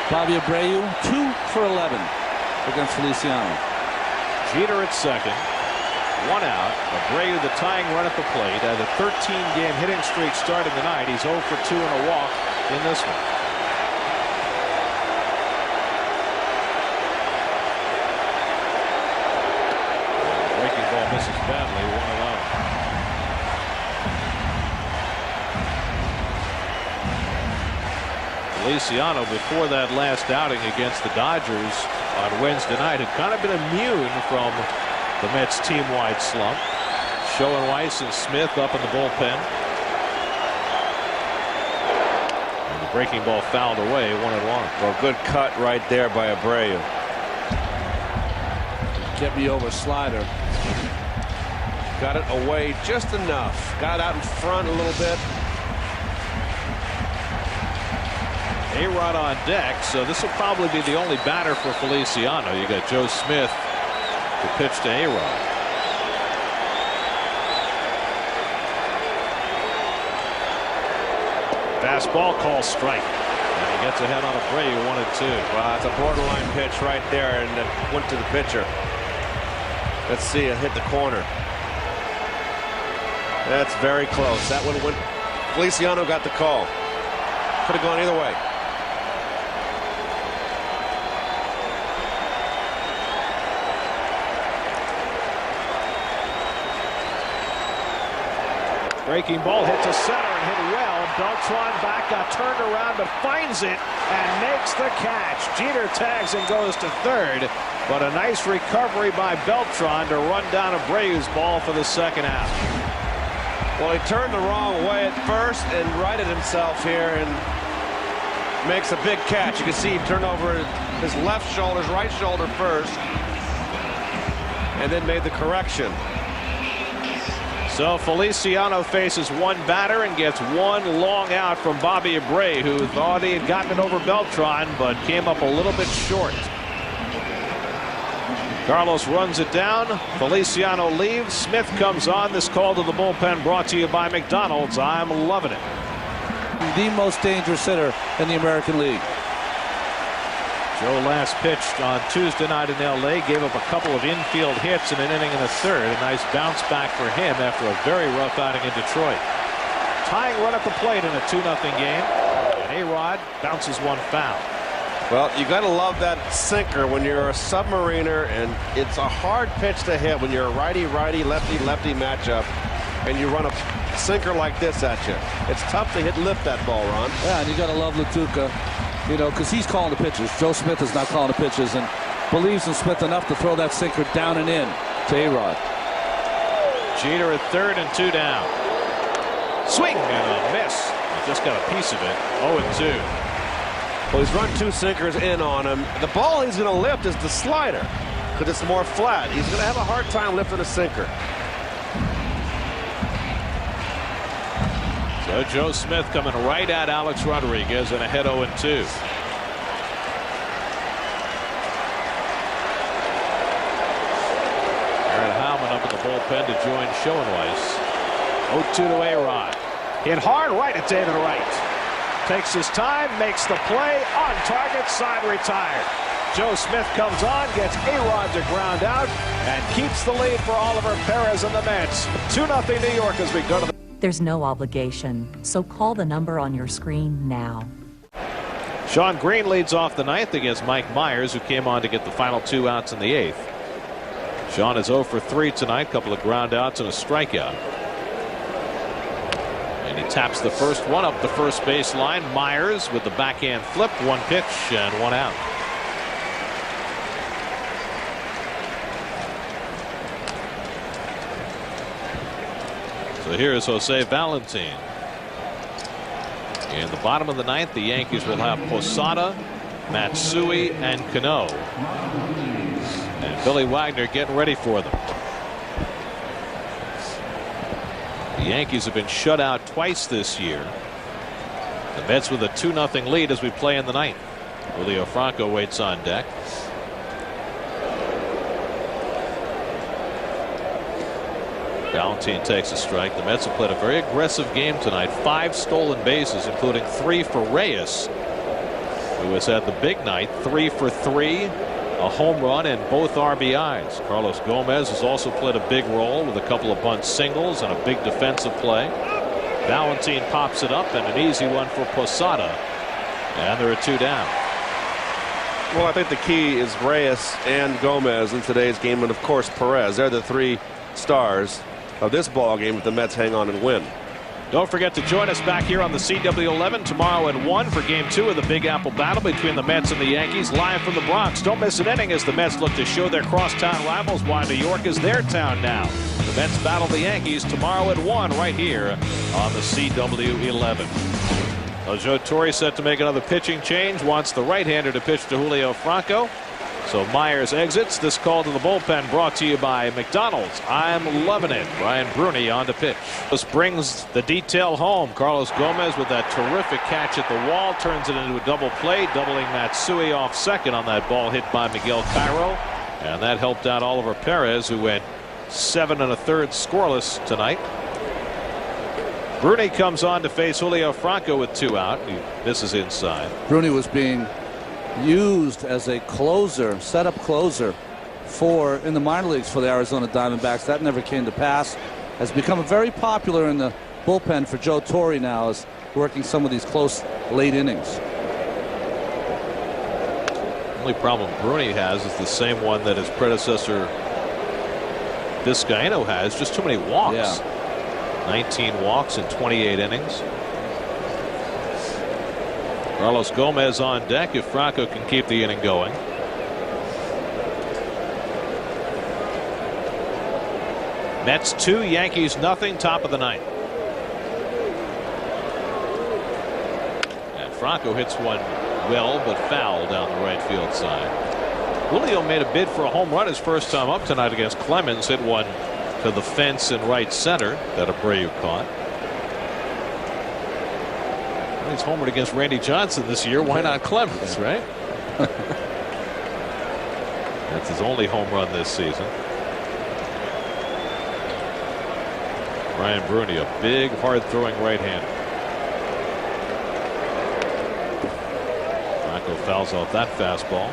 Bobby Abreu, 2 for 11 against Feliciano. Jeter at second. 1 out. Abreu the tying run at the plate. Had a 13-game hitting streak starting the night. He's 0 for 2 and a walk in this one. Breaking ball misses badly. 1-0. Feliciano, before that last outing against the Dodgers on Wednesday night, had kind of been immune from the Mets team-wide slump. Schoenweiss and Smith up in the bullpen. And the breaking ball fouled away, 1-1. Well, good cut right there by Abreu. Get me over slider. Got it away just enough. Got out in front a little bit. A-Rod on deck, so this will probably be the only batter for Feliciano. You got Joe Smith to pitch to A-Rod. Fastball, call strike. And he gets ahead on Abreu, 1-2. Wow, it's a borderline pitch right there, and it went to the pitcher. Let's see it hit the corner. That's very close. That one went. Feliciano got the call. Could have gone either way. Breaking ball hit to center and hit well. Beltran back, got turned around, but finds it and makes the catch. Jeter tags and goes to third, but a nice recovery by Beltran to run down Abreu's ball for the second out. Well, he turned the wrong way at first and righted himself here and makes a big catch. You can see he turned over his left shoulder, his right shoulder first, and then made the correction. So Feliciano faces one batter and gets one long out from Bobby Abreu, who thought he had gotten it over Beltran, but came up a little bit short. Carlos runs it down. Feliciano leaves. Smith comes on. This call to the bullpen brought to you by McDonald's. I'm loving it. the most dangerous hitter in the American League. Joe last pitched on Tuesday night in L.A. Gave up a couple of infield hits in an inning in the third. A nice bounce back for him after a very rough outing in Detroit. Tying run at the plate in a 2-0 game. And A-Rod bounces one foul. Well, you got to love that sinker when you're a submariner, and it's a hard pitch to hit when you're a righty-righty, lefty-lefty matchup, and you run a sinker like this at you. It's tough to lift that ball, Ron. Yeah, and you got to love Latuca, you know, because he's calling the pitches. Joe Smith is not calling the pitches and believes in Smith enough to throw that sinker down and in to A-Rod. Jeter at third and 2 down. Swing and a miss. He just got a piece of it. 0-2. Well, he's run 2 sinkers in on him. The ball he's going to lift is the slider because it's more flat. He's going to have a hard time lifting a sinker. So Joe Smith coming right at Alex Rodriguez and ahead 0-2. Aaron Howman up in the bullpen to join Schoenweiss. 0-2 to A-Rod. Hit hard right at David Wright. Takes his time, makes the play, on target, side retired. Joe Smith comes on, gets A-Rod to ground out, and keeps the lead for Oliver Perez and the Mets. 2-0 New York as we go to the... There's no obligation, so call the number on your screen now. Sean Green leads off the ninth against Mike Myers, who came on to get the final 2 outs in the 8th. Sean is 0 for 3 tonight, couple of ground outs and a strikeout. And he taps the first one up the first base line. Myers with the backhand flip, 1 pitch and 1 out. So here's Jose Valentin. In the bottom of the 9th, the Yankees will have Posada, Matsui, and Cano. And Billy Wagner getting ready for them. The Yankees have been shut out twice this year. The Mets with a 2-0 lead as we play in the 9th. Julio Franco waits on deck. Valentin takes a strike. The Mets have played a very aggressive game tonight. 5 stolen bases, including 3 for Reyes, who has had the big night. 3 for 3, a home run, and both RBIs. Carlos Gomez has also played a big role with a couple of bunt singles and a big defensive play. Valentin pops it up, and an easy one for Posada. And there are 2 down. Well, I think the key is Reyes and Gomez in today's game, and of course Perez. They're the 3 stars of this ball game if the Mets hang on and win. Don't forget to join us back here on the CW11 tomorrow at 1 for Game 2 of the Big Apple battle between the Mets and the Yankees, live from the Bronx. Don't miss an inning as the Mets look to show their crosstown rivals why New York is their town now. The Mets battle the Yankees tomorrow at 1 right here on the CW11. Joe Torre set to make another pitching change. Wants the right-hander to pitch to Julio Franco. So Myers exits. This call to the bullpen brought to you by McDonald's. I'm loving it. Brian Bruni on to pitch. This brings the detail home. Carlos Gomez with that terrific catch at the wall turns it into a double play, doubling Matsui off second on that ball hit by Miguel Cairo. And that helped out Oliver Perez, who went 7 1/3 scoreless tonight. Bruni comes on to face Julio Franco with 2 out. He misses inside. Bruni was being used as a closer, setup closer in the minor leagues for the Arizona Diamondbacks. That never came to pass. Has become very popular in the bullpen for Joe Torre now, is working some of these close late innings. The only problem Bruni has is the same one that his predecessor Vizcaino has, just too many walks. Yeah. 19 walks in 28 innings. Carlos Gomez on deck if Franco can keep the inning going. Mets 2, Yankees nothing, top of the 9th. And Franco hits one well but foul down the right field side. Julio made a bid for a home run his first time up tonight against Clemens. Hit one to the fence in right center that Abreu caught. He's homered against Randy Johnson this year. Why not Clemens, right? That's his only home run this season. Brian Bruni, a big, hard-throwing right-hander. fouls off that fastball.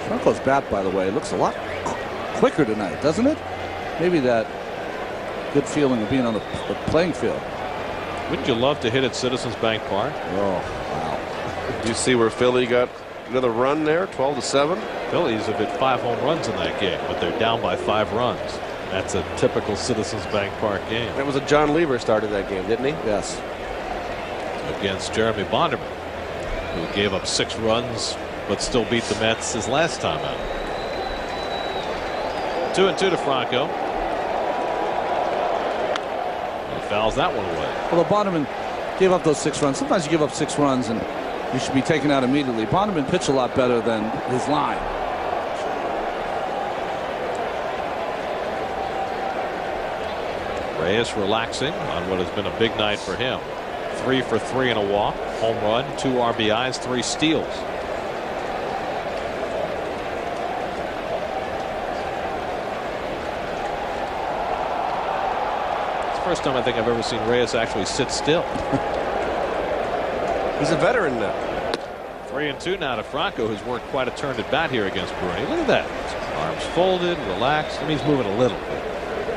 Franco's bat, by the way, looks a lot quicker tonight, doesn't it? Maybe that good feeling of being on the playing field. Wouldn't you love to hit at Citizens Bank Park? Oh, wow. You see where Philly got another run there, 12-7. Phillies have hit 5 home runs in that game, but they're down by 5 runs. That's a typical Citizens Bank Park game. That was a John Lever started that game, didn't he? Yes. Against Jeremy Bonderman, who gave up 6 runs but still beat the Mets his last time out. 2-2 to Franco. He fouls that one away. Well, Bonderman gave up those 6 runs. Sometimes you give up 6 runs and you should be taken out immediately. Bonderman pitched a lot better than his line. Reyes relaxing on what has been a big night for him. 3 for 3 and a walk, home run, 2 RBIs, 3 steals. It's the first time I think I've ever seen Reyes actually sit still. He's a veteran now. 3-2 now to Franco, who's worked quite a turn at bat here against Bruni. Look at that. Arms folded, relaxed. I mean, he's moving a little bit.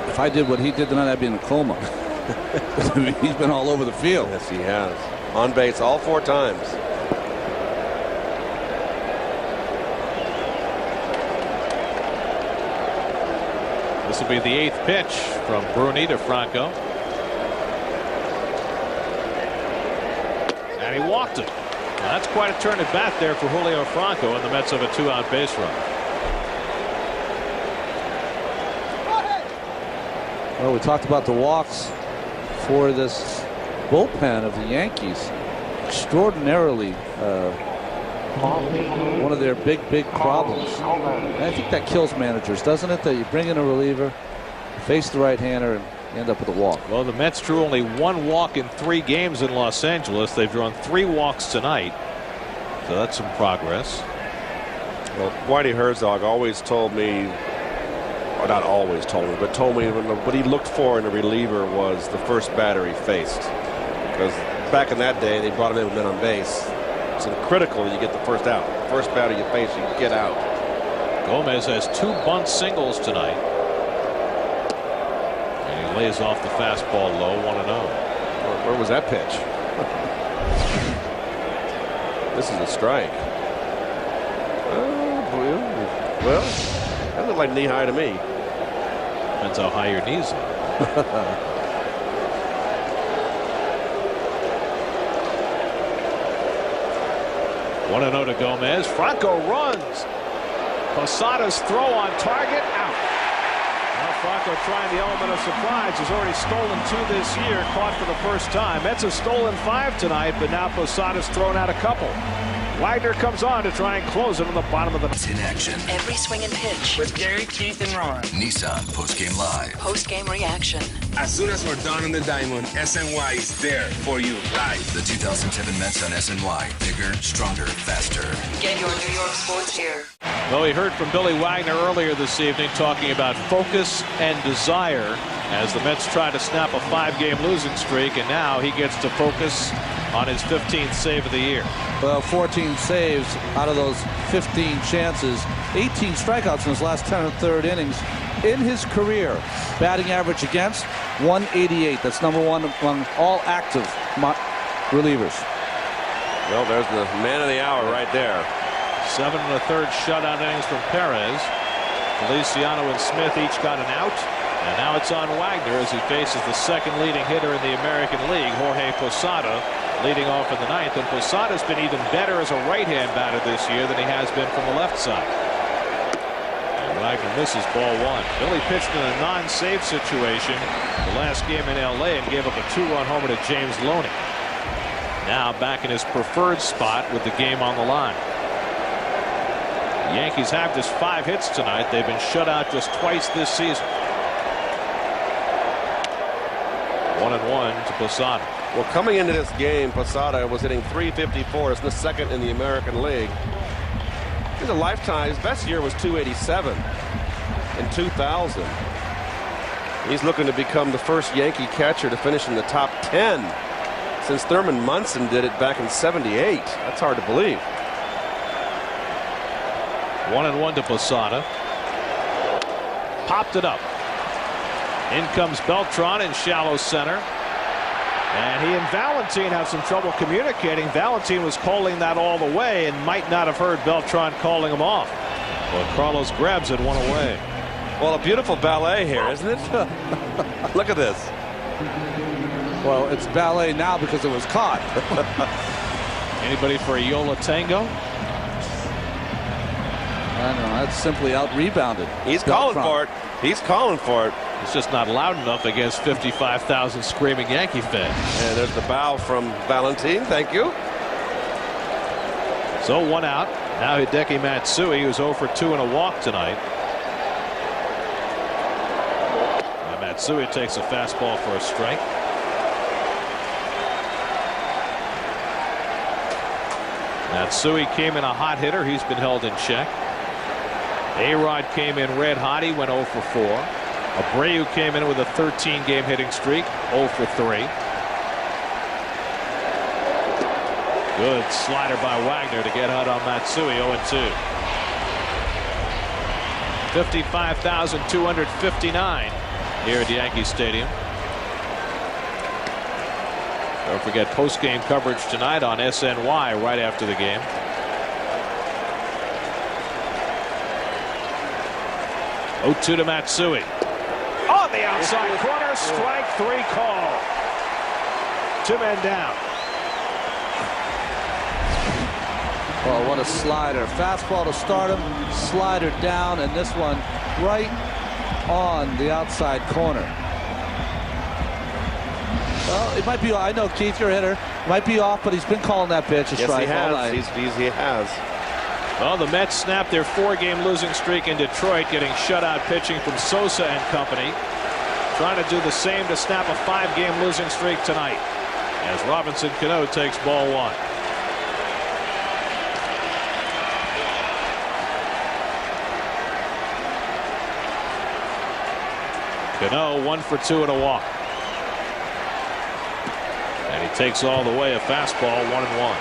If I did what he did tonight, I'd be in a coma. He's been all over the field. Yes, he has. On base all 4 times. This will be the 8th pitch from Bruni to Franco. And he walked him. Now that's quite a turn at bat there for Julio Franco, and the Mets have a 2-out base run. Well, we talked about the walks for this bullpen of the Yankees. Extraordinarily one of their big problems. And I think that kills managers, doesn't it? That you bring in a reliever, face the right-hander, and end up with a walk. Well, the Mets drew only 1 walk in 3 games in Los Angeles. They've drawn 3 walks tonight. So that's some progress. Well, Whitey Herzog always told me, or not always told me, but told me what he looked for in a reliever was the first batter he faced. Because back in that day, they brought him in with men on base. It's critical that you get the first out. First batter you face, you get out. Gomez has 2 bunt singles tonight. And he lays off the fastball low, 1-0. Where was that pitch? This is a strike. Well, that looked like knee high to me. Depends how high your knees are. 1-0 to Gomez. Franco runs. Posada's throw on target, out. Now Franco trying the element of surprise. Has already stolen 2 this year, caught for the first time. Mets have stolen 5 tonight, but now Posada's thrown out a couple. Wagner comes on to try and close it on the bottom of the. It's in action. Every swing and pitch. With Gary, Keith, and Ron. Nissan Postgame Live. Postgame reaction. As soon as we're done on the diamond, SNY is there for you live. The 2007 Mets on SNY. Bigger, stronger, faster. Get your New York sports here. Well, we heard from Billy Wagner earlier this evening talking about focus and desire as the Mets try to snap a 5-game losing streak, and now he gets to focus on his 15th save of the year. Well, 14 saves out of those 15 chances, 18 strikeouts in his last 10 and third innings in his career. Batting average against 188. That's number 1 among all active relievers. Well, there's the man of the hour right there. 7 1/3 shutout innings from Perez. Feliciano and Smith each got an out. And now it's on Wagner as he faces the second leading hitter in the American League, Jorge Posada, leading off in the 9th. And Posada's been even better as a right-hand batter this year than he has been from the left side. And Wagner misses ball 1. Billy pitched in a non-save situation the last game in L.A. and gave up a 2-run homer to James Loney. Now back in his preferred spot with the game on the line. The Yankees have just 5 hits tonight. They've been shut out just twice this season. 1-1 to Posada. Well, coming into this game, Posada was hitting .354. It's the second in the American League. He's a lifetime. His best year was .287 in 2000. He's looking to become the first Yankee catcher to finish in the top 10 since Thurman Munson did it back in '78. That's hard to believe. 1-1 to Posada. Popped it up. In comes Beltran in shallow center. And he and Valentin have some trouble communicating. Valentin was calling that all the way and might not have heard Beltran calling him off. But Carlos grabs it one away. Well, a beautiful ballet here, isn't it? Look at this. Well, it's ballet now because it was caught. Anybody for a Yola Tango? I don't know. That's simply out-rebounded. He's calling for it. He's calling for it. It's just not loud enough against 55,000 screaming Yankee fans. And there's the bow from Valentin. Thank you. So 1 out. Now Hideki Matsui, who's 0 for 2 and a walk tonight. And Matsui takes a fastball for a strike. Matsui came in a hot hitter. He's been held in check. A-Rod came in red hot. He went 0 for 4. Abreu came in with a 13-game hitting streak, 0 for 3. Good slider by Wagner to get out on Matsui, 0-2. 55,259 here at Yankee Stadium. Don't forget post-game coverage tonight on SNY right after the game. To Matsui. On the outside corner, strike 3 call. 2 men down. Oh, what a slider. Fastball to start him, slider down, and this one right on the outside corner. Well, it might be, I know, Keith, your hitter, might be off, but he's been calling that pitch a strike all night. He has. Well, the Mets snapped their 4-game losing streak in Detroit, getting shutout pitching from Sosa and company. Trying to do the same to snap a 5-game losing streak tonight as Robinson Cano takes ball 1. Cano 1 for 2 and a walk. And he takes all the way a fastball, 1-1.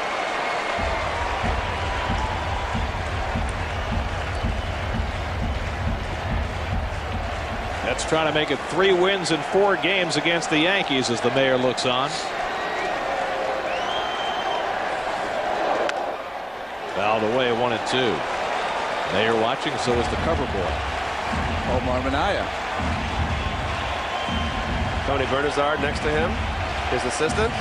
That's trying to make it 3 wins in 4 games against the Yankees as the mayor looks on. Fouled away, 1-2. Mayor watching, so is the cover boy. Omar Minaya. Tony Bernazard next to him, his assistant.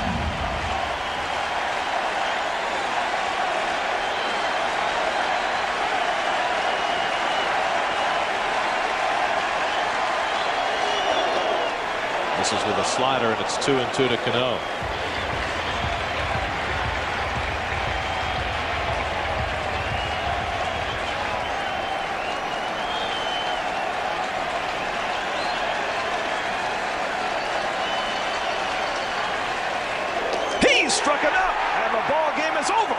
This is with a slider, and it's 2-2 to Cano. He struck it out, and the ball game is over.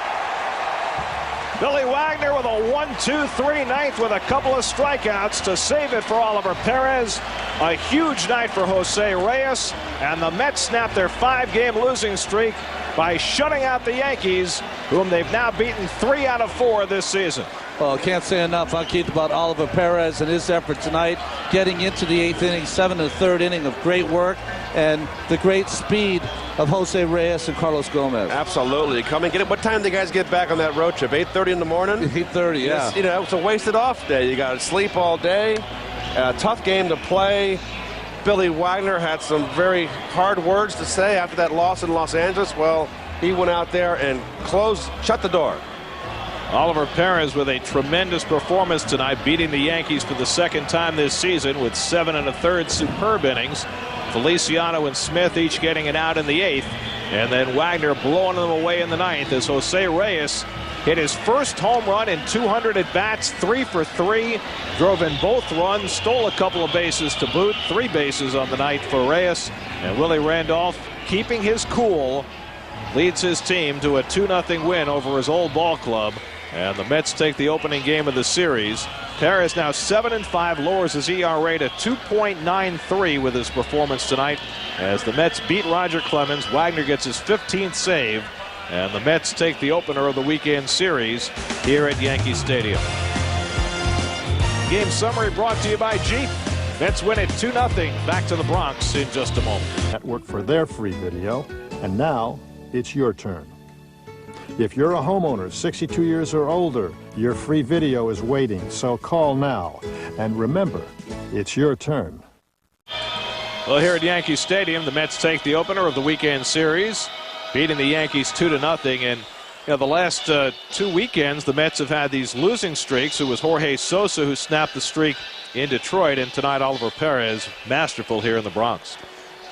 Billy Wagner with a 1-2-3 ninth with a couple of strikeouts to save it for Oliver Perez. A huge night for Jose Reyes, and the Mets snap their 5-game losing streak by shutting out the Yankees, whom they've now beaten 3 out of 4 this season. Well, can't say enough, Keith, about Oliver Perez and his effort tonight, getting into the 8th inning, 7 and 3rd inning of great work, and the great speed of Jose Reyes and Carlos Gomez. Absolutely. Come and get it. What time do you guys get back on that road trip? 8:30 in the morning? 8:30, yeah. You know, it's a wasted off day. You got to sleep all day. Tough game to play. Billy Wagner had some very hard words to say after that loss in Los Angeles. Well, he went out there and shut the door. Oliver Perez with a tremendous performance tonight, beating the Yankees for the 2nd time this season with 7 1/3 superb innings. Feliciano and Smith each getting an out in the 8th, and then Wagner blowing them away in the 9th as Jose Reyes hit his first home run in 200 at bats, 3 for 3, drove in both runs, stole a couple of bases to boot, 3 bases on the night for Reyes, and Willie Randolph, keeping his cool, leads his team to a 2-0 win over his old ball club. And the Mets take the opening game of the series Perez now 7-5, lowers his ERA to 2.93 with his performance tonight as the Mets beat Roger Clemens. Wagner gets his 15th save, and the Mets take the opener of the weekend series here at Yankee Stadium. Game summary brought to you by Jeep. Mets win it 2-0. Back to the Bronx in just a moment. Network for their free video, and now it's your turn. If you're a homeowner 62 years or older, your free video is waiting, so call now. And remember, it's your turn. Well, here at Yankee Stadium, the Mets take the opener of the weekend series, beating the Yankees 2-0. And the last 2 weekends, the Mets have had these losing streaks. It was Jorge Sosa who snapped the streak in Detroit, and tonight Oliver Perez, masterful here in the Bronx.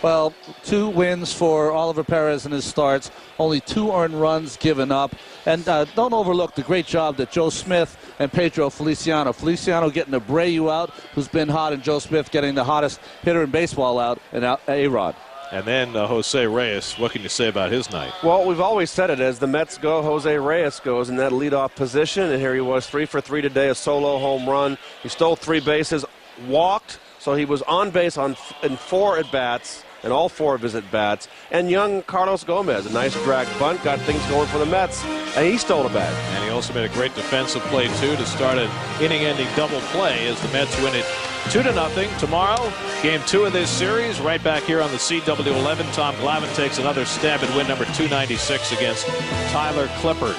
Well, 2 wins for Oliver Perez in his starts, only 2 earned runs given up. And don't overlook the great job that Joe Smith and Pedro Feliciano. Feliciano getting Abreu out, who's been hot, and Joe Smith getting the hottest hitter in baseball out, and A-Rod. And then Jose Reyes, what can you say about his night? Well, we've always said it. As the Mets go, Jose Reyes goes in that leadoff position. And here he was, 3 for 3 today, a solo home run. He stole 3 bases, walked, so he was on base in 4 at-bats, and all 4 of his at-bats. And young Carlos Gomez, a nice drag bunt, got things going for the Mets, and he stole a bag. And he also made a great defensive play, too, to start an inning-ending double play as the Mets win it 2-0. Tomorrow, game 2 of this series, right back here on the CW11. Tom Glavine takes another stab at win number 296 against Tyler Clippard.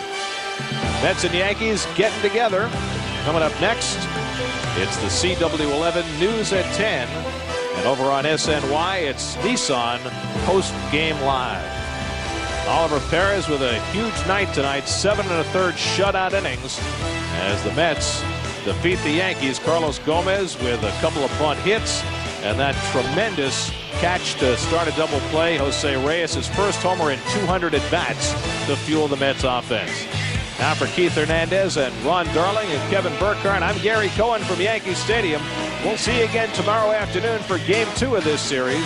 Mets and Yankees getting together. Coming up next, it's the CW11 News at 10. And over on SNY, it's Nissan post-game live. Oliver Perez with a huge night tonight, 7 1/3 shutout innings as the Mets defeat the Yankees. Carlos Gomez with a couple of bunt hits and that tremendous catch to start a double play. Jose Reyes, his first homer in 200 at-bats to fuel the Mets offense. Now for Keith Hernandez and Ron Darling and Kevin Burkhardt, I'm Gary Cohen from Yankee Stadium. We'll see you again tomorrow afternoon for Game 2 of this series.